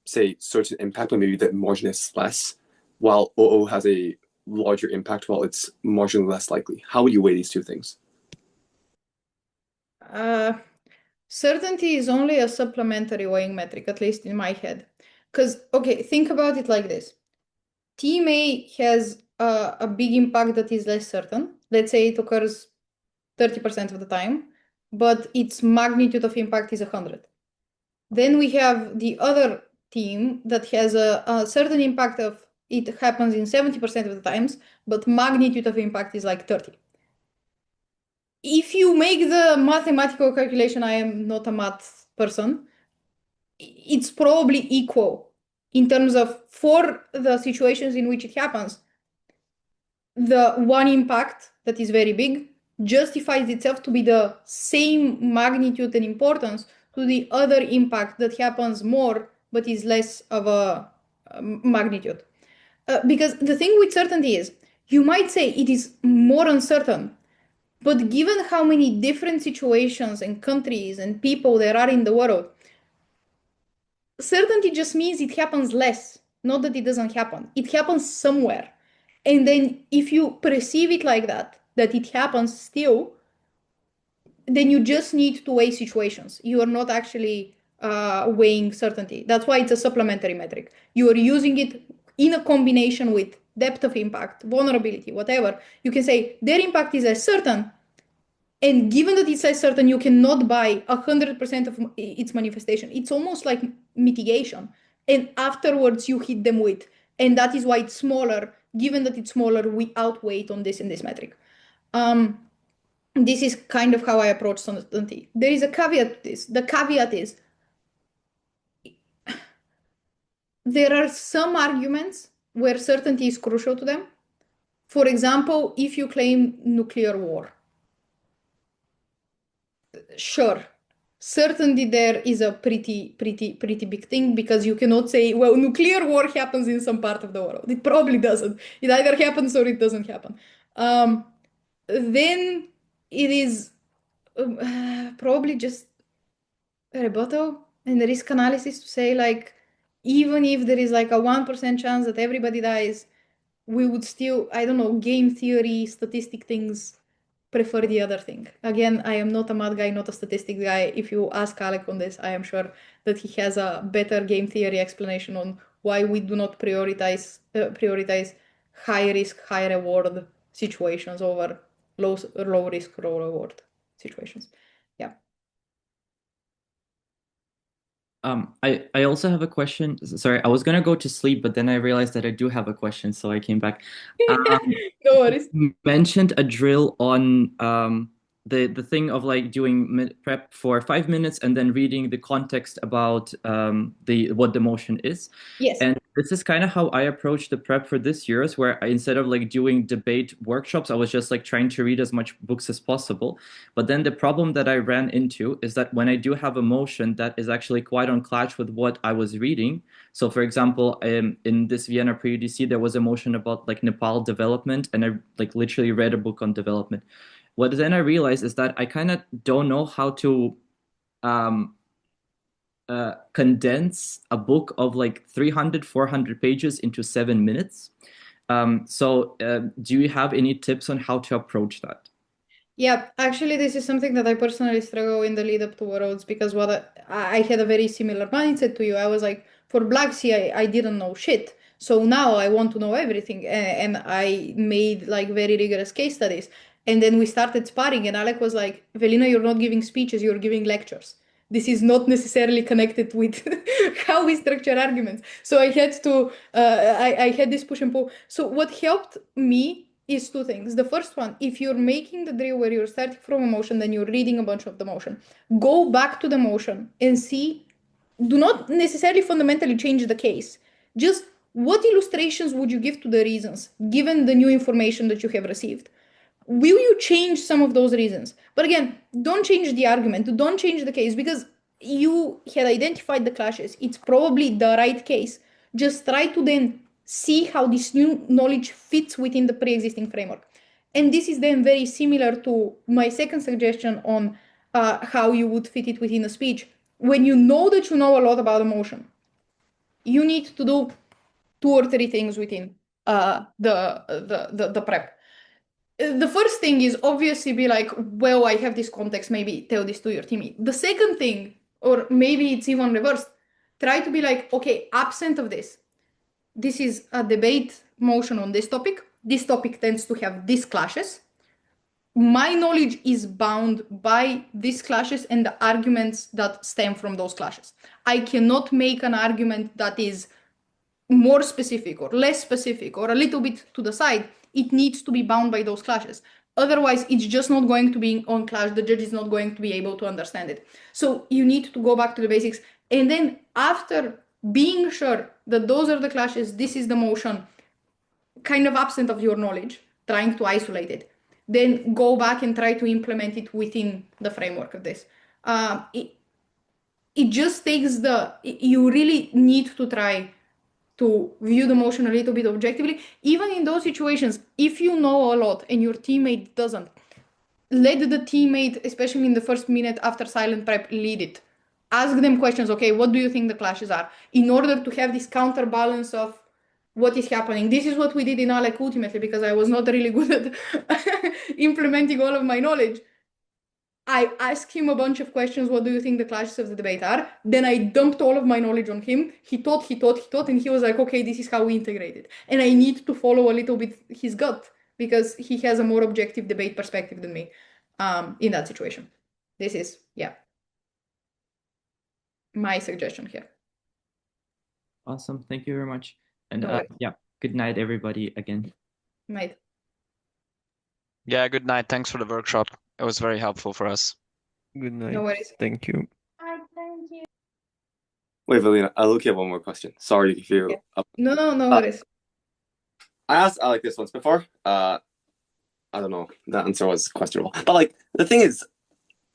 [SPEAKER 7] say, certain impact, but maybe the margin is less, while OO has a larger impact while it's marginally less likely. How would you weigh these two things?
[SPEAKER 1] Certainty is only a supplementary weighing metric, at least in my head. Because, okay, think about it like this. Team A has a big impact that is less certain. Let's say it occurs 30% of the time, but its magnitude of impact is 100. Then we have the other team that has a certain impact of it happens in 70% of the times, but magnitude of impact is like 30. If you make the mathematical calculation, I am not a math person, it's probably equal in terms of, for the situations in which it happens, the one impact that is very big justifies itself to be the same magnitude and importance to the other impact that happens more but is less of a magnitude. Because the thing with certainty is, you might say it is more uncertain, but given how many different situations and countries and people there are in the world, certainty just means it happens less, not that it doesn't happen. It happens somewhere. And then if you perceive it like that it happens still, then you just need to weigh situations. You are not actually weighing certainty. That's why it's a supplementary metric. You are using it in a combination with depth of impact, vulnerability, whatever. You can say their impact is as certain, and given that it's less certain, you cannot buy 100% of its manifestation. It's almost like mitigation. And afterwards, you hit them with, and that is why it's smaller. Given that it's smaller, we outweigh it on this and this metric. This is kind of how I approach certainty. There is a caveat to this. The caveat is there are some arguments where certainty is crucial to them. For example, if you claim nuclear war, sure, certainty there is a pretty big thing, because you cannot say, well, nuclear war happens in some part of the world. It probably doesn't. It either happens or it doesn't happen. Then it is probably just a rebuttal and the risk analysis to say, like, even if there is like a 1% chance that everybody dies, we would still, I don't know, game theory, statistic things, prefer the other thing. Again, I am not a math guy, not a statistics guy. If you ask Alec on this, I am sure that he has a better game theory explanation on why we do not prioritize high risk, high reward situations over low risk, low reward situations. Yeah.
[SPEAKER 3] I also have a question. Sorry, I was gonna go to sleep, but then I realized that I do have a question, so I came back.
[SPEAKER 1] No worries.
[SPEAKER 3] You mentioned a drill on the thing of like doing prep for 5 minutes and then reading the context about what the motion is.
[SPEAKER 1] Yes.
[SPEAKER 3] And this is kind of how I approached the prep for this year's, where instead of like doing debate workshops, I was just like trying to read as much books as possible. But then the problem that I ran into is that when I do have a motion that is actually quite on clash with what I was reading. So for example, in this Vienna pre-UDC, there was a motion about like Nepal development, and I like literally read a book on development. What then I realized is that I kind of don't know how to condense a book of like 300, 400 pages into 7 minutes. So do you have any tips on how to approach that?
[SPEAKER 1] Yeah, actually, this is something that I personally struggle in the lead up to Worlds, because I had a very similar mindset to you. I was like, for Black Sea, I didn't know shit. So now I want to know everything. And I made like very rigorous case studies. And then we started sparring, and Alec was like, Velina, you're not giving speeches, you're giving lectures. This is not necessarily connected with how we structure arguments. So I had to, I had this push and pull. So what helped me is two things. The first one, if you're making the drill where you're starting from a motion, then you're reading a bunch of the motion. Go back to the motion and see, do not necessarily fundamentally change the case. Just what illustrations would you give to the reasons, given the new information that you have received? Will you change some of those reasons? But again, don't change the argument, don't change the case, because you had identified the clashes. It's probably the right case. Just try to then see how this new knowledge fits within the pre-existing framework. And this is then very similar to my second suggestion on how you would fit it within a speech. When you know that you know a lot about emotion, you need to do 2 or 3 things within the prep. The first thing is obviously be like, well, I have this context, maybe tell this to your teammate. The second thing, or maybe it's even reversed, try to be like, okay, absent of this, this is a debate motion on this topic. This topic tends to have these clashes. My knowledge is bound by these clashes and the arguments that stem from those clashes. I cannot make an argument that is more specific or less specific or a little bit to the side. It needs to be bound by those clashes. Otherwise, it's just not going to be on clash. The judge is not going to be able to understand it. So you need to go back to the basics. And then after being sure that those are the clashes, this is the motion, kind of absent of your knowledge, trying to isolate it, then go back and try to implement it within the framework of this. It just takes you really need to try to view the motion a little bit objectively. Even in those situations, if you know a lot and your teammate doesn't, let the teammate, especially in the first minute after silent prep, lead it. Ask them questions. Okay, what do you think the clashes are? In order to have this counterbalance of what is happening. This is what we did in Alec ultimately, because I was not really good at implementing all of my knowledge. I asked him a bunch of questions. What do you think the clashes of the debate are? Then I dumped all of my knowledge on him. He thought, and he was like, okay, this is how we integrate it. And I need to follow a little bit his gut, because he has a more objective debate perspective than me in that situation. This is, my suggestion here.
[SPEAKER 3] Awesome. Thank you very much. And
[SPEAKER 1] No worries.
[SPEAKER 3] good night, everybody, again.
[SPEAKER 1] Night.
[SPEAKER 6] Yeah, good night. Thanks for the workshop. It was very helpful for us.
[SPEAKER 8] Good night.
[SPEAKER 1] No worries.
[SPEAKER 8] Thank you.
[SPEAKER 5] Thank you.
[SPEAKER 7] Wait, Velina, I look at one more question. Sorry if you.
[SPEAKER 1] No worries.
[SPEAKER 7] I asked Alec this once before. I don't know. The answer was questionable. But like the thing is,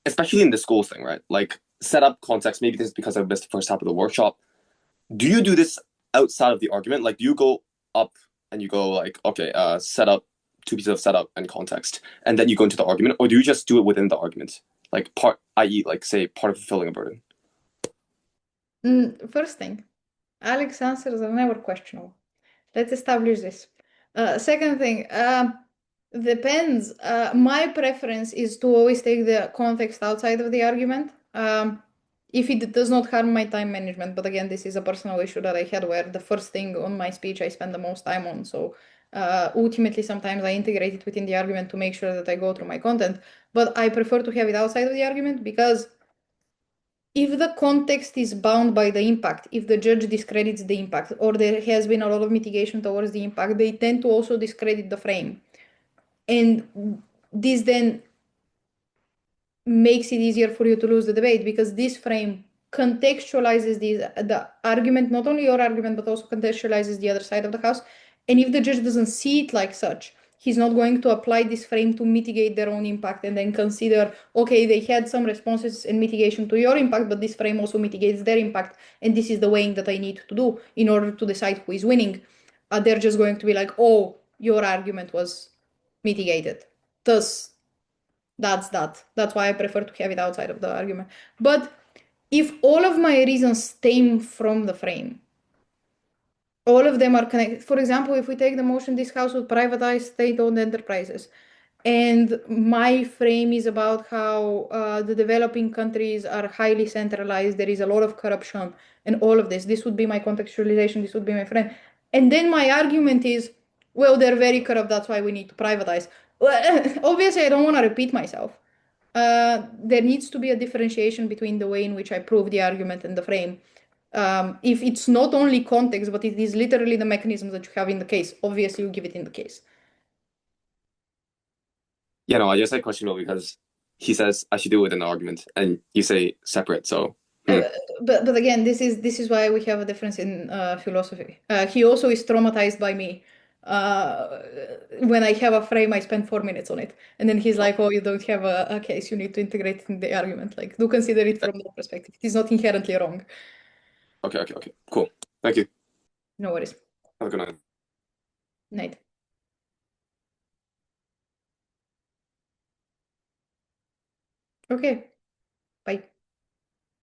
[SPEAKER 7] especially in the school thing, right? Like setup context. Maybe this is because I missed the first half of the workshop. Do you do this outside of the argument? Like, do you go up and you go like, okay, setup, 2 pieces of setup and context, and then you go into the argument, or do you just do it within the argument, like part, i.e., like say part of fulfilling a burden?
[SPEAKER 1] First thing, Alex's answers are never questionable. Let's establish this. Second thing, depends. My preference is to always take the context outside of the argument. If it does not harm my time management, but again, this is a personal issue that I had where the first thing on my speech I spend the most time on. So ultimately, sometimes I integrate it within the argument to make sure that I go through my content, but I prefer to have it outside of the argument because if the context is bound by the impact, if the judge discredits the impact, or there has been a lot of mitigation towards the impact, they tend to also discredit the frame. And this then makes it easier for you to lose the debate because this frame contextualizes the argument, not only your argument, but also contextualizes the other side of the house. And if the judge doesn't see it like such, he's not going to apply this frame to mitigate their own impact and then consider, okay, they had some responses and mitigation to your impact, but this frame also mitigates their impact. And this is the weighing that I need to do in order to decide who is winning. They're just going to be like, oh, your argument was mitigated. Thus, that's that. That's why I prefer to have it outside of the argument. But if all of my reasons stem from the frame, all of them are connected. For example, if we take the motion, this house would privatize state-owned enterprises. And my frame is about how the developing countries are highly centralized. There is a lot of corruption and all of this. This would be my contextualization. This would be my frame. And then my argument is, well, they're very corrupt. That's why we need to privatize. Well, obviously, I don't want to repeat myself. There needs to be a differentiation between the way in which I prove the argument and the frame. If it's not only context, but it is literally the mechanisms that you have in the case, obviously you give it in the case.
[SPEAKER 7] Yeah, no, I just had questionable because he says I should do it in an argument, and you say separate. So,
[SPEAKER 1] but again, this is why we have a difference in philosophy. He also is traumatized by me. When I have a frame, I spend 4 minutes on it, and then he's like, "Oh, you don't have a case. You need to integrate it in the argument. Like, do consider it from that perspective. It is not inherently wrong."
[SPEAKER 7] okay, cool. Thank you.
[SPEAKER 1] No worries.
[SPEAKER 7] Have a good night.
[SPEAKER 1] Night. Okay. Bye.